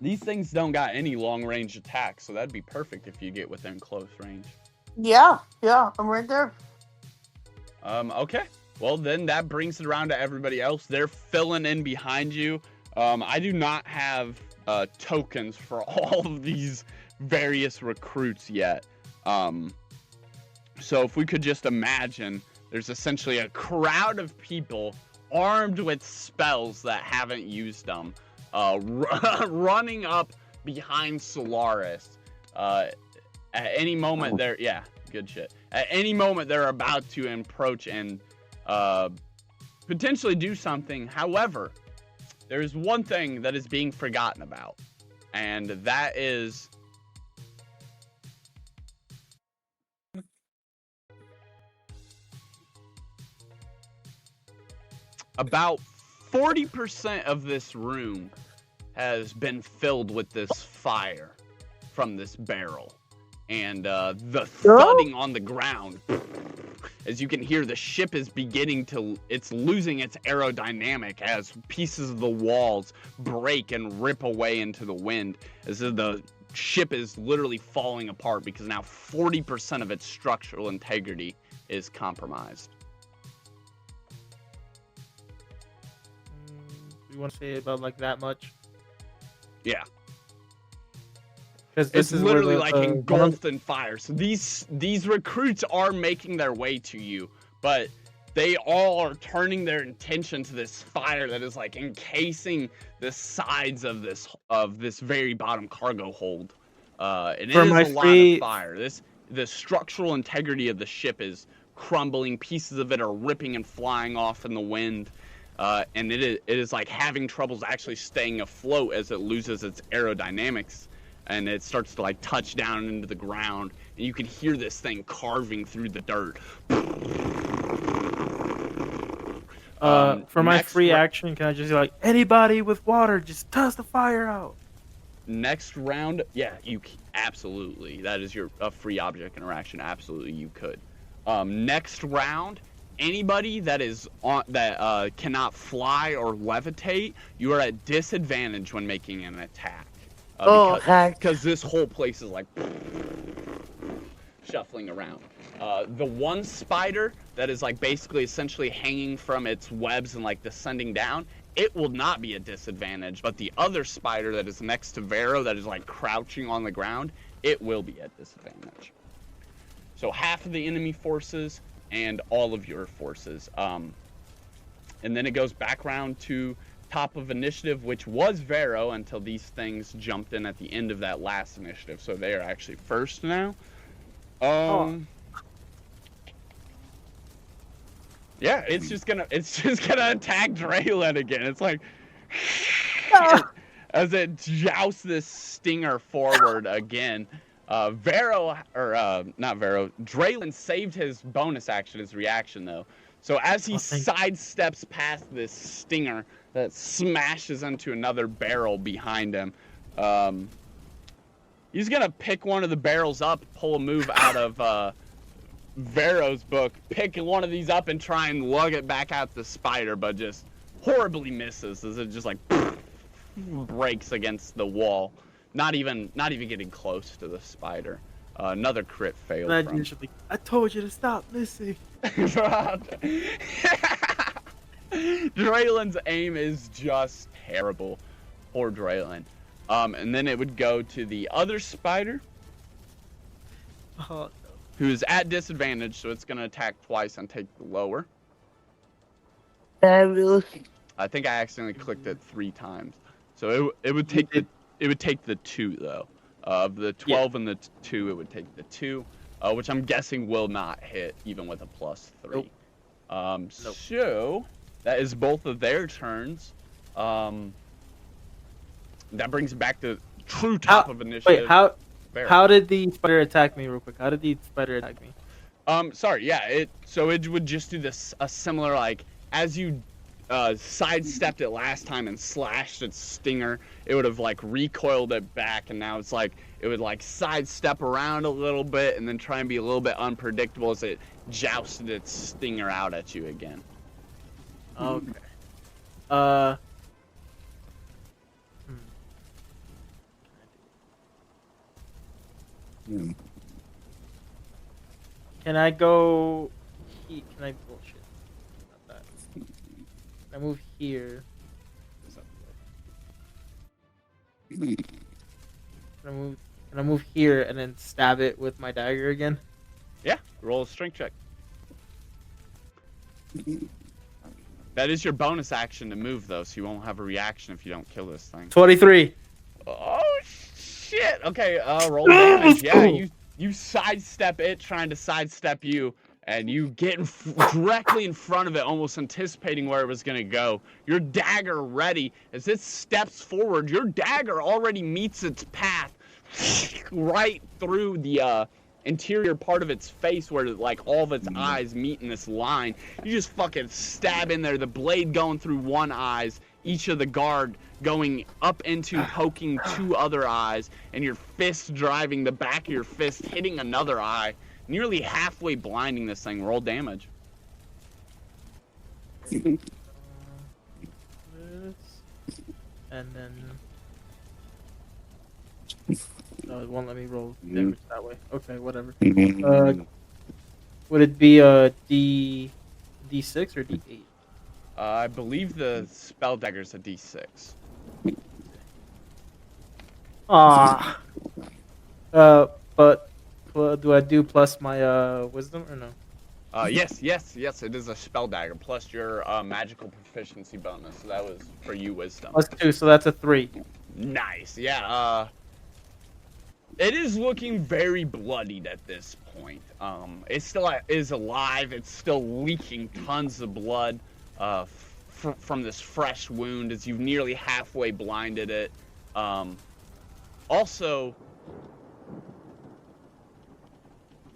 These things don't got any long-range attacks, so that'd be perfect if you get within close range. Yeah, I'm right there. Okay. Well, then that brings it around to everybody else. They're filling in behind you. I do not have tokens for all of these various recruits yet. So if we could just imagine, there's essentially a crowd of people armed with spells that haven't used them, running up behind Solaris. At any moment they're, yeah, good shit. At any moment they're about to approach and potentially do something. However, there is one thing that is being forgotten about, and that is about 40% of this room has been filled with this fire from this barrel. And the thudding on the ground, as you can hear, the ship is beginning to, it's losing its aerodynamic as pieces of the walls break and rip away into the wind, as if the ship is literally falling apart because now 40% of its structural integrity is compromised. You want to say about like that much? Yeah. Because It's literally like engulfed in fire. So these recruits are making their way to you, but they all are turning their attention to this fire that is like encasing the sides of this very bottom cargo hold. And it is a lot of fire. The structural integrity of the ship is crumbling. Pieces of it are ripping and flying off in the wind. And it is like having troubles actually staying afloat as it loses its aerodynamics. And it starts to like touch down into the ground, and you can hear this thing carving through the dirt. For my free action, can I just be like, anybody with water, just toss the fire out? Next round, yeah, absolutely. That is your free object interaction. Absolutely, you could. Next round, anybody that is on that cannot fly or levitate, you are at disadvantage when making an attack. Because this whole place is like shuffling around. The one spider that is like basically essentially hanging from its webs and like descending down, it will not be a disadvantage. But the other spider that is next to Vero that is like crouching on the ground, it will be at disadvantage. So half of the enemy forces and all of your forces. And then it goes back around to top of initiative, which was Vero until these things jumped in at the end of that last initiative. So they are actually first now. Yeah, it's just gonna attack Draylon again. It's like as it jousts this stinger forward again. Draylon saved his bonus action, his reaction though. So as he sidesteps past this stinger, that smashes into another barrel behind him. He's gonna pick one of the barrels up, pull a move out of Vero's book, pick one of these up and try and lug it back out the spider, but just horribly misses as it just like breaks against the wall. Not even getting close to the spider. Another crit fail. I told you to stop missing. Draylen's aim is just terrible. Poor Draylen. And then it would go to the other spider. Oh, Who's at disadvantage, so it's gonna attack twice and take the lower. Fabulous. I think I accidentally clicked it 3 times. So it would take the 2 though. Of the 12 and the 2, it would take the 2, which I'm guessing will not hit even with a +3. Nope. So that is both of their turns. That brings it back to true top of initiative. Wait, how did the spider attack me real quick? How did the spider attack me? Sorry, yeah, it would just do this a similar, like, as you sidestepped it last time and slashed its stinger, it would have like recoiled it back, and now it's like it would like sidestep around a little bit and then try and be a little bit unpredictable as it jousted its stinger out at you again. Okay. Can I go? Can I bullshit? Not that. Can I move here? Can I move here and then stab it with my dagger again? Yeah, roll a strength check. That is your bonus action to move though, so you won't have a reaction if you don't kill this thing. 23. Oh shit! Okay, roll damage. Yeah, you sidestep it, trying to sidestep you, and you get directly in front of it, almost anticipating where it was gonna go. Your dagger ready. As it steps forward, your dagger already meets its path, right through the interior part of its face where like all of its eyes meet in this line. You just fucking stab in there, the blade going through one eyes, each of the guard going up into poking 2 other eyes, and your fist driving the back of your fist, hitting another eye, nearly halfway blinding this thing. Roll damage. This, and then no, it won't let me roll damage that way. Okay, whatever. Would it be a D6 or D8? I believe the spell dagger's a D6. But do I do plus my wisdom or no? Yes, it is a spell dagger plus your magical proficiency bonus. So that was for you, wisdom. Plus 2, so that's a 3. Nice. Yeah. It is looking very bloodied at this point. It still is alive. It's still leaking tons of blood from this fresh wound as you've nearly halfway blinded it. Also,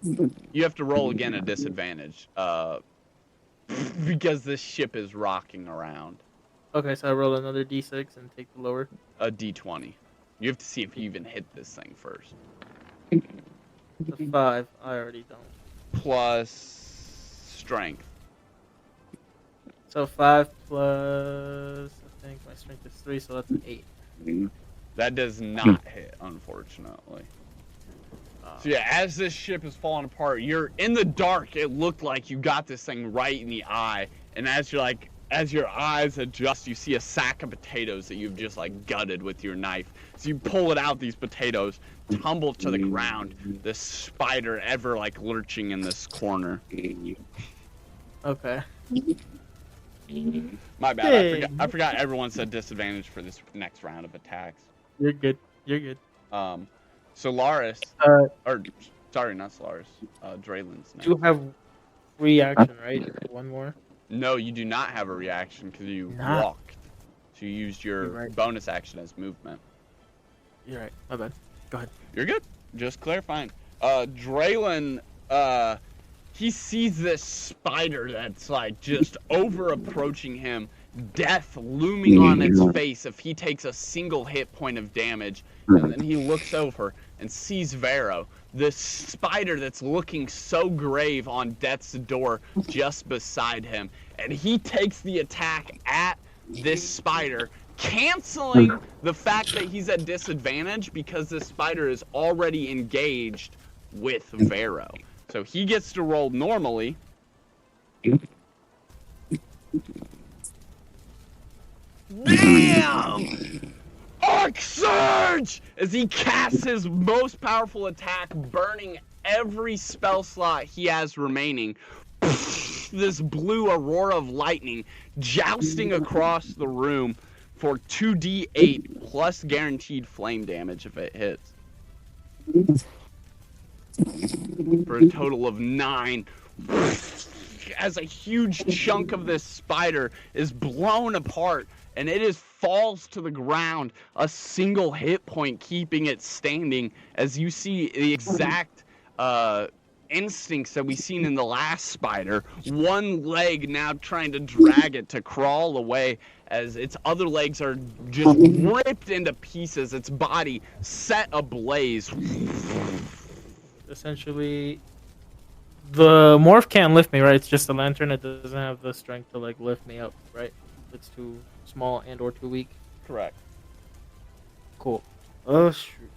you have to roll again at disadvantage because this ship is rocking around. Okay, so I roll another D6 and take the lower. A D20. You have to see if you even hit this thing first. The 5, I already don't. Plus strength. So 5 plus, I think my strength is 3, so that's an 8. That does not hit, unfortunately. So yeah, as this ship is falling apart, you're in the dark. It looked like you got this thing right in the eye, and as your eyes adjust, you see a sack of potatoes that you've just like gutted with your knife. So you pull it out, these potatoes tumble to the ground. This spider ever like lurching in this corner. Okay. My bad. I forgot everyone's at disadvantage for this next round of attacks. You're good. Solaris, or sorry, not Solaris. Draylen's next. You have reaction, right? One more. No, you do not have a reaction because you walked. So you used your bonus action as movement. You're right. My bad. Go ahead. You're good. Just clarifying. Draylen, he sees this spider that's like just over approaching him. death looming on its face if he takes a single hit point of damage. And then he looks over and sees Vero, this spider that's looking so grave on death's door just beside him. And he takes the attack at this spider, canceling the fact that he's at disadvantage because this spider is already engaged with Vero. So he gets to roll normally. Damn! Arc Surge! As he casts his most powerful attack, burning every spell slot he has remaining. This blue aurora of lightning jousting across the room for 2d8 plus guaranteed flame damage if it hits. For a total of 9. As a huge chunk of this spider is blown apart and it falls to the ground, a single hit point keeping it standing, as you see the exact instincts that we seen in the last spider. One leg now trying to drag it to crawl away as its other legs are just ripped into pieces, its body set ablaze. Essentially, the morph can't lift me, right? It's just the lantern. It doesn't have the strength to like lift me up, right? It's too small and or too weak. Correct. Cool. Oh shoot.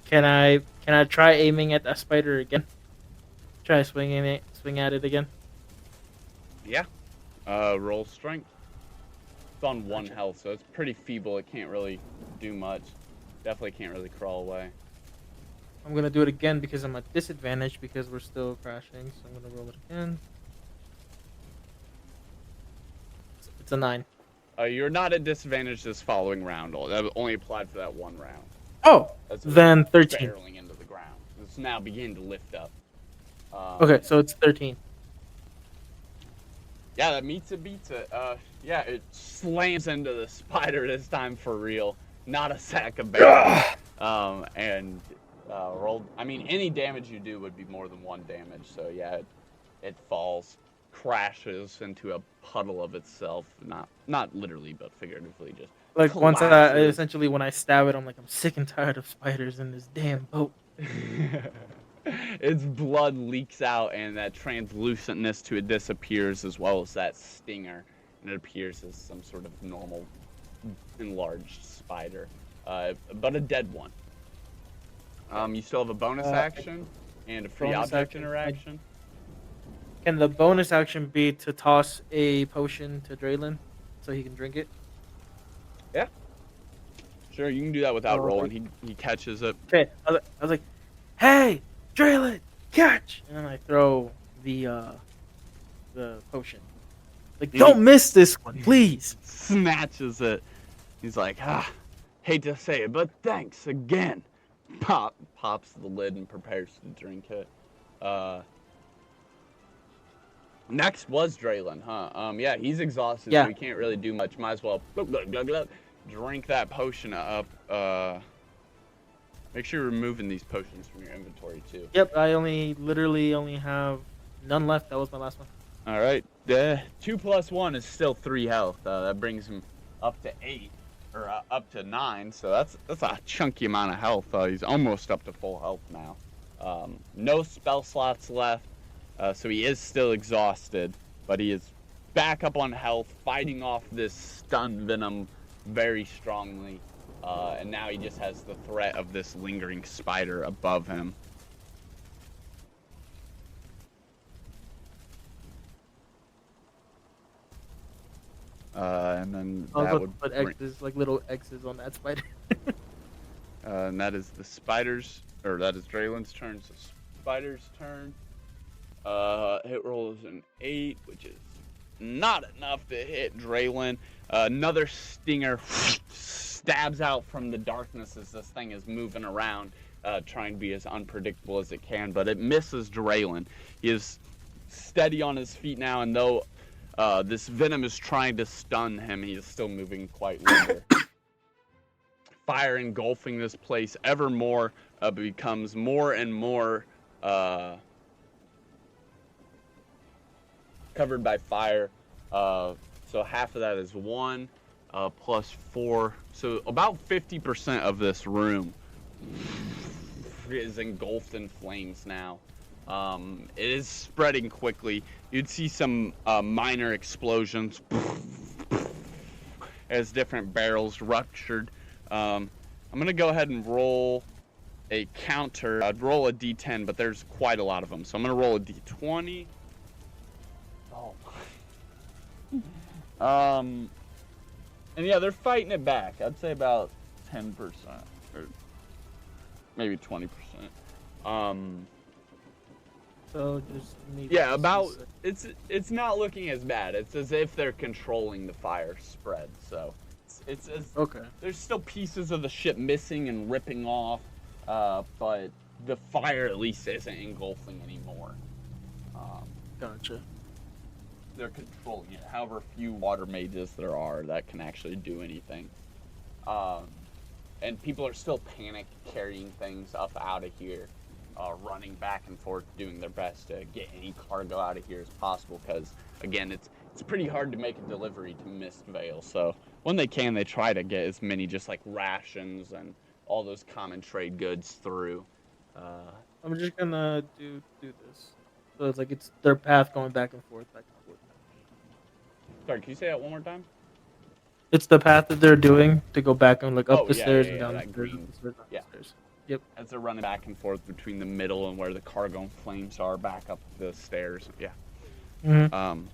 Can I try aiming at that spider again? Try swing at it again. Yeah. Roll strength. It's on 1 health, so it's pretty feeble. It can't really do much. Definitely can't really crawl away. I'm gonna do it again because I'm at disadvantage because we're still crashing. So I'm gonna roll it again. It's a 9. You're not at disadvantage this following round. That only applied for that 1 round. Oh, That's then 13. barreling into the ground. It's now beginning to lift up. Okay, so it's 13. Yeah, that meets it, beats it. Yeah, it slams into the spider this time for real. Not a sack of berries. And rolled. I mean, any damage you do would be more than 1 damage. So yeah, it falls, crashes into a puddle of itself. Not literally, but figuratively, just Like collapses. essentially when I stab it, I'm like, I'm sick and tired of spiders in this damn boat. Its blood leaks out, and that translucentness to it disappears, as well as that stinger, and it appears as some sort of normal, enlarged spider, but a dead one. You still have a bonus action and a free bonus object action. interaction. Can the bonus action be to toss a potion to Draylin so he can drink it? Yeah. Sure, you can do that without Oh, rolling. He catches it. Okay, I was like, hey, Draylin, catch! And then I throw the potion. Like, don't miss this one, please. Snatches it. He's like, hate to say it, but thanks again. Pops the lid and prepares to drink it. Next was Draylin, huh? Yeah, he's exhausted, Yeah. so he can't really do much. Might as well drink that potion up. Make sure you're removing these potions from your inventory too. Yep, I literally only have none left. That was my last one. All right. 2 plus 1 is still 3 health. That brings him up to 8, or up to 9. So that's a chunky amount of health. He's almost up to full health now. No spell slots left, so he is still exhausted, but he is back up on health, fighting off this stun venom very strongly. And now he just has the threat of this lingering spider above him. And then I was that about would to put bring, X's, like little X's on that spider. and that is the spider's, or that is Draylin's turn. So spider's turn. Hit roll is an 8, which is not enough to hit Draylin. Another stinger stabs out from the darkness as this thing is moving around, trying to be as unpredictable as it can, but it misses Draylin. He is steady on his feet now, and though this venom is trying to stun him, he is still moving quite limber. Fire engulfing this place ever more becomes more and more covered by fire. So half of that is 1 plus 4. So about 50% of this room is engulfed in flames now. It is spreading quickly. You'd see some minor explosions as different barrels ruptured. I'm going to go ahead and roll a counter. I'd roll a d10, but there's quite a lot of them. So I'm going to roll a d20. Oh. And yeah, they're fighting it back. I'd say about 10%, or maybe 20%. So just need Yeah, about it's not looking as bad. It's as if they're controlling the fire spread. So it's okay. There's still pieces of the ship missing and ripping off, but the fire at least isn't engulfing anymore. Gotcha. They're controlling it. However few water mages there are that can actually do anything. And people are still panic carrying things up out of here, running back and forth, doing their best to get any cargo out of here as possible. Because again, it's pretty hard to make a delivery to Mist Vale. So when they can, they try to get as many just like rations and all those common trade goods through. I'm just gonna do this. So it's like it's their path going back and forth, back and forth. Sorry, can you say that one more time? It's the path that they're doing to go back and like up Oh, the yeah, stairs yeah, and yeah, down the that stairs, green. up the stairs, down Yeah. the stairs. Yep. As they're running back and forth between the middle and where the cargo and flames are, back up the stairs. Yeah. Mm-hmm.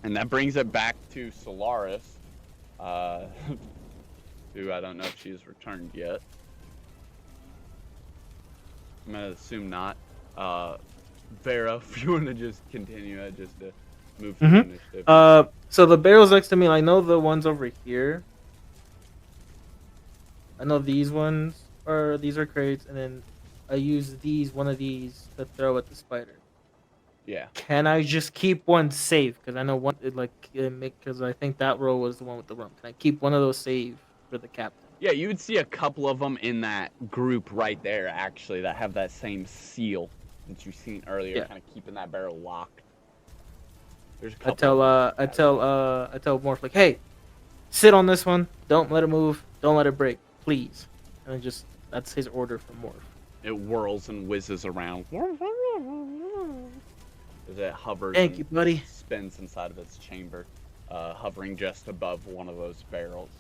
And that brings it back to Solaris, who I don't know if she has returned yet. I'm gonna assume not. Vera, if you want to just continue it, just to move through initiative. So the barrels next to me, I know the ones over here. I know these are crates, and then I use one of these to throw at the spider. Yeah. Can I just keep one safe? Because I know one, because I think that row was the one with the rum. Can I keep one of those safe for the captain? Yeah, you would see a couple of them in that group right there, actually, that have that same seal that you've seen earlier, Yeah. kind of keeping that barrel locked. There's a couple. I tell Morph, like, hey, sit on this one. Don't let it move. Don't let it break, please. And that's his order from Morph. It whirls and whizzes around. As it hovers. Thank you, buddy. Spins inside of its chamber, hovering just above one of those barrels.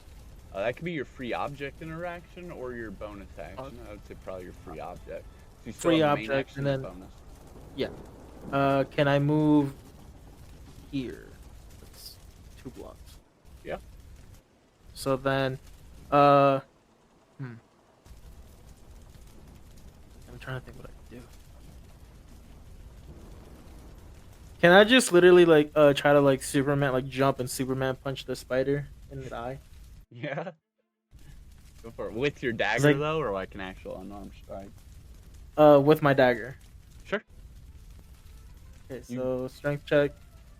That could be your free object interaction or your bonus action. I would say probably your free object. So you still Free have the main object, action and then bonus. yeah. Can I move here? That's 2 blocks. Yeah. So then, I'm trying to think what I can do. Can I just literally like try to like Superman, like jump and Superman punch the spider in the eye? Yeah. Go for it. With your dagger, like- though, or like an actual unarmed strike? With my dagger. Sure. Okay, so strength check.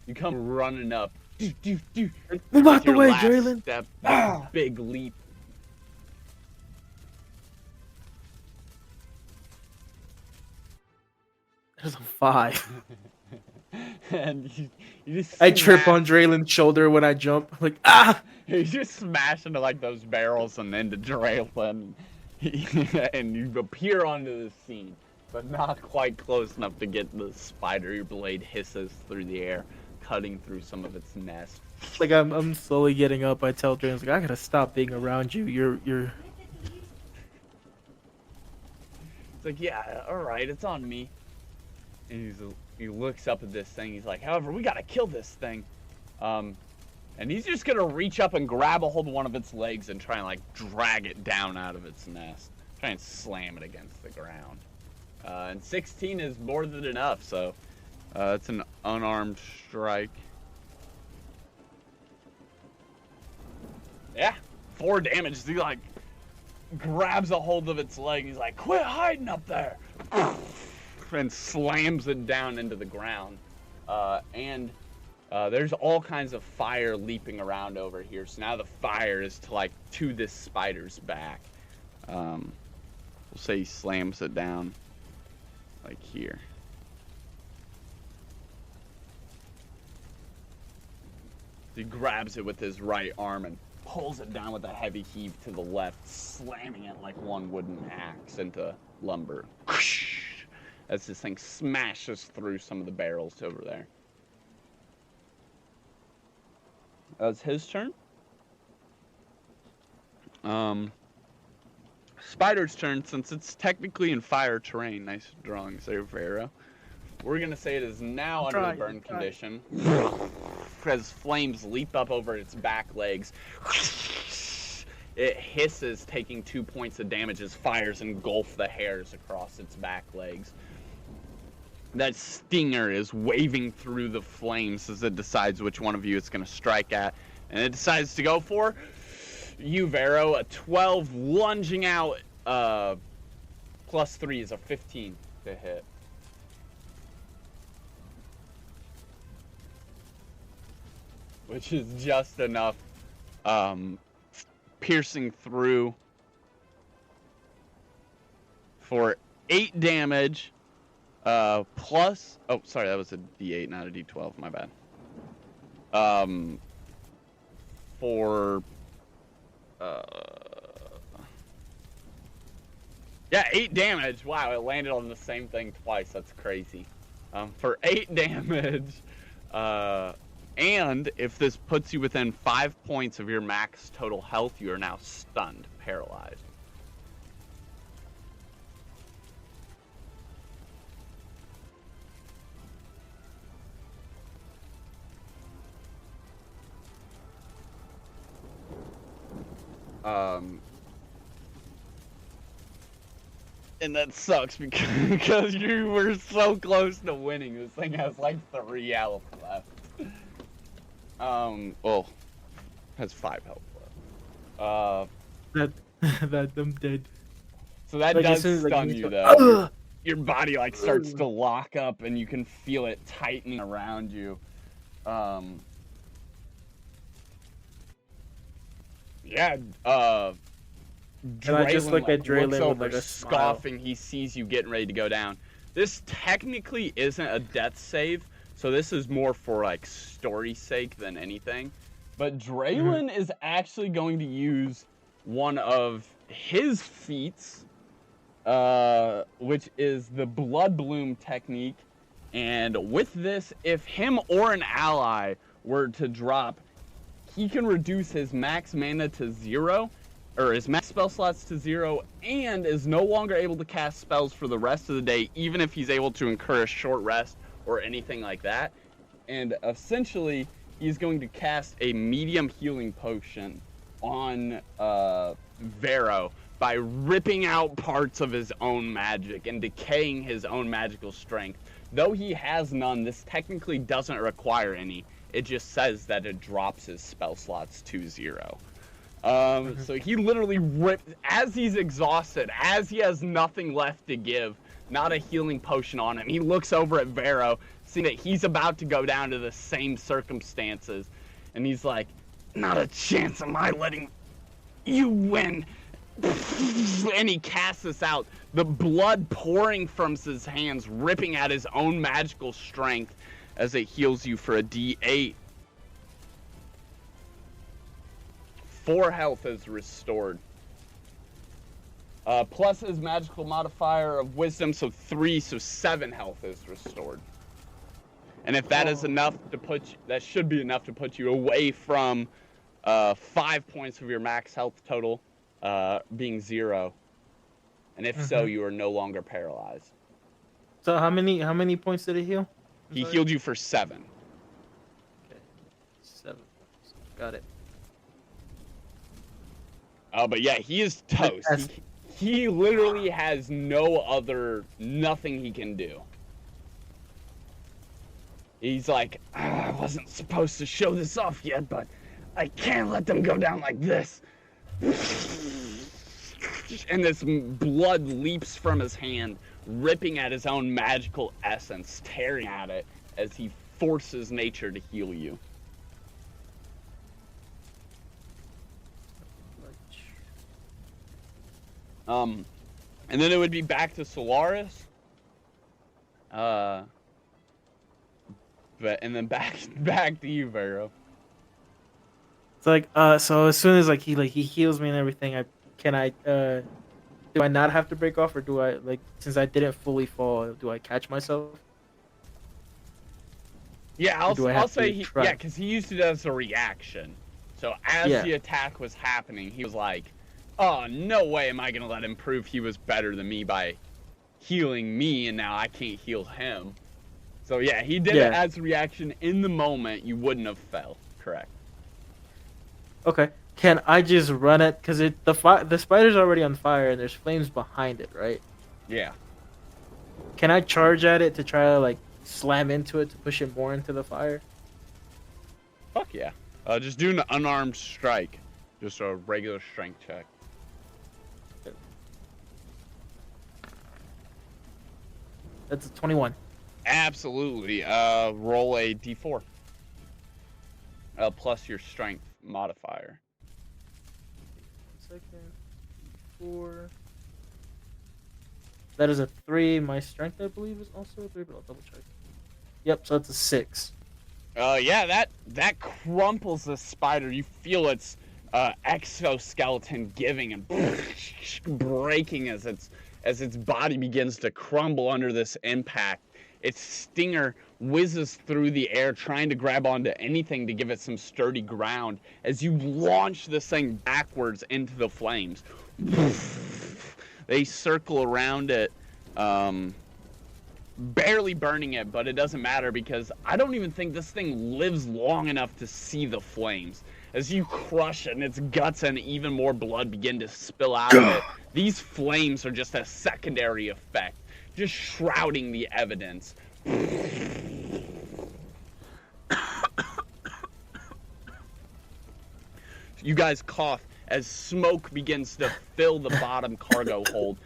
You come running up. Move out the Your way, last Jalen. step, Ah! big leap. There's a 5. And you just I trip smash- on Draylen's shoulder when I jump. Like, ah! You just smash into like those barrels and into Draylen. And you appear onto the scene, but not quite close enough to get the spider. Your blade hisses through the air, cutting through some of its nest. Like I'm slowly getting up. I tell Draylen, like, I gotta stop being around you. You're. It's like, yeah, all right, it's on me. And he looks up at this thing. He's like, however, we gotta kill this thing. And he's just gonna reach up and grab a hold of one of its legs and try and like drag it down out of its nest. Try and slam it against the ground. And 16 is more than enough, so it's an unarmed strike. Yeah, 4 damage. He like grabs a hold of its leg. He's like, quit hiding up there. And slams it down into the ground. There's all kinds of fire leaping around over here. So now the fire is to this spider's back. We'll say he slams it down like here. He grabs it with his right arm and pulls it down with a heavy heave to the left, slamming it like one wooden axe into lumber. As this thing smashes through some of the barrels over there. It's his turn. Spider's turn, since it's technically in fire terrain. Nice drawings there, Vero. We're gonna say it is now under the burn condition. As flames leap up over its back legs. It hisses, taking 2 points of damage as fires engulf the hairs across its back legs. That stinger is waving through the flames as it decides which one of you it's going to strike at. And it decides to go for you, Vero. A 12 lunging out, plus 3 is a 15 to hit. Which is just enough, piercing through for 8 damage, plus, oh, sorry, that was a D8, not a D12, my bad. Yeah, 8 damage. Wow, it landed on the same thing twice. That's crazy. For 8 damage, and if this puts you within 5 points of your max total health, you are now stunned, paralyzed. And that sucks because you were so close to winning. This thing has like 3 health left. Well, has 5 health left. That I'm dead. So that Like, does as soon as, like, stun you you, start- though. Your body, like, starts to lock up, and you can feel it tightening around you. Yeah, And I just look at Draylin looks with, over, like, a smile. scoffing. He sees you getting ready to go down. This technically isn't a death save, so this is more for, like, story's sake than anything. But Draylin is actually going to use one of his feats, which is the Blood Bloom technique. And with this, if him or an ally were to drop, he can reduce his max mana to 0, or his max spell slots to 0, and is no longer able to cast spells for the rest of the day, even if he's able to incur a short rest or anything like that. And essentially, he's going to cast a medium healing potion on Vero by ripping out parts of his own magic and decaying his own magical strength. Though he has none, this technically doesn't require any. It just says that it drops his spell slots to 0. So he literally ripped, as he's exhausted, as he has nothing left to give, not a healing potion on him, he looks over at Vero, seeing that he's about to go down to the same circumstances, and he's like, not a chance am I letting you win. And he casts this out, the blood pouring from his hands, ripping at his own magical strength as it heals you for a D8. 4 health is restored. Plus his magical modifier of wisdom, so 3, so 7 health is restored. And if that is enough to put you, that should be enough to put you away from 5 points of your max health total being 0. And if so, you are no longer paralyzed. So how many points did it heal? He healed you for 7. Okay. 7 points. Got it. But yeah, he is toast. He literally has nothing he can do. He's like, I wasn't supposed to show this off yet, but I can't let them go down like this. And this blood leaps from his hand, ripping at his own magical essence, tearing at it as he forces nature to heal you. And then it would be back to Solaris. And then back to you, Vero. It's like, so as soon as he heals me and everything, do I not have to break off, or do I, like, since I didn't fully fall, do I catch myself? Yeah, Or do I I'll have say to try? yeah, because he used it as a reaction. So as Yeah. the attack was happening, he was like, "Oh, no way am I gonna let him prove he was better than me by healing me, and now I can't heal him." So yeah, he did it as a reaction in the moment. You wouldn't have fell, correct? Okay. Can I just run it? Because the spider's already on fire and there's flames behind it, right? Yeah. Can I charge at it to try to, like, slam into it to push it more into the fire? Fuck yeah. Just do an unarmed strike, just a regular strength check. That's a 21. Absolutely. Roll a d4. Plus your strength modifier. 1 second. 4. That is a 3. My strength, I believe, is also a 3, but I'll double check. Yep, so it's a 6. Yeah, that crumples the spider. You feel its exoskeleton giving and breaking as its body begins to crumble under this impact. Its stinger whizzes through the air, trying to grab onto anything to give it some sturdy ground as you launch this thing backwards into the flames. They circle around it, barely burning it, but it doesn't matter because I don't even think this thing lives long enough to see the flames. As you crush it and its guts and even more blood begin to spill out of it, these flames are just a secondary effect, just shrouding the evidence. You guys cough as smoke begins to fill the bottom cargo hold.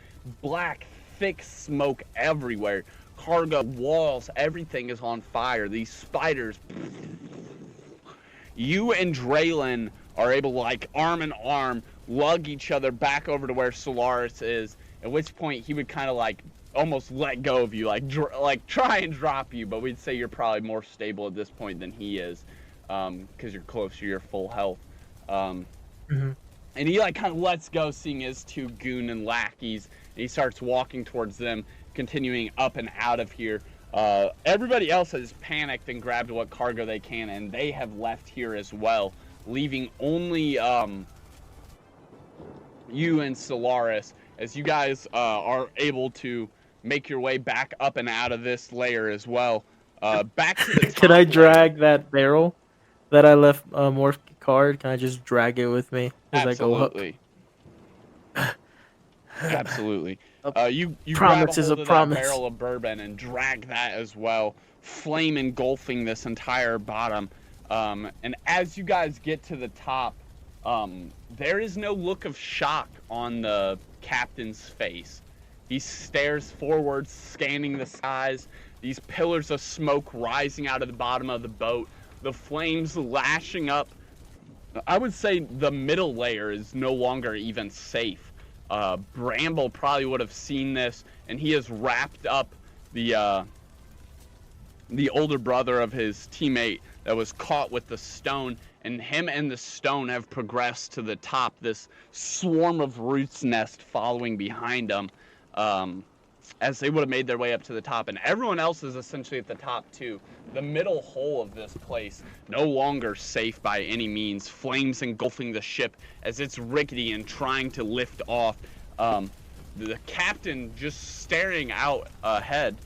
Black, thick smoke everywhere. Cargo walls, everything is on fire. These spiders. You and Draylin are able to, like, arm in arm, lug each other back over to where Solaris is, at which point he would kind of, like, almost let go of you, like try and drop you, but we'd say you're probably more stable at this point than he is, because you're close to your full health. And he, like, kind of lets go, seeing his two goon and lackeys, and he starts walking towards them, continuing up and out of here. Everybody else has panicked and grabbed what cargo they can, and they have left here as well, leaving only you and Solaris, as you guys are able to make your way back up and out of this layer as well. Back to the top. Can I drag that barrel that I left Morph card? Can I just drag it with me as Absolutely. I go up? Absolutely. You Promise grab a is hold a of promise. that barrel of bourbon and drag that as well, flame engulfing this entire bottom. And as you guys get to the top, there is no look of shock on the captain's face. He stares forward, scanning the skies, these pillars of smoke rising out of the bottom of the boat, the flames lashing up. I would say the middle layer is no longer even safe. Bramble probably would have seen this, and he has wrapped up the older brother of his teammate that was caught with the stone, and him and the stone have progressed to the top, this swarm of roots nest following behind them, as they would have made their way up to the top, and everyone else is essentially at the top too. The middle hole of this place, no longer safe by any means, flames engulfing the ship as it's rickety and trying to lift off. The captain just staring out ahead.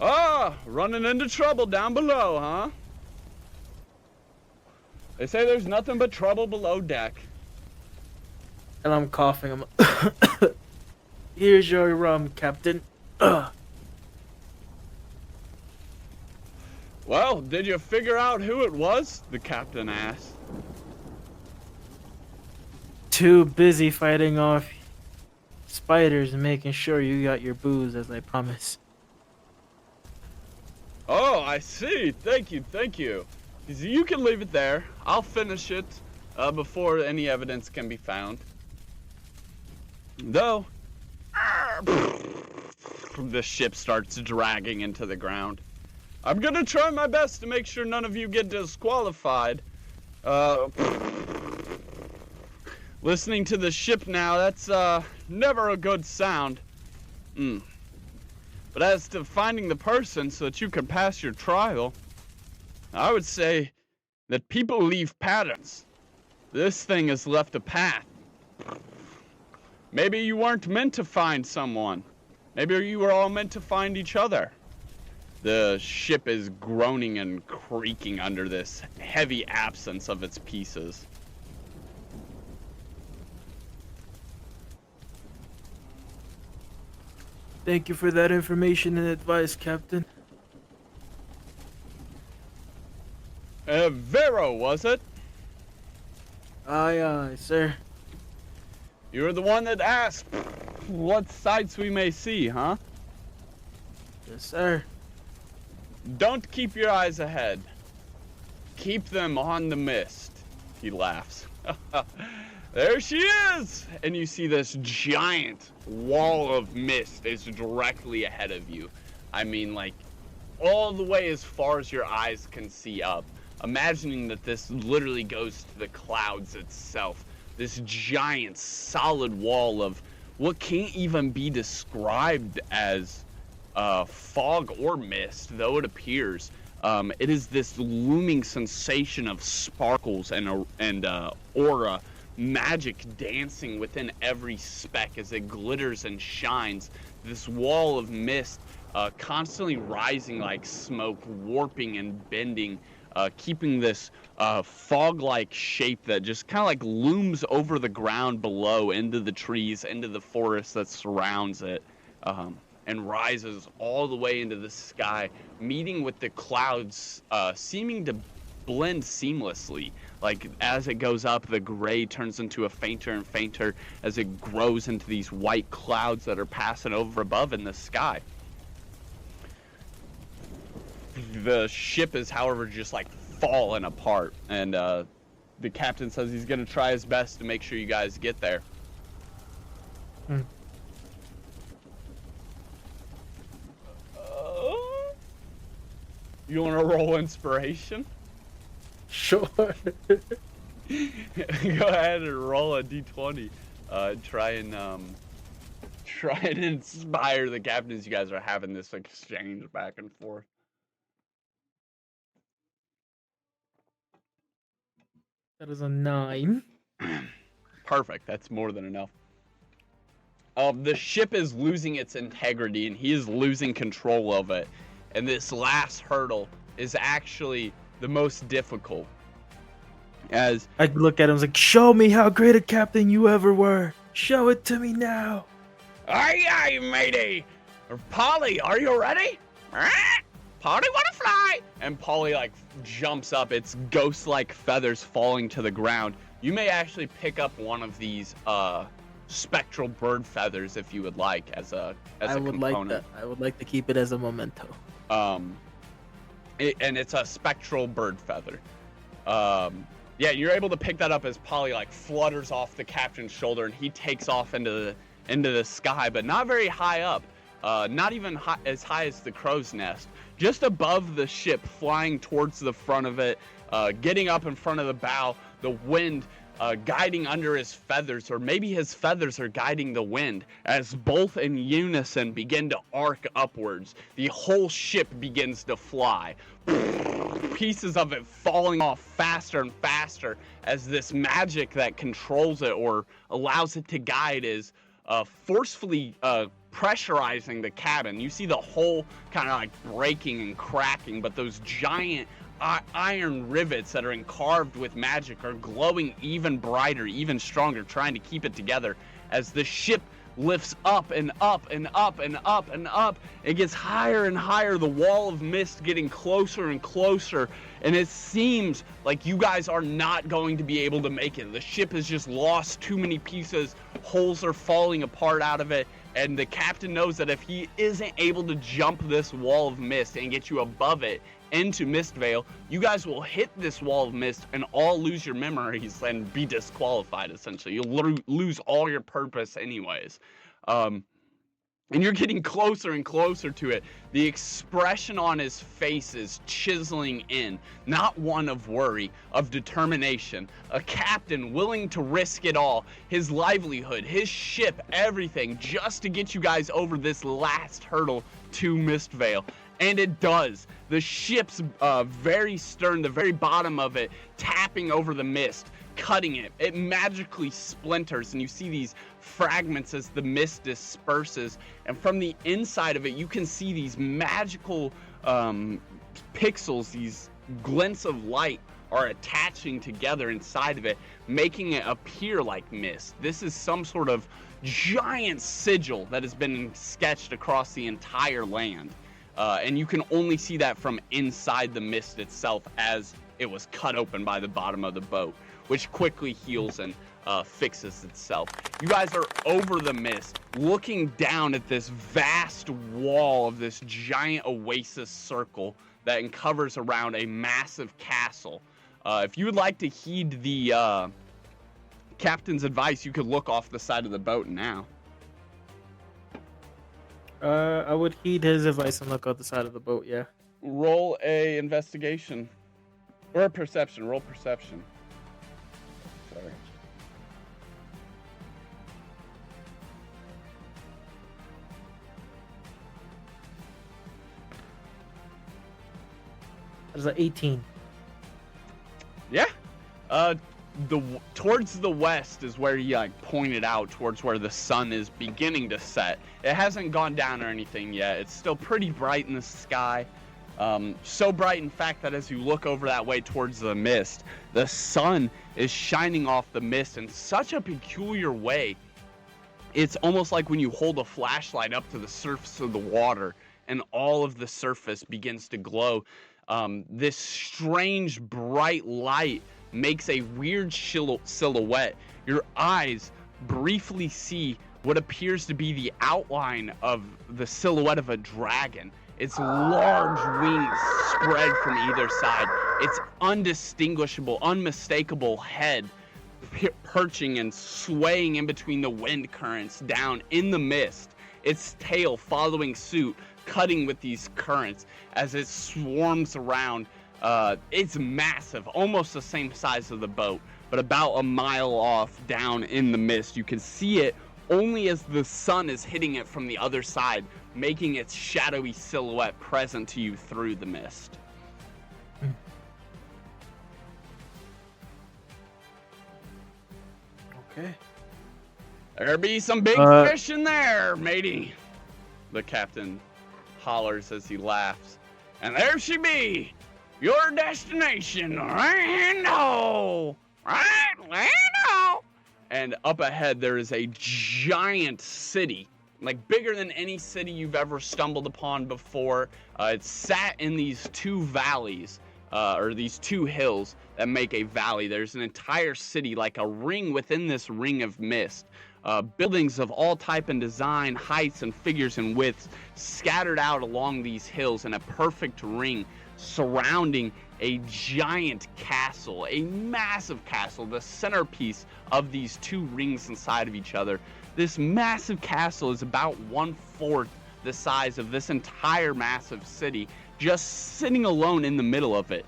Running into trouble down below, huh? They say there's nothing but trouble below deck. And I'm coughing. Here's your rum, Captain. Well, did you figure out who it was? The captain asked. Too busy fighting off spiders and making sure you got your booze, as I promised. Oh, I see. Thank you, thank you. You can leave it there. I'll finish it before any evidence can be found. Though, the ship starts dragging into the ground. I'm gonna try my best to make sure none of you get disqualified. Listening to the ship now, that's never a good sound. But as to finding the person so that you can pass your trial, I would say that people leave patterns. This thing has left a path. Maybe you weren't meant to find someone. Maybe you were all meant to find each other. The ship is groaning and creaking under this heavy absence of its pieces. Thank you for that information and advice, Captain. Vero, was it? Aye, sir. You were the one that asked what sights we may see, huh? Yes, sir. Don't keep your eyes ahead. Keep them on the mist. He laughs. There she is! And you see this giant wall of mist is directly ahead of you. I mean, like, all the way as far as your eyes can see up. Imagining that this literally goes to the clouds itself. This giant solid wall of what can't even be described as fog or mist, though it appears. It is this looming sensation of sparkles and aura, magic dancing within every speck as it glitters and shines. This wall of mist constantly rising like smoke, warping and bending, keeping this fog-like shape that just kind of like looms over the ground below, into the trees, into the forest that surrounds it, and rises all the way into the sky, meeting with the clouds, seeming to blend seamlessly. Like, as it goes up, the gray turns into a fainter and fainter as it grows into these white clouds that are passing over above in the sky. The ship is, however, just like falling apart, and the captain says he's gonna try his best to make sure you guys get there. You want to roll inspiration? Sure. Go ahead and roll a d20. Try and inspire the captains. You guys are having this exchange back and forth. That is a 9. Perfect. That's more than enough. The ship is losing its integrity, and he is losing control of it. And this last hurdle is actually the most difficult. As I look at him, I was like, show me how great a captain you ever were. Show it to me now. Aye, aye, matey. Polly, are you ready? Polly wanna fly. And Polly like jumps up, its ghost-like feathers falling to the ground. You may actually pick up one of these spectral bird feathers if you would like as a component. Like that. I would like to keep it as a memento. And it's a spectral bird feather. Yeah, you're able to pick that up as Polly like flutters off the captain's shoulder, and he takes off into the sky, but not very high up. Not even as high as the crow's nest. Just above the ship, flying towards the front of it, getting up in front of the bow, the wind guiding under his feathers, or maybe his feathers are guiding the wind, as both in unison begin to arc upwards. The whole ship begins to fly. Pieces of it falling off faster and faster as this magic that controls it or allows it to guide is forcefully pressurizing the cabin. You see the hull kind of like breaking and cracking, but those giant iron rivets that are carved with magic are glowing even brighter, even stronger, trying to keep it together as the ship lifts up and up and up and up and up. It gets higher and higher, the wall of mist getting closer and closer, and it seems like you guys are not going to be able to make it. The ship has just lost too many pieces, holes are falling apart out of it, and the captain knows that if he isn't able to jump this wall of mist and get you above it into Mistvale, you guys will hit this wall of mist and all lose your memories and be disqualified, essentially. You'll lose all your purpose anyways. And you're getting closer and closer to it. The expression on his face is chiseling in, not one of worry, of determination. A captain willing to risk it all, his livelihood, his ship, everything, just to get you guys over this last hurdle to Mistvale. And it does. The ship's very stern, the very bottom of it, tapping over the mist, cutting it. It magically splinters, and you see these fragments as the mist disperses, and from the inside of it you can see these magical pixels, these glints of light are attaching together inside of it, making it appear like mist. This is some sort of giant sigil that has been sketched across the entire land, and you can only see that from inside the mist itself as it was cut open by the bottom of the boat, which quickly heals and fixes itself. You guys are over the mist, looking down at this vast wall of this giant oasis circle that covers around a massive castle. If you would like to heed the captain's advice, you could look off the side of the boat now. I would heed his advice and look out the side of the boat, yeah. Roll a investigation. Or a perception. Roll perception. Sorry. That is an 18. Yeah. Towards the west is where you pointed out, towards where the sun is beginning to set. It hasn't gone down or anything yet. It's still pretty bright in the sky. So bright, in fact, that as you look over that way towards the mist, the sun is shining off the mist in such a peculiar way. It's almost like when you hold a flashlight up to the surface of the water and all of the surface begins to glow. This strange bright light makes a weird silhouette. Your eyes briefly see what appears to be the outline of the silhouette of a dragon. Its large wings spread from either side. Its undistinguishable, unmistakable head perching and swaying in between the wind currents down in the mist. Its tail following suit, cutting with these currents as it swarms around. It's massive, almost the same size of the boat, but about a mile off down in the mist. You can see it only as the sun is hitting it from the other side, making its shadowy silhouette present to you through the mist. Okay. There be some big fish in there, matey, the captain hollers as he laughs. And there she be, your destination, Rando! Rando! And up ahead there is a giant city, like bigger than any city you've ever stumbled upon before. It's sat in these two valleys, or these two hills that make a valley. There's an entire city, like a ring within this ring of mist. Buildings of all type and design, heights and figures and widths, scattered out along these hills in a perfect ring, surrounding a giant castle, a massive castle, the centerpiece of these two rings inside of each other. This massive castle is about 1/4 the size of this entire massive city, just sitting alone in the middle of it.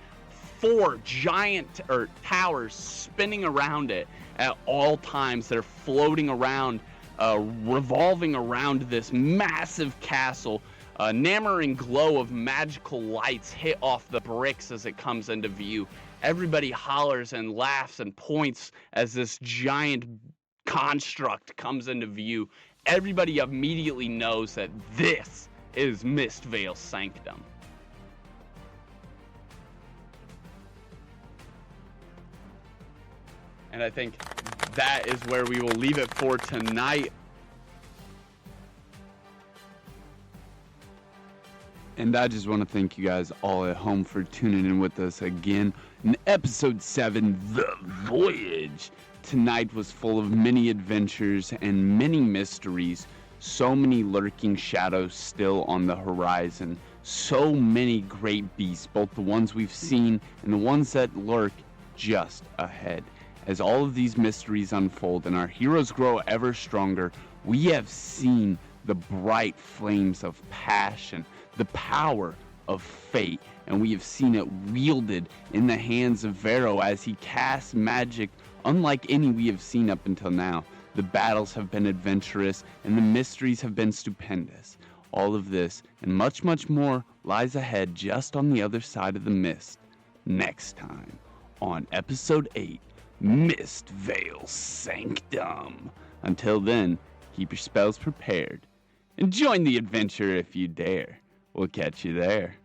4 giant towers spinning around it at all times. They're floating around, revolving around this massive castle. Nammering glow of magical lights hit off the bricks as it comes into view. Everybody hollers and laughs and points as this giant construct comes into view. Everybody immediately knows that this is Mistvale Sanctum. And I think that is where we will leave it for tonight. And I just want to thank you guys all at home for tuning in with us again in episode 7, The Voyage. Tonight was full of many adventures and many mysteries. So many lurking shadows still on the horizon. So many great beasts, both the ones we've seen and the ones that lurk just ahead. As all of these mysteries unfold and our heroes grow ever stronger, we have seen the bright flames of passion, the power of fate, and we have seen it wielded in the hands of Vero as he casts magic unlike any we have seen up until now. The battles have been adventurous, and the mysteries have been stupendous. All of this, and much, much more, lies ahead just on the other side of the mist. Next time, on Episode 8, Mist Veil Sanctum. Until then, keep your spells prepared, and join the adventure if you dare. We'll catch you there.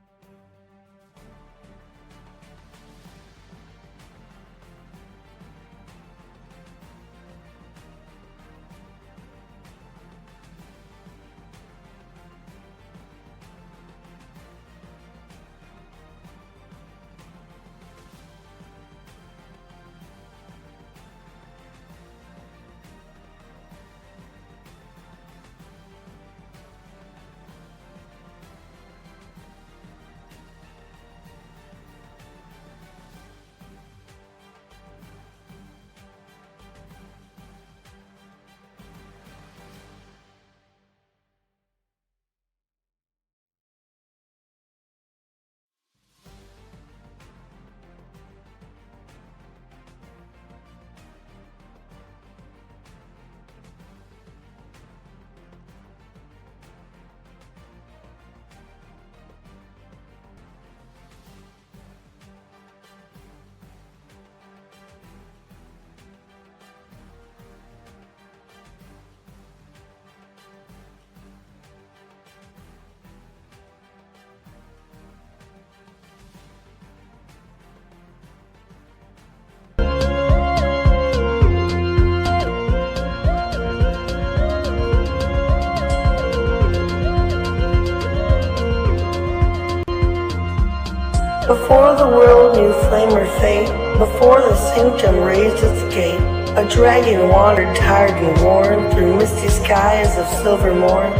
Before the world knew flame or fate, before the sanctum raised its gate, a dragon wandered tired and worn through misty skies of silver morn.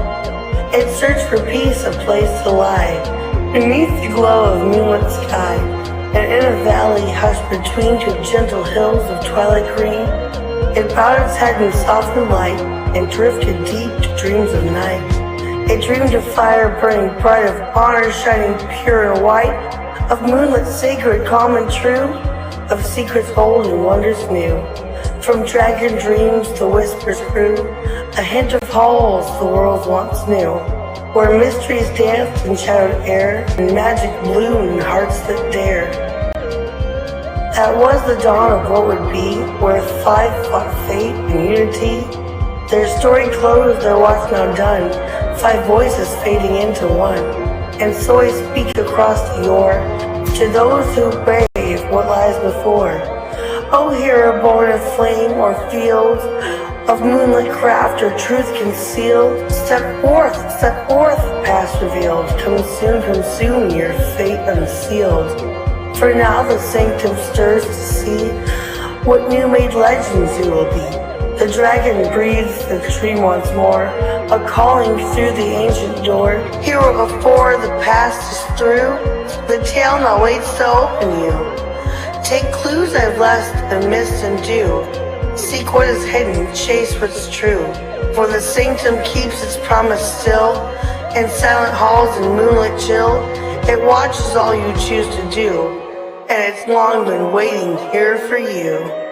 It searched for peace, a place to lie, beneath the glow of moonlit sky, and in a valley hushed between two gentle hills of twilight green, it bowed its head in softened light and drifted deep to dreams of night. It dreamed of fire burning bright, of honor shining pure and white, of moonlit sacred, calm and true, of secrets old and wonders new. From dragon dreams the whispers grew, a hint of halls the world once knew, where mysteries danced in shadowed air, and magic bloomed in hearts that dared. That was the dawn of what would be, where five fought fate and unity. Their story closed, their watch now done, five voices fading into one. And so I speak across the yore, to those who brave what lies before. O hero born of flame or field, of moonlit craft or truth concealed, step forth, past revealed, consume your fate unsealed. For now the sanctum stirs to see what new made legends you will be. The dragon breathes the dream once more, a calling through the ancient door. Hero before the past is through, the tale now waits to open you. Take clues I've left in mist and dew. Seek what is hidden, chase what's true. For the sanctum keeps its promise still. In silent halls and moonlit chill, it watches all you choose to do. And it's long been waiting here for you.